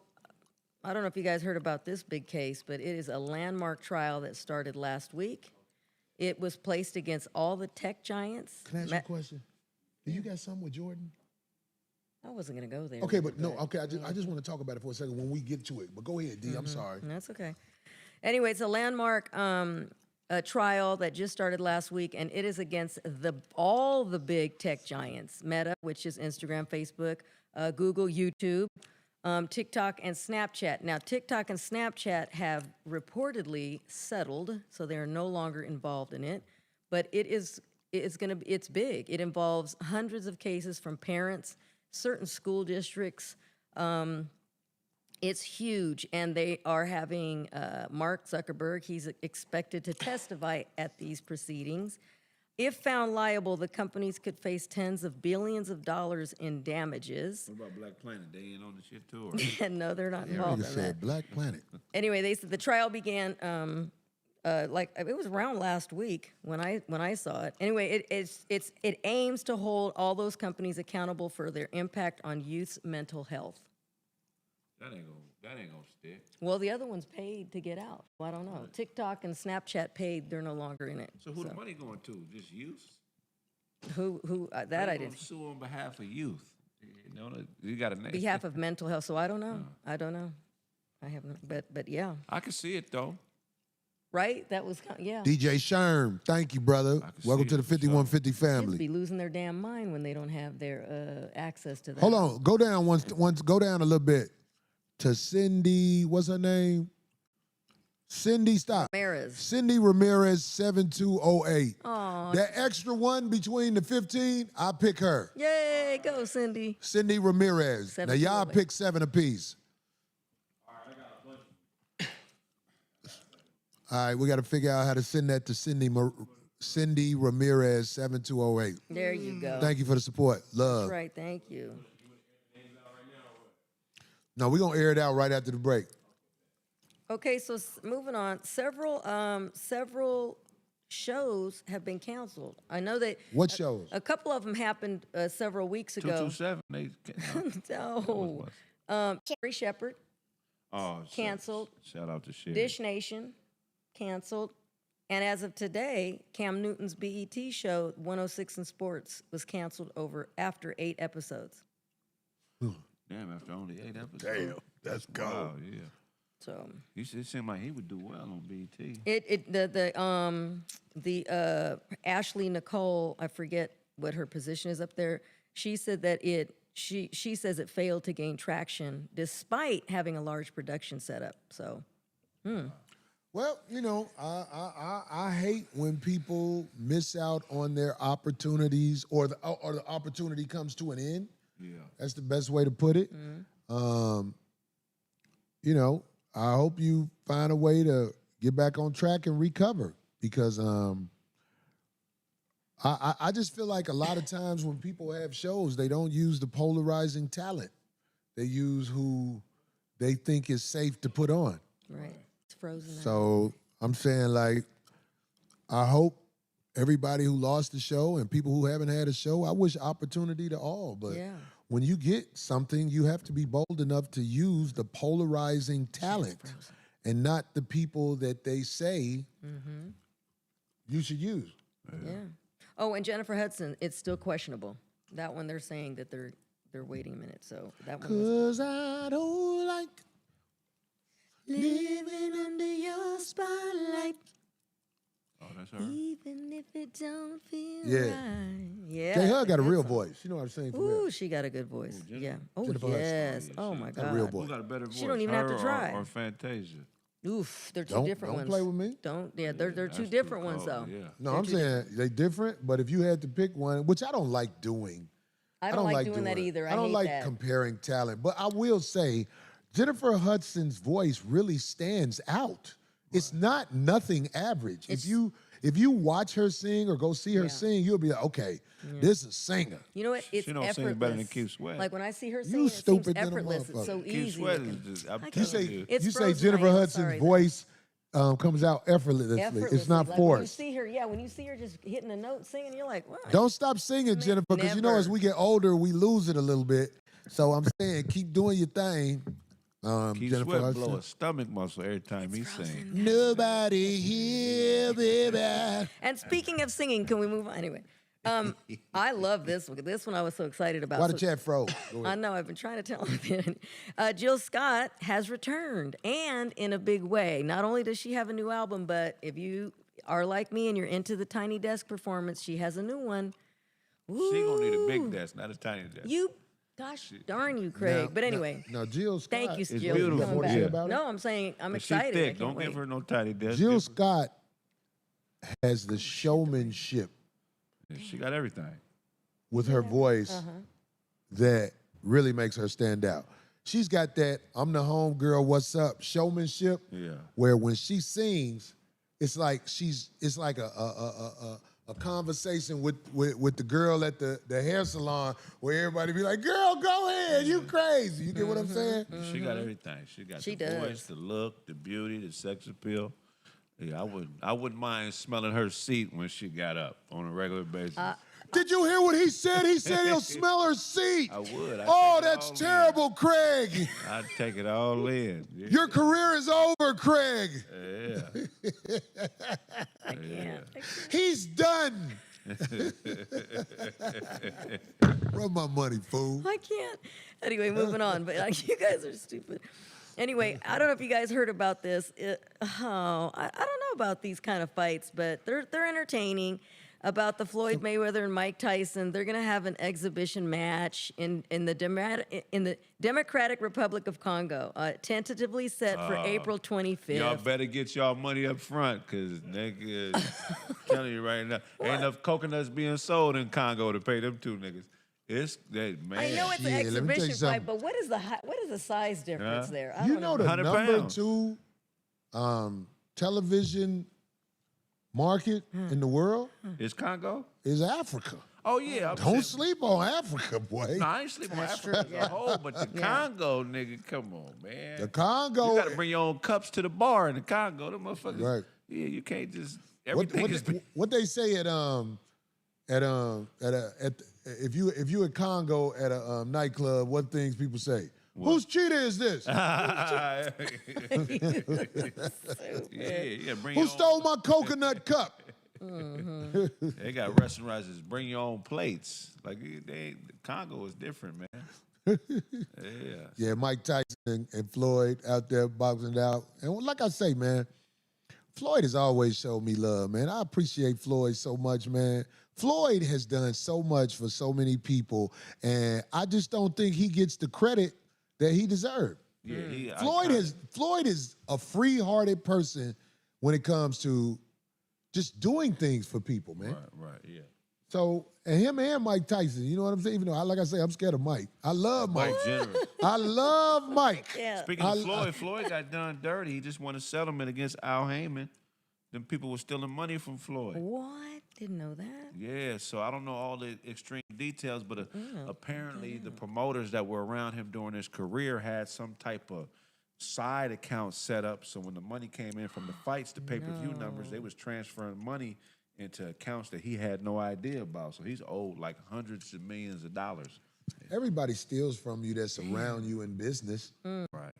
[SPEAKER 2] I don't know if you guys heard about this big case, but it is a landmark trial that started last week. It was placed against all the tech giants.
[SPEAKER 1] Can I ask you a question? Do you got something with Jordan?
[SPEAKER 2] I wasn't gonna go there.
[SPEAKER 1] Okay, but no, okay, I just want to talk about it for a second when we get to it. But go ahead, D. I'm sorry.
[SPEAKER 2] That's okay. Anyway, it's a landmark trial that just started last week, and it is against all the big tech giants: Meta, which is Instagram, Facebook, Google, YouTube, TikTok, and Snapchat. Now, TikTok and Snapchat have reportedly settled, so they are no longer involved in it. But it's big. It involves hundreds of cases from parents, certain school districts. It's huge, and they are having Mark Zuckerberg. He's expected to testify at these proceedings. If found liable, the companies could face tens of billions of dollars in damages.
[SPEAKER 8] What about Black Planet? They ain't on the shit too. Or?
[SPEAKER 2] No, they're not involved
[SPEAKER 1] Nigga
[SPEAKER 2] in that.
[SPEAKER 1] said Black Planet.
[SPEAKER 2] Anyway, they said the trial began like it was around last week when I saw it. Anyway, it aims to hold all those companies accountable for their impact on youth's mental health.
[SPEAKER 8] That ain't gonna stick.
[SPEAKER 2] Well, the other ones paid to get out. Well, I don't know. TikTok and Snapchat paid; they're no longer in it.
[SPEAKER 8] So who the money going to? Just youth?
[SPEAKER 2] Who that
[SPEAKER 8] They
[SPEAKER 2] I
[SPEAKER 8] gonna
[SPEAKER 2] didn't.
[SPEAKER 8] sue on behalf of youth. You know, you got a name.
[SPEAKER 2] Behalf of mental health. So I don't know. I don't know. I haven't. But yeah,
[SPEAKER 8] I can see it though.
[SPEAKER 2] right. That was yeah.
[SPEAKER 1] DJ Sherm, thank you, brother.
[SPEAKER 8] can
[SPEAKER 1] Welcome
[SPEAKER 8] see
[SPEAKER 1] to the
[SPEAKER 8] it, for sure.
[SPEAKER 1] 5150
[SPEAKER 2] Kids
[SPEAKER 1] family.
[SPEAKER 2] be losing their damn mind when they don't have their access to that.
[SPEAKER 1] Hold on, go down go down a little bit. to Cindy, what's her name? Cindy, stop.
[SPEAKER 2] Ramirez.
[SPEAKER 1] Cindy Ramirez, 7208.
[SPEAKER 2] Aw.
[SPEAKER 1] That extra one between the 15, I pick her.
[SPEAKER 2] Yay, go, Cindy.
[SPEAKER 1] Cindy Ramirez. Now, y'all
[SPEAKER 2] 7208.
[SPEAKER 1] pick 7 apiece. All right, we got to figure out how to send that to Cindy Ramirez, 7208.
[SPEAKER 2] There you go.
[SPEAKER 1] Thank you for the support. Love.
[SPEAKER 2] That's right, thank you.
[SPEAKER 1] No, we're going to air it out right after the break.
[SPEAKER 2] Okay, so moving on. Several shows have been canceled. I know that
[SPEAKER 1] What shows?
[SPEAKER 2] a couple of them happened several weeks ago.
[SPEAKER 8] 227.
[SPEAKER 2] No. Sherry Shepherd,
[SPEAKER 8] Oh,
[SPEAKER 2] canceled.
[SPEAKER 8] Shout out to Sherry.
[SPEAKER 2] Dish Nation, canceled. And as of today, Cam Newton's BET show, 106 in Sports, was canceled after 8 episodes.
[SPEAKER 8] Damn, after only 8 episodes.
[SPEAKER 1] Damn, that's
[SPEAKER 8] Wow,
[SPEAKER 1] cold.
[SPEAKER 8] yeah.
[SPEAKER 2] So
[SPEAKER 8] It seemed like he would do well on BT.
[SPEAKER 2] the Ashley Nicole, I forget what her position is up there. She said that she says it failed to gain traction despite having a large production setup. So,
[SPEAKER 1] Well, you know, I hate when people miss out on their opportunities or the opportunity comes to an end.
[SPEAKER 8] Yeah.
[SPEAKER 1] That's the best way to put it. You know, I hope you find a way to get back on track and recover because I just feel like a lot of times when people have shows, they don't use the polarizing talent. They use who they think is safe to put on.
[SPEAKER 2] right, it's frozen. now.
[SPEAKER 1] So I'm saying, like, I hope everybody who lost the show and people who haven't had a show, I wish opportunity to all. But
[SPEAKER 2] Yeah.
[SPEAKER 1] when you get something, you have to be bold enough to use the polarizing talent and not the people that they say you should use.
[SPEAKER 2] Yeah. Oh, and Jennifer Hudson, it's still questionable. That one they're saying that they're waiting a minute. So that one was
[SPEAKER 1] 'Cause I don't like
[SPEAKER 2] living under your spotlight,
[SPEAKER 8] Oh, that's her.
[SPEAKER 2] even if it don't feel
[SPEAKER 1] Yeah.
[SPEAKER 2] right. Yeah.
[SPEAKER 1] J.
[SPEAKER 2] I
[SPEAKER 1] Hud
[SPEAKER 2] think
[SPEAKER 1] got a real
[SPEAKER 2] that's
[SPEAKER 1] voice. You know what I'm saying? For
[SPEAKER 2] Ooh,
[SPEAKER 1] real.
[SPEAKER 2] she got a good voice. Yeah. Oh,
[SPEAKER 1] Jennifer Hudson.
[SPEAKER 2] yes. Oh, my
[SPEAKER 1] Got a
[SPEAKER 2] God.
[SPEAKER 1] real voice.
[SPEAKER 8] Who got a better voice?
[SPEAKER 2] She don't even have to
[SPEAKER 8] her
[SPEAKER 2] try.
[SPEAKER 8] Or Fantasia.
[SPEAKER 2] Oof, they're 2
[SPEAKER 1] Don't
[SPEAKER 2] different ones.
[SPEAKER 1] play with me.
[SPEAKER 2] Don't. Yeah, they're 2
[SPEAKER 8] That's
[SPEAKER 2] different
[SPEAKER 8] too
[SPEAKER 2] ones
[SPEAKER 8] cold,
[SPEAKER 2] though.
[SPEAKER 8] Yeah.
[SPEAKER 1] No, I'm saying they different, but if you had to pick one, which I don't like doing.
[SPEAKER 2] I don't like doing that either.
[SPEAKER 1] I don't
[SPEAKER 2] hate
[SPEAKER 1] like
[SPEAKER 2] that.
[SPEAKER 1] comparing talent, but I will say Jennifer Hudson's voice really stands out. It's not nothing average. If you watch her sing or go see her sing, you'll be like, okay, this is a singer.
[SPEAKER 2] You know what? It's
[SPEAKER 8] She don't
[SPEAKER 2] effortless.
[SPEAKER 8] sing better than Keith Sweat.
[SPEAKER 2] Like when I see her
[SPEAKER 1] You
[SPEAKER 2] sing, it seems
[SPEAKER 1] stupid than a
[SPEAKER 2] effortless. It's so
[SPEAKER 1] motherfucker.
[SPEAKER 2] easy.
[SPEAKER 8] Keith Sweat
[SPEAKER 2] looking.
[SPEAKER 8] is just, I'm
[SPEAKER 2] I
[SPEAKER 8] telling
[SPEAKER 2] can't-
[SPEAKER 8] you.
[SPEAKER 2] It's
[SPEAKER 1] You say
[SPEAKER 2] frozen,
[SPEAKER 1] Jennifer
[SPEAKER 2] I am
[SPEAKER 1] Hudson's
[SPEAKER 2] sorry.
[SPEAKER 1] voice comes out effortlessly.
[SPEAKER 2] Effortlessly.
[SPEAKER 1] It's not
[SPEAKER 2] Like when you
[SPEAKER 1] forced.
[SPEAKER 2] see her, when you see her just hitting a note singing, you're like, what?
[SPEAKER 1] Don't stop singing, Jennifer, because you know as
[SPEAKER 2] Never.
[SPEAKER 1] we get older, we lose it a little bit. So I'm saying keep doing your thing.
[SPEAKER 8] Keith
[SPEAKER 1] Jennifer
[SPEAKER 8] Sweat
[SPEAKER 1] Hudson.
[SPEAKER 8] blow a stomach muscle every time he sings.
[SPEAKER 1] Nobody here, baby.
[SPEAKER 2] And speaking of singing, can we move on? Anyway, I love this one. This one I was so excited about.
[SPEAKER 1] Why
[SPEAKER 2] So-
[SPEAKER 1] the chat froze? Go
[SPEAKER 2] I
[SPEAKER 1] ahead.
[SPEAKER 2] know, I've been trying to tell him. Jill Scott has returned, and in a big way. Not only does she have a new album, but if you are like me and you're into the Tiny Desk performance, she has a new one.
[SPEAKER 8] She gonna need a
[SPEAKER 2] Woo!
[SPEAKER 8] big desk, not a tiny desk.
[SPEAKER 2] Gosh darn you, Craig. But anyway,
[SPEAKER 1] No, Jill Scott.
[SPEAKER 2] thank you,
[SPEAKER 8] It's
[SPEAKER 2] Jill,
[SPEAKER 8] beautiful.
[SPEAKER 2] for coming
[SPEAKER 1] What
[SPEAKER 2] back.
[SPEAKER 1] you say about it?
[SPEAKER 2] No, I'm saying I'm
[SPEAKER 8] But she
[SPEAKER 2] excited. I
[SPEAKER 8] thick.
[SPEAKER 2] can't
[SPEAKER 8] Don't
[SPEAKER 2] wait.
[SPEAKER 8] give her no tiny desk.
[SPEAKER 1] Jill
[SPEAKER 8] Give her-
[SPEAKER 1] Scott has the showmanship
[SPEAKER 8] She got everything.
[SPEAKER 1] with her voice that really makes her stand out. She's got that I'm the home girl, what's up showmanship.
[SPEAKER 8] Yeah.
[SPEAKER 1] Where when she sings, it's like it's like a conversation with the girl at the hair salon where everybody be like, girl, go ahead, you crazy. You get what I'm saying?
[SPEAKER 8] She got everything. She got
[SPEAKER 2] She
[SPEAKER 8] the voice,
[SPEAKER 2] does.
[SPEAKER 8] the look, the beauty, the sex appeal. Yeah, I wouldn't mind smelling her seat when she got up on a regular basis.
[SPEAKER 1] Did you hear what he said? He said he'll smell her seat.
[SPEAKER 8] I would. I'd
[SPEAKER 1] Oh,
[SPEAKER 8] take it
[SPEAKER 1] that's
[SPEAKER 8] all in.
[SPEAKER 1] terrible, Craig.
[SPEAKER 8] I'd take it all in. Yeah.
[SPEAKER 1] Your career is over, Craig.
[SPEAKER 8] Yeah.
[SPEAKER 2] I can't.
[SPEAKER 1] He's done. Run my money, fool.
[SPEAKER 2] I can't. Anyway, moving on. But you guys are stupid. Anyway, I don't know if you guys heard about this. I don't know about these kind of fights, but they're entertaining. about the Floyd Mayweather and Mike Tyson. They're going to have an exhibition match in the Democratic Republic of Congo, tentatively set for April 25th.
[SPEAKER 8] Y'all better get y'all money up front, cause nigga, telling you right now, ain't enough coconuts being sold in Congo to pay them two niggas. It's that man.
[SPEAKER 2] I know it's an
[SPEAKER 1] Yeah, let me tell you
[SPEAKER 2] exhibition
[SPEAKER 1] something.
[SPEAKER 2] fight, but what is the size difference there? I
[SPEAKER 1] You
[SPEAKER 2] don't
[SPEAKER 1] know the
[SPEAKER 8] 100
[SPEAKER 1] number
[SPEAKER 8] pounds.
[SPEAKER 1] 2 television market in the world
[SPEAKER 8] It's Congo.
[SPEAKER 1] is Africa.
[SPEAKER 8] Oh yeah, I'm
[SPEAKER 1] Don't
[SPEAKER 8] saying-
[SPEAKER 1] sleep on Africa, boy.
[SPEAKER 8] No, I ain't sleeping on Africa as a whole, but the Congo, nigga, come on, man.
[SPEAKER 1] The Congo.
[SPEAKER 8] You gotta bring your own cups to the bar in the Congo. Them motherfuckers.
[SPEAKER 1] Right.
[SPEAKER 8] Yeah, you can't just
[SPEAKER 1] what,
[SPEAKER 8] everything is.
[SPEAKER 1] what they say if you at Congo at a nightclub, what things people say? Whose cheetah is this?
[SPEAKER 8] yeah, bring
[SPEAKER 1] Who
[SPEAKER 8] your
[SPEAKER 1] stole my coconut cup?
[SPEAKER 8] own. They got restaurants that bring your own plates. Like the Congo is different, man. Yeah.
[SPEAKER 1] Yeah, Mike Tyson and Floyd out there boxing it out. And like I say, man, Floyd has always showed me love, man. I appreciate Floyd so much, man. Floyd has done so much for so many people, and I just don't think he gets the credit that he deserved.
[SPEAKER 8] Yeah,
[SPEAKER 1] Floyd is a free-hearted person when it comes to just doing things for people, man.
[SPEAKER 8] Right, yeah.
[SPEAKER 1] So, and him and Mike Tyson, you know what I'm saying? Even though, like I say, I'm scared of Mike. I love Mike.
[SPEAKER 8] Mike General.
[SPEAKER 1] I love Mike.
[SPEAKER 2] Yeah.
[SPEAKER 8] Speaking of Floyd, Floyd got done dirty. He just won a settlement against Al Heyman. Them people were stealing money from Floyd.
[SPEAKER 2] What? Didn't know that.
[SPEAKER 8] Yeah, so I don't know all the extreme details, but apparently the promoters that were around him during his career had some type of side account set up. So when the money came in from the fights, the pay-per-view numbers, they was transferring money into accounts that he had no idea about. So he's owed like hundreds of millions of dollars.
[SPEAKER 1] Everybody steals from you that's around you in business.
[SPEAKER 8] Right.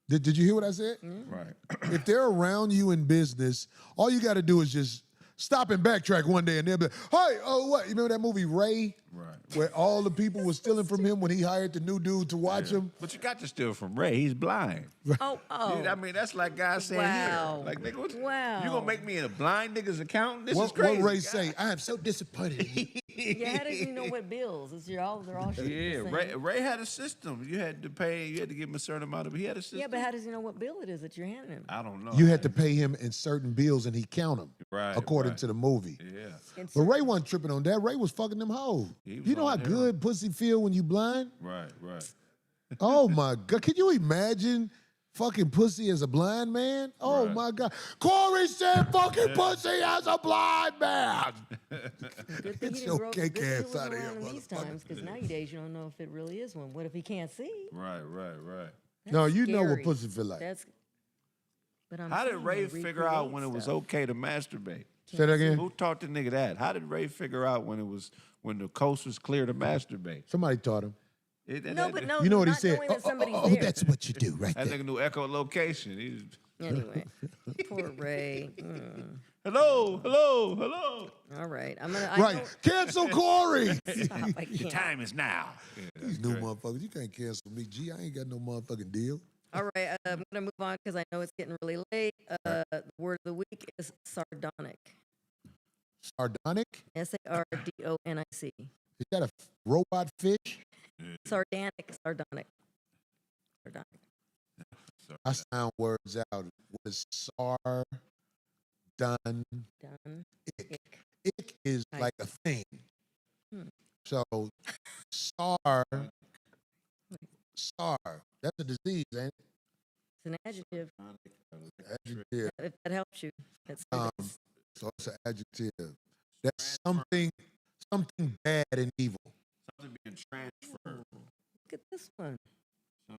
[SPEAKER 1] Did you hear what I said?
[SPEAKER 8] Right.
[SPEAKER 1] If they're around you in business, all you got to do is just stop and backtrack one day and they'll be like, hey, oh, what? You remember that movie Ray?
[SPEAKER 8] Right.
[SPEAKER 1] Where all the people were stealing from him when he hired the new dude to watch him?
[SPEAKER 8] But you got to steal from Ray. He's blind.
[SPEAKER 2] Oh.
[SPEAKER 8] Yeah, I mean, that's like guys saying
[SPEAKER 2] Wow.
[SPEAKER 8] here. Like, nigga, what,
[SPEAKER 2] Wow.
[SPEAKER 8] you gonna make me a blind nigga's accountant? This is
[SPEAKER 1] What
[SPEAKER 8] crazy.
[SPEAKER 1] Ray say? I am so disappointed in you.
[SPEAKER 2] Yeah, how does he know what bills? They're all
[SPEAKER 8] Yeah,
[SPEAKER 2] the same.
[SPEAKER 8] Ray had a system. You had to pay. You had to give him a certain amount of. He had a system.
[SPEAKER 2] Yeah, but how does he know what bill it is that you're handing him?
[SPEAKER 8] I don't know.
[SPEAKER 1] You had to pay him in certain bills and he count them,
[SPEAKER 8] Right,
[SPEAKER 1] according
[SPEAKER 8] right.
[SPEAKER 1] to the movie.
[SPEAKER 8] Yeah.
[SPEAKER 1] But Ray wasn't tripping on that. Ray was fucking them hoes.
[SPEAKER 8] He was
[SPEAKER 1] You know how
[SPEAKER 8] on there.
[SPEAKER 1] good pussy feel when you blind?
[SPEAKER 8] Right. Right.
[SPEAKER 1] Oh my God. Can you imagine fucking pussy as a blind man? Oh
[SPEAKER 8] Right.
[SPEAKER 1] my God. Corey said fucking pussy as a blind man.
[SPEAKER 2] Good thing
[SPEAKER 1] Get
[SPEAKER 2] he
[SPEAKER 1] your
[SPEAKER 2] didn't grow
[SPEAKER 1] cake
[SPEAKER 2] good
[SPEAKER 1] ass
[SPEAKER 2] shit
[SPEAKER 1] outta
[SPEAKER 2] wasn't
[SPEAKER 1] here,
[SPEAKER 2] around in these
[SPEAKER 1] motherfucker.
[SPEAKER 2] times, because nowadays you don't know if it really is one. What if he can't see?
[SPEAKER 8] Right.
[SPEAKER 1] No, you know what
[SPEAKER 2] Scary.
[SPEAKER 1] pussy feel like.
[SPEAKER 2] That's. But I'm
[SPEAKER 8] How did
[SPEAKER 2] saying
[SPEAKER 8] Ray
[SPEAKER 2] they
[SPEAKER 8] figure out when it
[SPEAKER 2] recreate
[SPEAKER 8] was
[SPEAKER 2] stuff.
[SPEAKER 8] okay to masturbate?
[SPEAKER 1] Say that again.
[SPEAKER 8] Who taught the nigga that? How did Ray figure out when the coast was clear to masturbate?
[SPEAKER 1] Somebody taught him.
[SPEAKER 2] No, but no.
[SPEAKER 1] You know what he
[SPEAKER 2] not
[SPEAKER 1] said?
[SPEAKER 2] knowing that somebody's
[SPEAKER 1] Oh,
[SPEAKER 2] there.
[SPEAKER 1] that's what you do right
[SPEAKER 8] That
[SPEAKER 1] there.
[SPEAKER 8] nigga knew echolocation. He was,
[SPEAKER 2] Anyway, poor Ray.
[SPEAKER 8] hello.
[SPEAKER 2] All right, I'm gonna. I
[SPEAKER 1] Right.
[SPEAKER 2] know-
[SPEAKER 1] Cancel Corey.
[SPEAKER 2] Stop, I
[SPEAKER 8] The
[SPEAKER 2] can't.
[SPEAKER 8] time is now. Yeah, that's
[SPEAKER 1] These new
[SPEAKER 8] great.
[SPEAKER 1] motherfuckers. You can't cancel me. Gee, I ain't got no motherfucking deal.
[SPEAKER 2] All right, I'm gonna move on because I know it's getting really late. The word of the week is sardonic.
[SPEAKER 1] Sardonic?
[SPEAKER 2] Sardonic.
[SPEAKER 1] Is that a robot fish?
[SPEAKER 2] Sardonic.
[SPEAKER 1] I sound words out. What is sardonic?
[SPEAKER 2] Done.
[SPEAKER 1] Ick. Ick is
[SPEAKER 2] Right.
[SPEAKER 1] like a thing.
[SPEAKER 2] Hmm.
[SPEAKER 1] So, star, that's a disease, ain't it?
[SPEAKER 2] It's an adjective.
[SPEAKER 1] Adjective.
[SPEAKER 2] If that helps you. That's
[SPEAKER 1] So it's an adjective. That's something bad and evil.
[SPEAKER 8] Something being transferred.
[SPEAKER 2] Look at this one.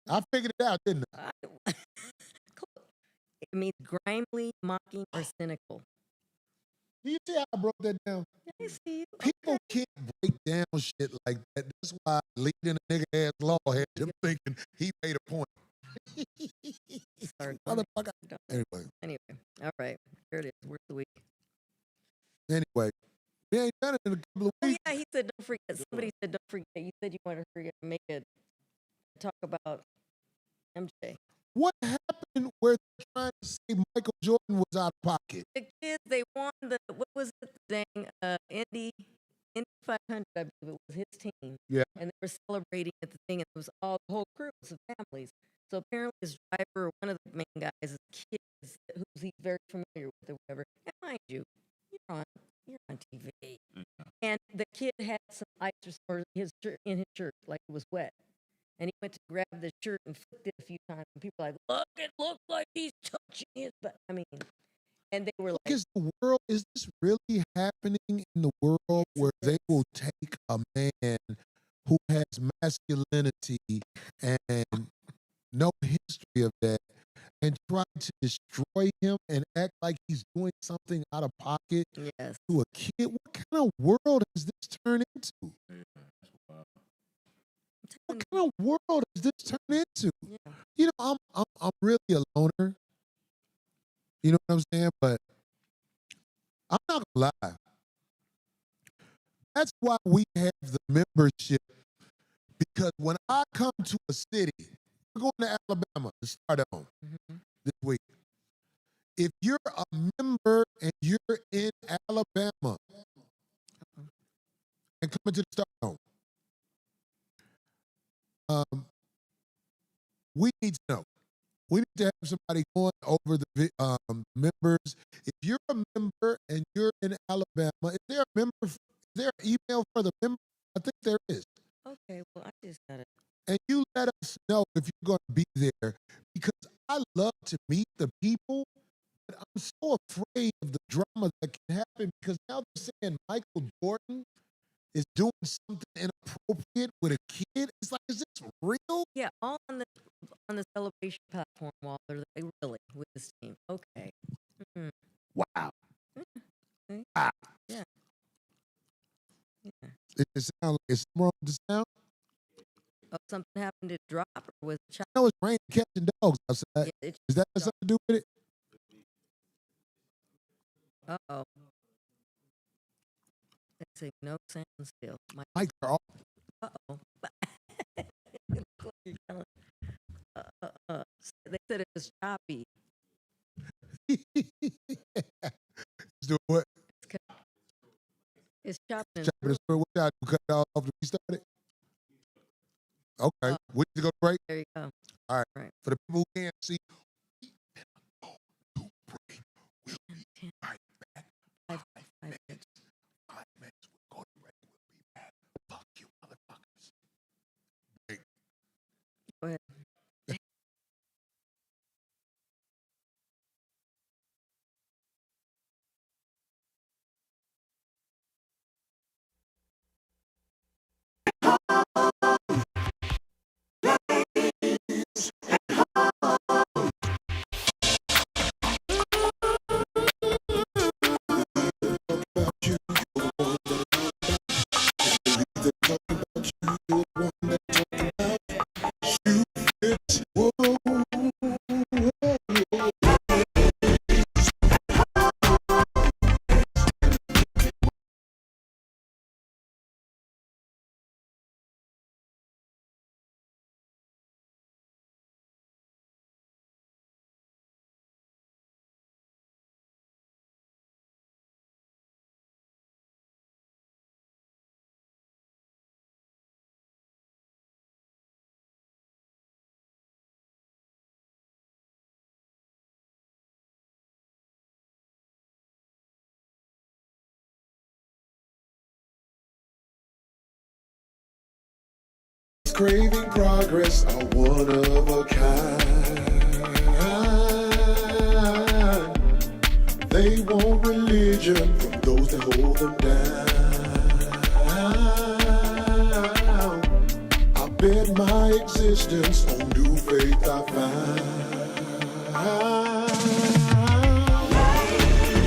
[SPEAKER 1] I figured it out, didn't I?
[SPEAKER 2] Cool. It means grimly, mocking, or cynical.
[SPEAKER 1] Do you see how I broke that down?
[SPEAKER 2] I see you.
[SPEAKER 1] People can't break down shit like that. That's why leading a nigga ass law had them thinking he made a point.
[SPEAKER 2] Sardonic.
[SPEAKER 1] Motherfucker. Anyway,
[SPEAKER 2] Anyway, all right. Here it is. Word of the week.
[SPEAKER 1] we ain't done it in a couple of
[SPEAKER 2] Oh
[SPEAKER 1] weeks.
[SPEAKER 2] yeah, he said don't forget. Somebody said don't forget. You said you wanted to forget to make it talk about MJ.
[SPEAKER 1] What happened where they're trying to say Michael Jordan was out of pocket?
[SPEAKER 2] The kids, they won what was it, the dang Indy 500, I believe it was his team.
[SPEAKER 1] Yeah.
[SPEAKER 2] And they were celebrating at the thing, and it was all the whole crew of families. So apparently his driver, one of the main guys' kids, who he's very familiar with or whatever. And mind you, you're on TV. And the kid had some ice or his shirt in his shirt, like it was wet. And he went to grab the shirt and flicked it a few times. And people were like, look, it looks like he's touching his butt. I mean, and they were like,
[SPEAKER 1] is this really happening in the world where they will take a man who has masculinity and no history of that and try to destroy him and act like he's doing something out of pocket to a kid? What kind of world has this turned into? What kind of world has this turned into?
[SPEAKER 2] Yeah.
[SPEAKER 1] You know, I'm really a loner. You know what I'm saying? But I'm not gonna lie. That's why we have the membership. Because when I come to a city, we're going to Alabama to start on this week. If you're a member and you're in Alabama and coming to the start on, we need to know. We need to have somebody going over the members. If you're a member and you're in Alabama, is there an email for the member? I think there is.
[SPEAKER 2] okay, well, I just got it.
[SPEAKER 1] And you let us know if you're going to be there, because I love to meet the people, but I'm so afraid of the drama that can happen, because now they're saying Michael Jordan is doing something inappropriate with a kid. It's like, is this real?
[SPEAKER 2] Yeah, all on the celebration platform, Walter. They really with this team. Okay. Mm-hmm.
[SPEAKER 1] Wow.
[SPEAKER 2] Okay.
[SPEAKER 1] Wow.
[SPEAKER 2] Yeah.
[SPEAKER 1] It sounds like it's wrong with the sound.
[SPEAKER 2] Oh, something happened to drop, or was it
[SPEAKER 1] I know it's raining catching dogs outside.
[SPEAKER 2] Yeah,
[SPEAKER 1] Is that something to do with it?
[SPEAKER 2] Uh-oh. They say no sound still.
[SPEAKER 1] Mics are off.
[SPEAKER 2] Uh-oh. They said it was choppy.
[SPEAKER 1] It's doing what?
[SPEAKER 2] It's chopping.
[SPEAKER 1] Chopping. What y'all do? Cut it off to restart it? Okay. We need to go to break.
[SPEAKER 2] There you go.
[SPEAKER 1] All right.
[SPEAKER 2] Right.
[SPEAKER 1] For the people who can't see, we'll be right back. 5 minutes. 5 minutes. We'll go to break. We'll be back. Fuck you, motherfuckers. Break.
[SPEAKER 2] Go ahead.
[SPEAKER 1] Craving progress are one of a kind. They want religion from those that hold them down. I bet my existence on new faith I find.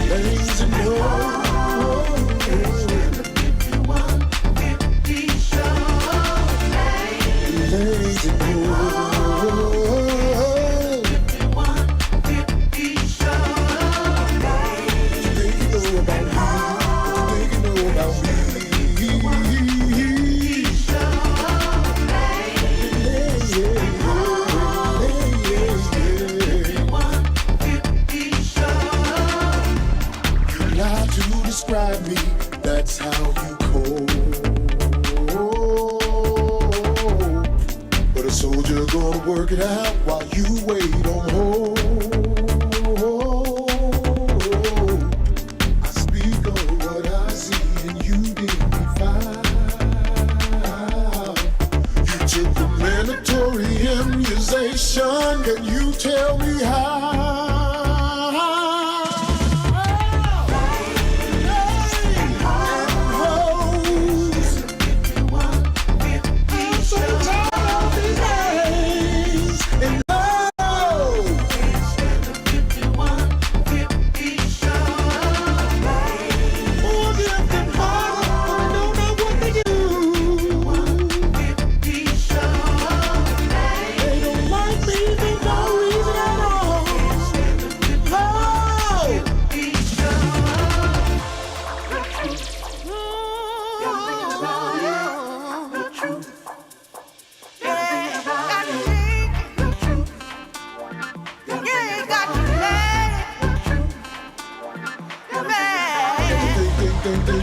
[SPEAKER 1] Lazy no. That's how you cold. But a soldier gonna work it out while you wait on hold. I speak on what I see and you didn't find. You took the mandatory immunization. Can you tell me how?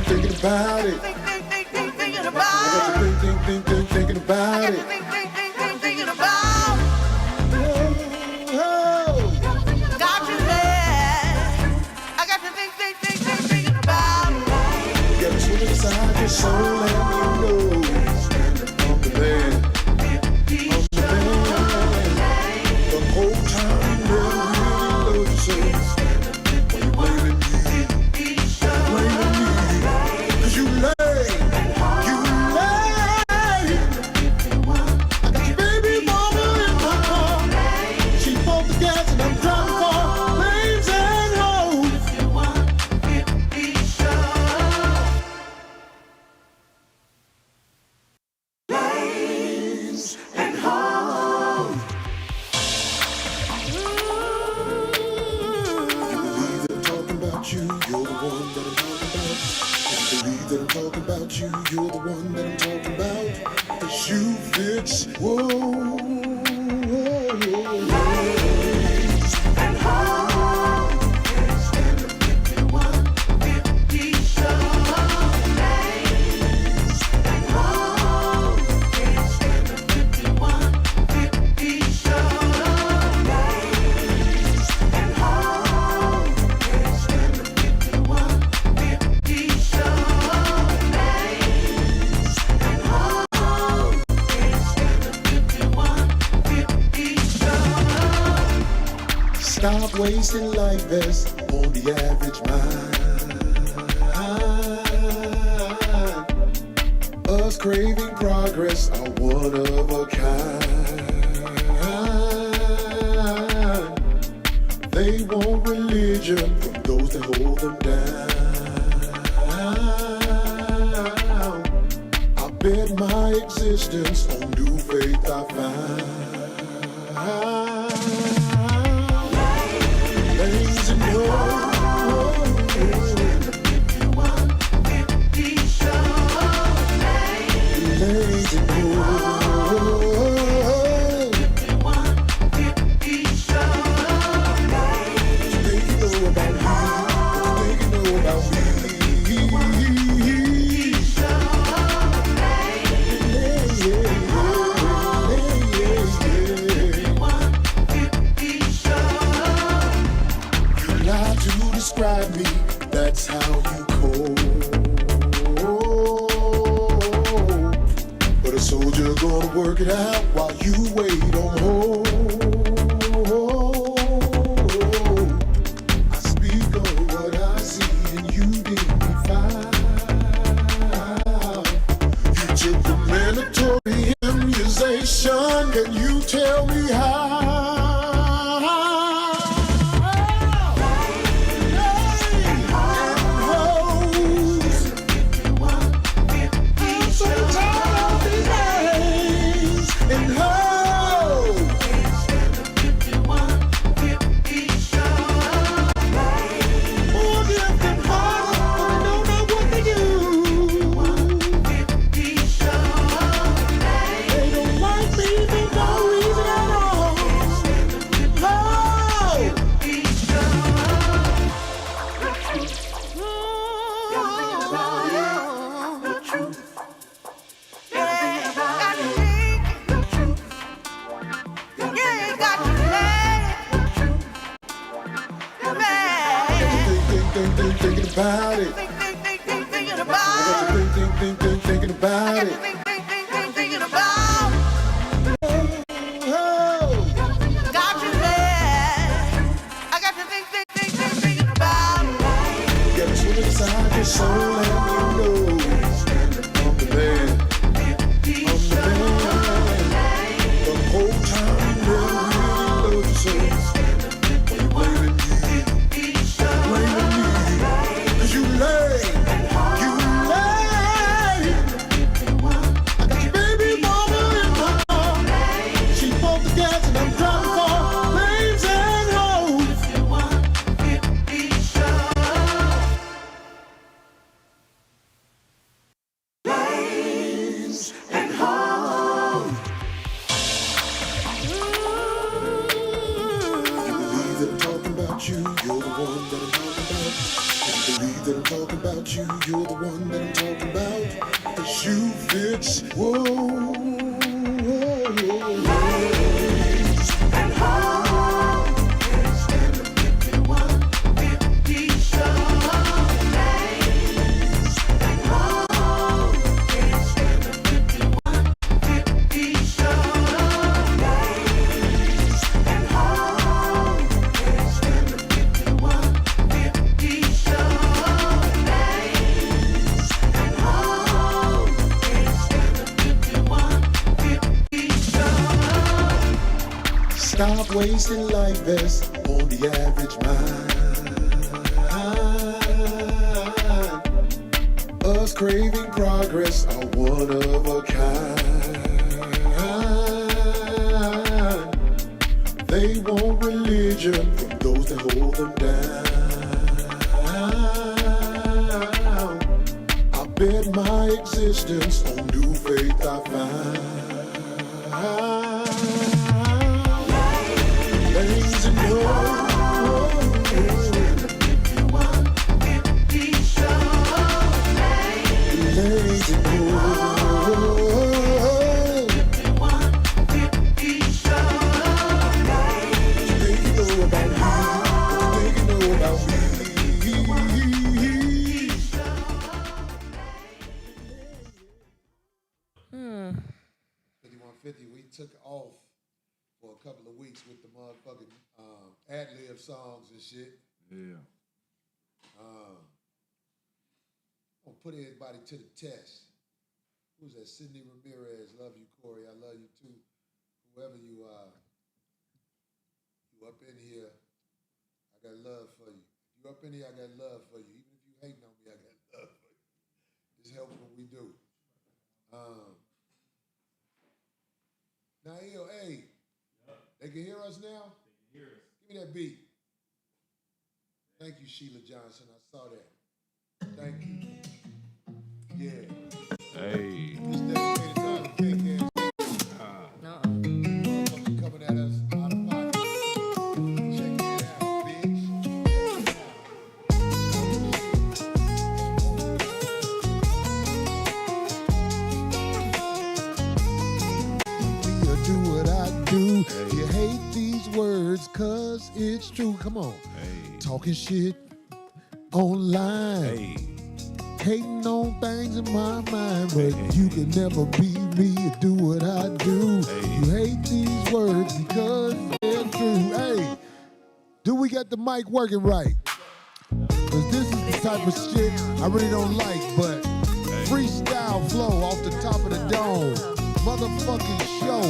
[SPEAKER 1] Thinking about it. Thinking about it. Thinking about it.
[SPEAKER 9] Got you there. I got to thinking about it.
[SPEAKER 1] You gotta swim inside your soul and you know I'm the man. I'm the man. The whole time you never really loved yourself. Why you blaming me? Blaming me? 'Cause you lay. I got your baby mama in my car. She pumped the gas and I'm driving far. Lanes and hoes. Lanes and hoes. You believe that I'm talking about you, you're the one that I'm talking about. If you believe that I'm talking about you, you're the one that I'm talking about. The shoe fits, whoa. Lanes and hoes. Stop wasting life best on the average mind. Us craving progress are one of a kind. They want religion from those that hold them down. I bet my existence on new faith I find. Lanes and hoes. Lanes and hoes. Describe me, that's how you cold. But a soldier gonna work it out while you wait on hold. I speak on what I see and you didn't find. You took the mandatory immunization. Can you tell me how? They don't like me for no reason at all. about it.
[SPEAKER 9] Thinking about
[SPEAKER 1] I got you thinking about it.
[SPEAKER 9] thinking about.
[SPEAKER 1] Oh,
[SPEAKER 9] Got you there. I got you thinking about.
[SPEAKER 1] get you inside your soul and you know I'm the man. I'm the man. The whole time you really love you so. Why you blaming me? Blaming me? 'Cause you lay. I got your baby mama in my arms. She bought the gas and I'm driving for lanes and hoes. Lanes and hoes. You believe that I'm talking about you, you're the one that I'm talking about. If you believe that I'm talking about you, you're the one that I'm talking about. The shoe fits, whoa. Lanes and hoes. Stand up if you want, 50 show. Lanes and hoes. Stand up if you want, 50 show. Lanes and hoes. Stand up if you want, 50 show. Lanes and hoes. Stand up if you want, 50 show. Stop wasting life best on the average mind. Us craving progress are one of a kind. They want religion from those that hold them down. I bet my existence on new faith I find. Lanes and hoes. Lanes and hoes. You think you know about me? You think you know about me? 5150, we took off for a couple of weeks with the motherfucking ad-lib songs and shit.
[SPEAKER 8] Yeah.
[SPEAKER 1] I'm gonna put everybody to the test. Who's that? Sydney Ramirez. Love you, Corey. I love you too. Whoever you are, you up in here, I got love for you. If you up in here, I got love for you. Even if you hating on me, I got love for you. This helps what we do. Now, hey, they can hear us now? They can hear us. Give me that beat. Thank you, Sheila Johnson. I saw that. Thank you. Yeah.
[SPEAKER 8] Hey.
[SPEAKER 1] This dedicated time to King King. Motherfuckers coming at us out of pocket. Check it out, bitch. You do what I do. Hey. You hate these words cause it's true. Come on.
[SPEAKER 8] Hey.
[SPEAKER 1] Talking shit online.
[SPEAKER 8] Hey.
[SPEAKER 1] Hating on things in my mind, but you can never be me or do what I do. You hate these words because they're true. Hey, do we get the mic working right? Because this is the type of shit I really don't like, but freestyle flow off the top of the dome. Motherfucking show.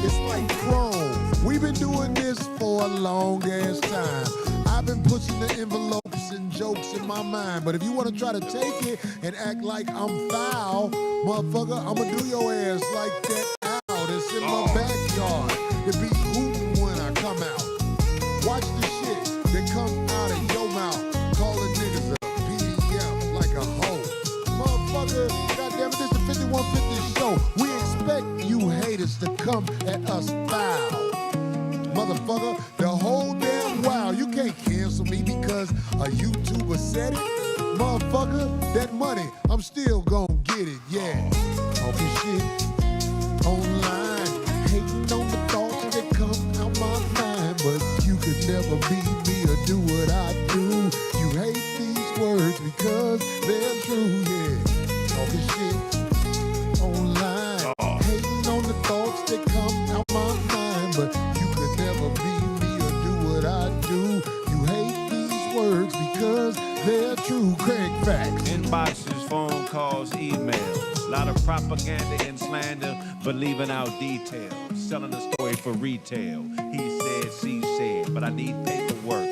[SPEAKER 1] It's like chrome. We've been doing this for a long ass time. I've been pushing the envelopes and jokes in my mind, but if you want to try to take it and act like I'm foul, motherfucker, I'ma do your ass like that out. It's in my backyard. It be hooting when I come out. Watch the shit that come out of your mouth, calling niggas a PDF like a hoe. Motherfucker, goddamn it, this the 5150 show. We expect you haters to come at us foul. Motherfucker, the whole damn while. You can't cancel me because a YouTuber said it. Motherfucker, that money, I'm still gonna get it, yeah. Talking shit online, hating on the thoughts that come out my mind. But you could never be me or do what I do. You hate these words Facts.
[SPEAKER 8] Inboxes, phone calls, emails. A lot of propaganda and slander, but leaving out details. Selling a story for retail. He said, she said, but I need paperwork.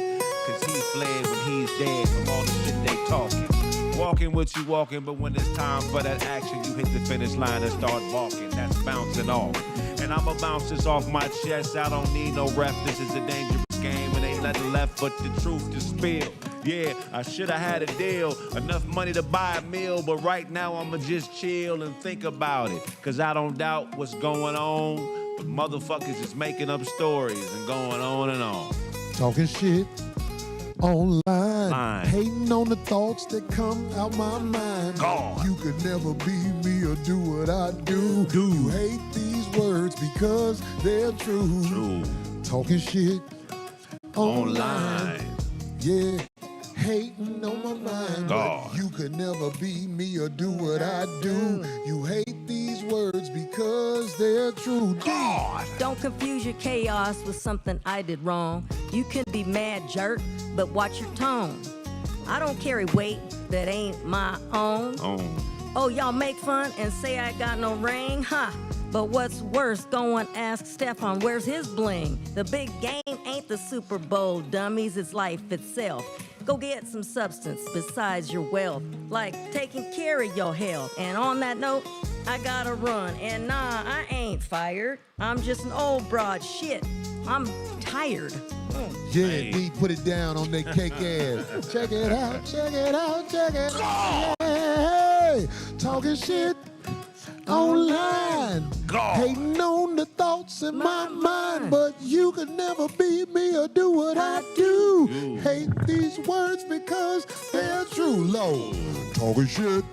[SPEAKER 8] Cause he fled when he's dead from all the shit they talking. Walking what you walking, but when it's time for that action, you hit the finish line and start walking. That's bouncing off. And I'ma bounce this off my chest. I don't need no ref. This is a dangerous game. It ain't nothing left but the truth to spill. Yeah, I should have had a deal. Enough money to buy a meal, but right now I'ma just chill and think about it. Cause I don't doubt what's going on, but motherfuckers is making up stories and going on and on.
[SPEAKER 1] Talking shit online, hating on the thoughts that come out my mind.
[SPEAKER 8] God.
[SPEAKER 1] You could never be me or do what I do. You hate these words because they're true. Talking shit online. Yeah, hating on my mind.
[SPEAKER 8] God.
[SPEAKER 1] But you could never be me or do what I do. You hate these words because they're true.
[SPEAKER 8] God.
[SPEAKER 2] Don't confuse your chaos with something I did wrong. You can be mad, jerk, but watch your tone. I don't carry weight that ain't my own. Oh, y'all make fun and say I got no ring? Huh. But what's worse, go and ask Stefan, where's his bling? The big game ain't the Super Bowl, dummies, it's life itself. Go get some substance besides your wealth, like taking care of your health. And on that note, I gotta run. And nah, I ain't fired. I'm just an old broad shit. I'm tired.
[SPEAKER 1] Yeah, D, put it down on that cake ass. Check it out, check it out, check it out. Hey, talking shit online. Hating on the thoughts in my mind. But you could never be me or do what I do. Hate these words because they're true. Low, talking shit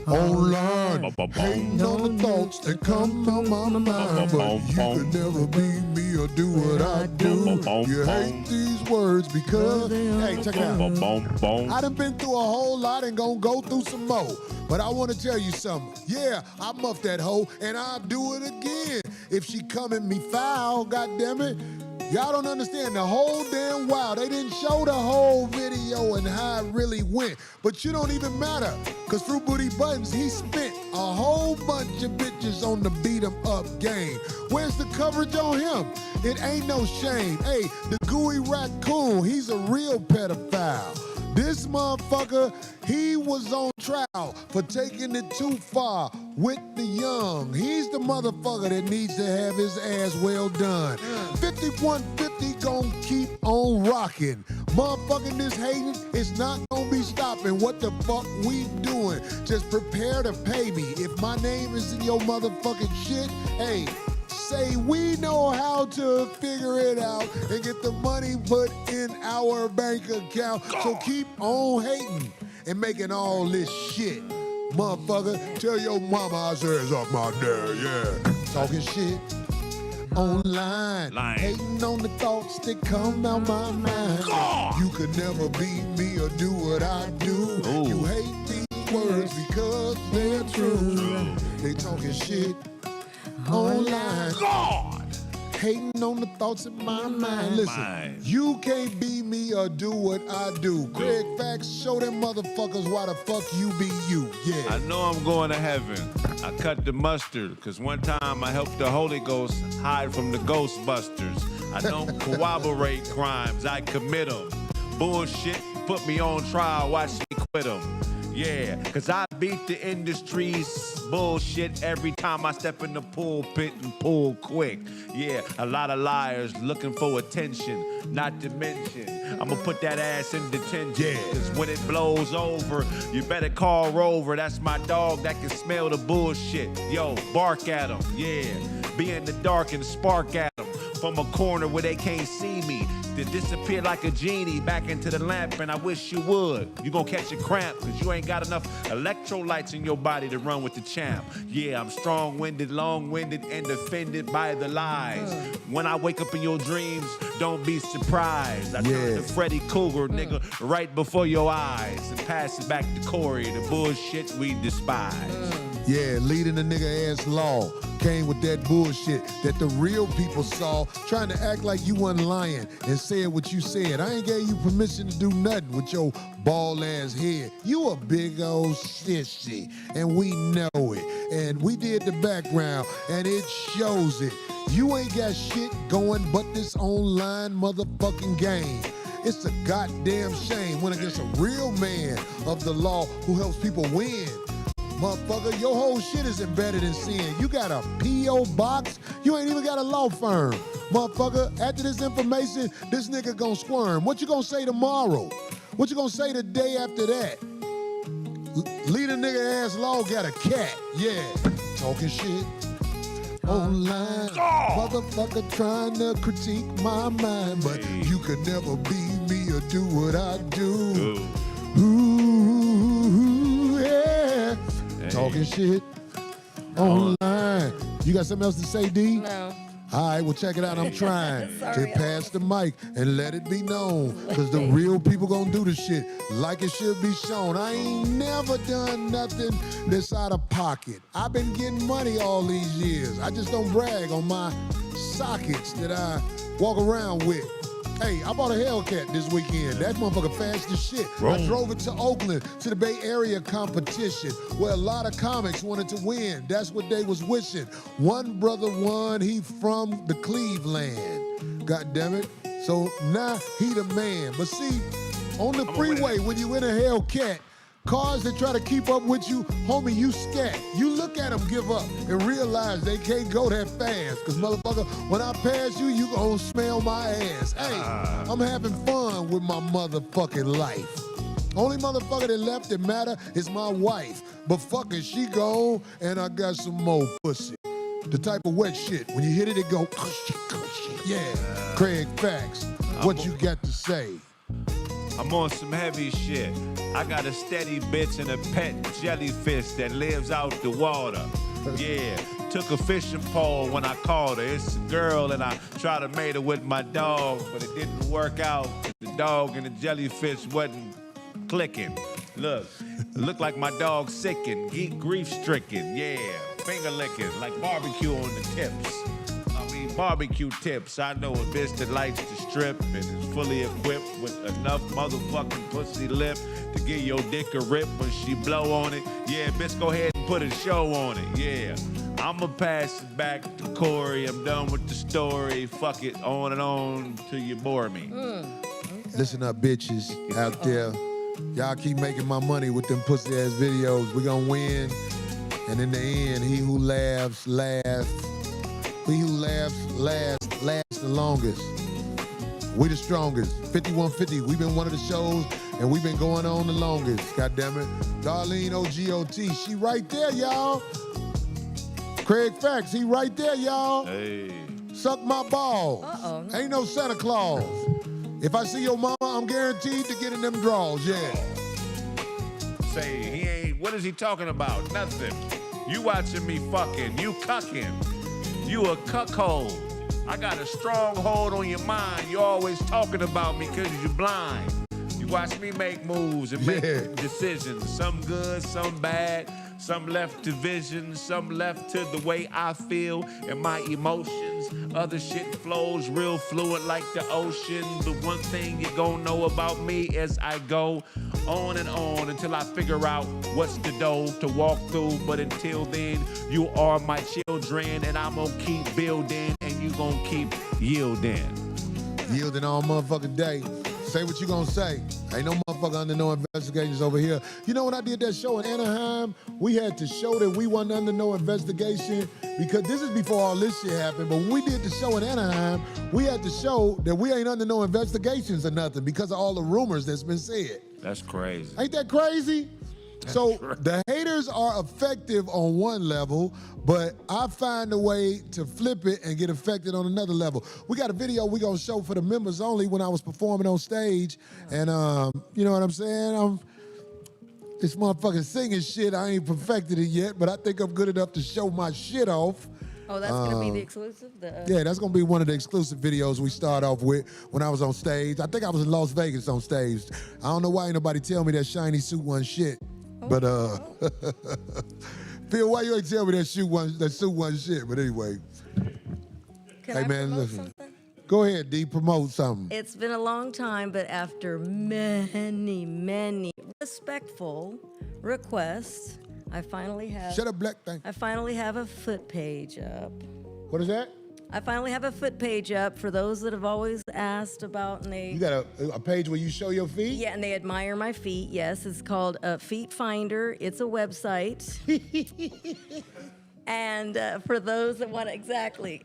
[SPEAKER 1] online. Hating on the thoughts that come out my mind. But you could never be me or do what I do. You hate these words because, hey, check it out. I done been through a whole lot and gonna go through some more. But I want to tell you something. Yeah, I muffed that hoe and I'll do it again. If she come at me foul, goddammit. Y'all don't understand the whole damn while. They didn't show the whole video and how it really went. But you don't even matter. Cause through Booty Buttons, he spent a whole bunch of bitches on the beat 'em up game. Where's the coverage on him? It ain't no shame. Hey, the gooey raccoon, he's a real pedophile. This motherfucker, he was on trial for taking it too far with the young. He's the motherfucker that needs to have his ass well done. 5150 gon' keep on rocking. Motherfucking this hating, it's not gonna be stopping. What the fuck we doing? Just prepare to pay me. If my name is in your motherfucking shit, hey, say we know how to figure it out and get the money put in our bank account. So keep on hating and making all this shit. Motherfucker, tell your mama I said suck my dick, yeah. Talking shit online. Hating on the thoughts that come out my mind. You could never be me or do what I do. You hate these words because they're true. They talking shit online. Hating on the thoughts in my mind. Listen, you can't be me or do what I do. Craig Facts, show them motherfuckers why the fuck you be you. Yeah.
[SPEAKER 8] I know I'm going to heaven. I cut the mustard, because one time I helped the Holy Ghost hide from the Ghostbusters. I don't corroborate crimes, I commit them. Bullshit, put me on trial, watch me quit them. Yeah, cause I beat the industry's bullshit every time I step in the pulpit and pull quick. Yeah, a lot of liars looking for attention, not to mention I'ma put that ass in detention. Cause when it blows over, you better call Rover. That's my dog that can smell the bullshit. Yo, bark at him, yeah. Be in the dark and spark at him from a corner where they can't see me. To disappear like a genie back into the lamp, and I wish you would. You gon' catch a cramp, cause you ain't got enough electrolytes in your body to run with the champ. Yeah, I'm strong-winded, long-winded, and offended by the lies. When I wake up in your dreams, don't be surprised. I turn to Freddy Cougar, nigga, right before your eyes, and pass it back to Corey, the bullshit we despise.
[SPEAKER 1] Yeah, leading the nigga ass law came with that bullshit that the real people saw, trying to act like you wasn't lying and said what you said. I ain't gave you permission to do nothing with your bald ass head. You a big old sissy, and we know it. And we did the background, and it shows it. You ain't got shit going but this online motherfucking game. It's a goddamn shame when against a real man of the law who helps people win. Motherfucker, your whole shit is embedded in sin. You got a P.O. box. You ain't even got a law firm. Motherfucker, after this information, this nigga gonna squirm. What you gonna say tomorrow? What you gonna say the day after that? Lead a nigga ass law got a cat. Yeah, talking shit online. Motherfucker trying to critique my mind, but you could never be me or do what I do. Ooh, yeah. Talking shit online. You got something else to say, D?
[SPEAKER 2] No.
[SPEAKER 1] All right, well, check it out. I'm trying
[SPEAKER 2] Sorry,
[SPEAKER 1] to pass the mic and let it be known, because the real people gonna do the shit like it should be shown. I ain't never done nothing that's out of pocket. I've been getting money all these years. I just don't brag on my sockets that I walk around with. Hey, I bought a Hellcat this weekend. That motherfucker fast as shit. I drove it to Oakland, to the Bay Area competition, where a lot of comics wanted to win. That's what they was wishing. One brother won, he from the Cleveland. God damn it. So now he the man. But see, on the freeway, when you in a Hellcat, cars that try to keep up with you, homie, you scat. You look at them give up and realize they can't go that fast. Because, motherfucker, when I pass you, you gonna smell my ass. Hey, I'm having fun with my motherfucking life. Only motherfucker that left that matter is my wife. But fucking she gone, and I got some more pussy. The type of wet shit. When you hit it, it go, cushy. Yeah. Craig Facts, what you got to say?
[SPEAKER 8] I'm on some heavy shit. I got a steady bitch and a pet jellyfish that lives out the water. Yeah, took a fishing pole when I called her. It's a girl and I tried to mate her with my dog, but it didn't work out. The dog and the jellyfish wasn't clicking. Look, it looked like my dog sickened, grief-stricken. Yeah, finger licking, like barbecue on the tips. Barbecue tips. I know a bitch that likes to strip and is fully equipped with enough motherfucking pussy lip to give your dick a rip when she blow on it. Yeah, bitch, go ahead and put a show on it. Yeah. I'ma pass it back to Corey. I'm done with the story. Fuck it, on and on till you bore me.
[SPEAKER 1] Listen up, bitches out there. Y'all keep making my money with them pussy ass videos. We gonna win. And in the end, he who laughs, laughs. He who laughs lasts the longest. We the strongest. 5150. We've been one of the shows, and we've been going on the longest. God damn it. Darlene OGOT. She right there, y'all. Craig Facts. He right there, y'all.
[SPEAKER 8] Hey.
[SPEAKER 1] Suck my balls.
[SPEAKER 2] Uh-oh.
[SPEAKER 1] Ain't no Santa Claus. If I see your mama, I'm guaranteed to get in them draws. Yeah.
[SPEAKER 8] Say he ain't. What is he talking about? Nothing. You watching me fucking. You cucking. You a cuckold. I got a strong hold on your mind. You always talking about me because you're blind. You watch me make moves and make decisions. Some good, some bad, some left to vision, some left to the way I feel and my emotions. Other shit flows real fluid like the ocean. But one thing you gon' know about me as I go on and on until I figure out what's the dough to walk through. But until then, you are my children, and I'm gonna keep building, and you gonna keep yielding.
[SPEAKER 1] Yielding all motherfucking day. Say what you gonna say. Ain't no motherfucker under no investigations over here. You know when I did that show in Anaheim, we had to show that we wasn't under no investigation, because this is before all this shit happened, but when we did the show in Anaheim, we had to show that we ain't under no investigations or nothing because of all the rumors that's been said.
[SPEAKER 8] That's crazy.
[SPEAKER 1] Ain't that crazy? So the haters are effective on one level, but I find a way to flip it and get affected on another level. We got a video we gonna show for the members only when I was performing on stage, and you know what I'm saying? This motherfucking singing shit, I ain't perfected it yet, but I think I'm good enough to show my shit off.
[SPEAKER 2] Oh, that's gonna be the exclusive?
[SPEAKER 1] Yeah, that's gonna be one of the exclusive videos we start off with when I was on stage. I think I was in Las Vegas on stage. I don't know why ain't nobody tell me that shiny suit wasn't shit. But Phil, why you ain't tell me that suit wasn't shit? But anyway.
[SPEAKER 2] Can
[SPEAKER 1] Hey,
[SPEAKER 2] I
[SPEAKER 1] man,
[SPEAKER 2] promote
[SPEAKER 1] listen.
[SPEAKER 2] something?
[SPEAKER 1] Go ahead, D. Promote something.
[SPEAKER 2] It's been a long time, but after many, many respectful requests, I finally have.
[SPEAKER 1] Shut up, black thing.
[SPEAKER 2] I finally have a foot page up.
[SPEAKER 1] What is that?
[SPEAKER 2] I finally have a foot page up for those that have always asked about, and they.
[SPEAKER 1] You got a page where you show your feet?
[SPEAKER 2] Yeah, and they admire my feet. Yes, it's called Feet Finder. It's a website. And for those that want exactly.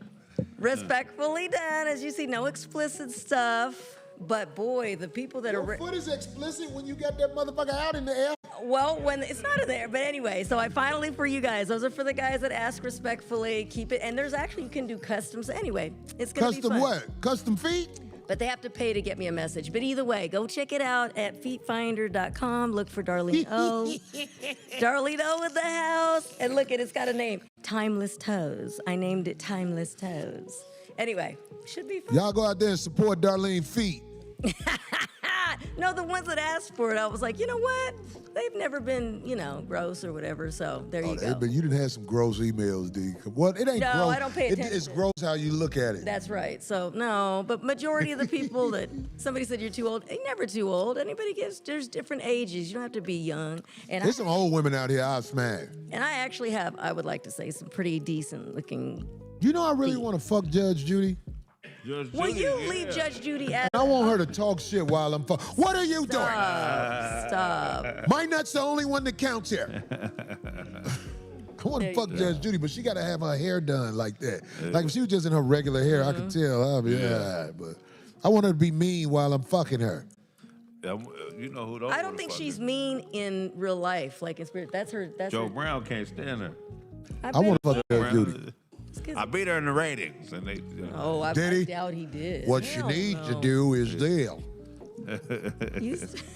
[SPEAKER 2] Respectfully done, as you see, no explicit stuff. But boy, the people that
[SPEAKER 1] Your
[SPEAKER 2] are
[SPEAKER 1] foot is explicit when you got that motherfucker out in the air.
[SPEAKER 2] well, when it's not in there. But anyway, so I finally for you guys. Those are for the guys that ask respectfully. Keep it, and there's actually you can do customs. Anyway, it's gonna be
[SPEAKER 1] Custom
[SPEAKER 2] fun.
[SPEAKER 1] what? Custom feet?
[SPEAKER 2] But they have to pay to get me a message. But either way, go check it out at feetfinder.com. Look for Darlene O. Darlene O in the house. And look, it's got a name. Timeless Toes. I named it Timeless Toes. Anyway, should be fun.
[SPEAKER 1] Y'all go out there and support Darlene Feet.
[SPEAKER 2] No, the ones that asked for it, I was like, you know what? They've never been, gross or whatever. So there you go.
[SPEAKER 1] But you didn't have some gross emails, D. Well, it ain't
[SPEAKER 2] No,
[SPEAKER 1] gross.
[SPEAKER 2] I don't pay attention.
[SPEAKER 1] It's gross how you look at it.
[SPEAKER 2] That's right. So no, but majority of the people that somebody said you're too old, ain't never too old. Anybody there's different ages. You don't have to be young. And
[SPEAKER 1] There's some old women out here I'll smash.
[SPEAKER 2] And I actually have, I would like to say, some pretty decent looking.
[SPEAKER 1] You know I really want to fuck Judge Judy?
[SPEAKER 2] Will you leave Judge Judy at?
[SPEAKER 1] I want her to talk shit while I'm fucking. What are you doing?
[SPEAKER 2] Stop.
[SPEAKER 1] My nut's the only one that counts here. I want to fuck Judge Judy, but she got to have her hair done like that. Like if she was just in her regular hair, I could tell. I'll be all right, but I want her to be mean while I'm fucking her.
[SPEAKER 8] You know who don't.
[SPEAKER 2] I don't think she's mean in real life, like in spirit. That's her.
[SPEAKER 8] Joe Brown can't stand her.
[SPEAKER 1] I want to fuck Judge Judy.
[SPEAKER 8] I beat her in the ratings, and they.
[SPEAKER 2] Oh, I doubt he did.
[SPEAKER 1] What she needs to do is deal.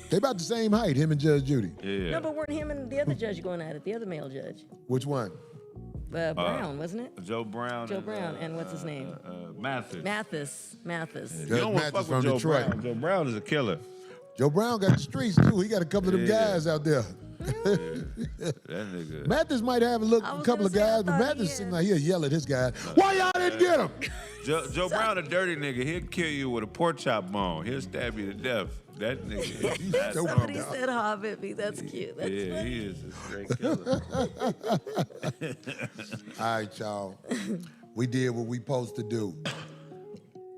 [SPEAKER 1] They about the same height, him and Judge Judy.
[SPEAKER 8] Yeah.
[SPEAKER 2] No, but weren't him and the other judge going at it? The other male judge.
[SPEAKER 1] Which one?
[SPEAKER 2] Brown, wasn't it?
[SPEAKER 8] Joe Brown.
[SPEAKER 2] Joe Brown, and what's his name?
[SPEAKER 8] Mathis.
[SPEAKER 2] Mathis.
[SPEAKER 8] You don't want to
[SPEAKER 1] Mathis
[SPEAKER 8] fuck with
[SPEAKER 1] from
[SPEAKER 8] Joe
[SPEAKER 1] Detroit.
[SPEAKER 8] Brown. Joe Brown is a killer.
[SPEAKER 1] Joe Brown got the streets too. He got a couple of them guys out there.
[SPEAKER 8] That nigga.
[SPEAKER 1] Mathis might have a couple of guys, but Mathis seems like he'll yell at his guys. Why y'all didn't get him?
[SPEAKER 8] Joe Brown, a dirty nigga. He'll kill you with a pork chop bone. He'll stab you to death. That nigga.
[SPEAKER 2] Somebody said Hobbit. That's cute. That's
[SPEAKER 8] yeah,
[SPEAKER 2] funny.
[SPEAKER 8] he is a straight killer.
[SPEAKER 1] All right, y'all. We did what we supposed to do.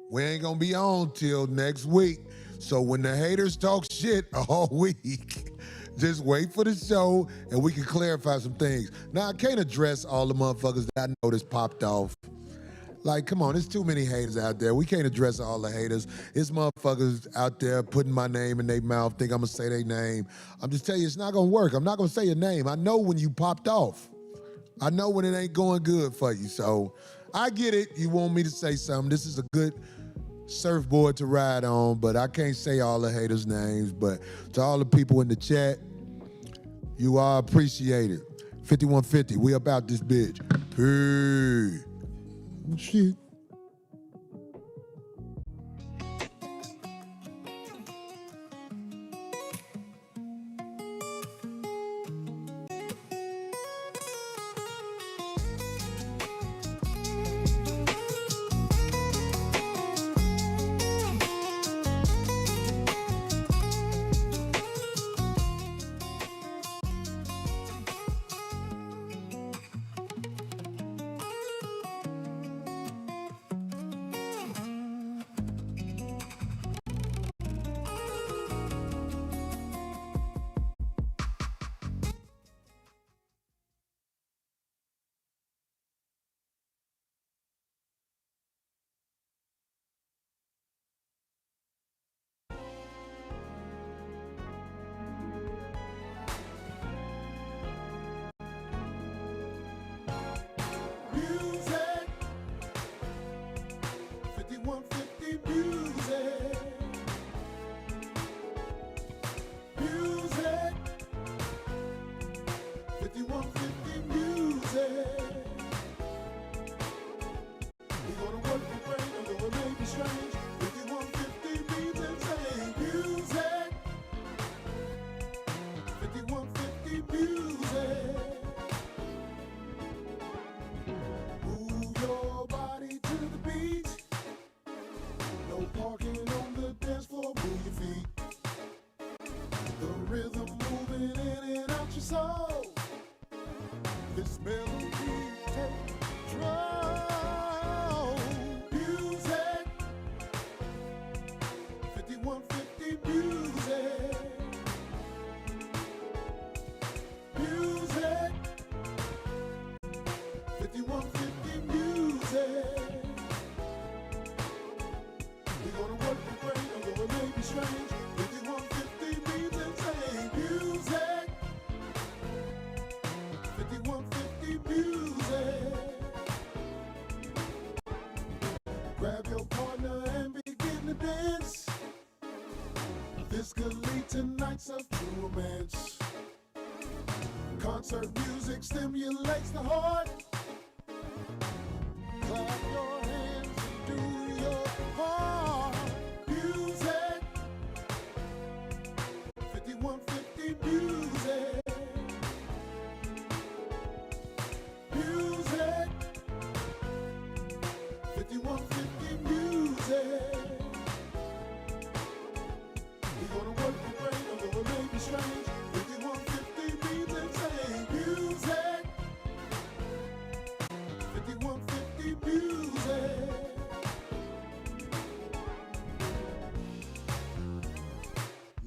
[SPEAKER 1] We ain't gonna be on till next week. So when the haters talk shit all week, just wait for the show and we can clarify some things. Now, I can't address all the motherfuckers that I know that's popped off. Like, come on, there's too many haters out there. We can't address all the haters. It's motherfuckers out there putting my name in their mouth, think I'm gonna say their name. I'm just telling you, it's not gonna work. I'm not gonna say your name. I know when you popped off. I know when it ain't going good for you. So I get it. You want me to say something. This is a good surfboard to ride on, but I can't say all the haters' names. But to all the people in the chat, you are appreciated. 5150, we about this bitch. Peace. Shit. This melody take control. Music, 5150 music. Music, 5150 music. We're gonna work the brain, although it may be strange. 5150 means insane. Music, 5150 music. Grab your partner and begin to dance. This could lead to nights of true romance. Concert music stimulates the heart. Clap your hands and do your part. Music, 5150 music. Music, 5150 music. We're gonna work the brain, although it may be strange. 5150 means insane. Music, 5150 music.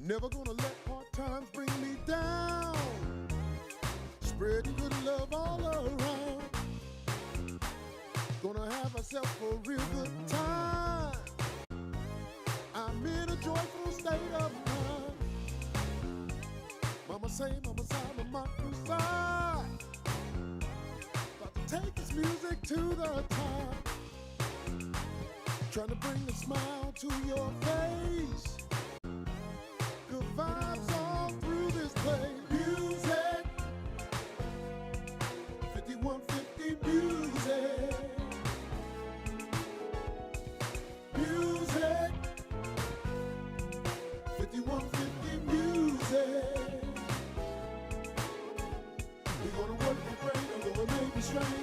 [SPEAKER 1] Never gonna let hard times bring me down. Spreading good love all around. Gonna have myself a real good time. I'm in a joyful state of mind. Mama say, mama sigh, mama crusade. About to take this music to the top. Trying to bring a smile to your face. Good vibes all through this place. Music, 5150 music. Music, 5150 music. We're gonna work the brain, although it may be strange.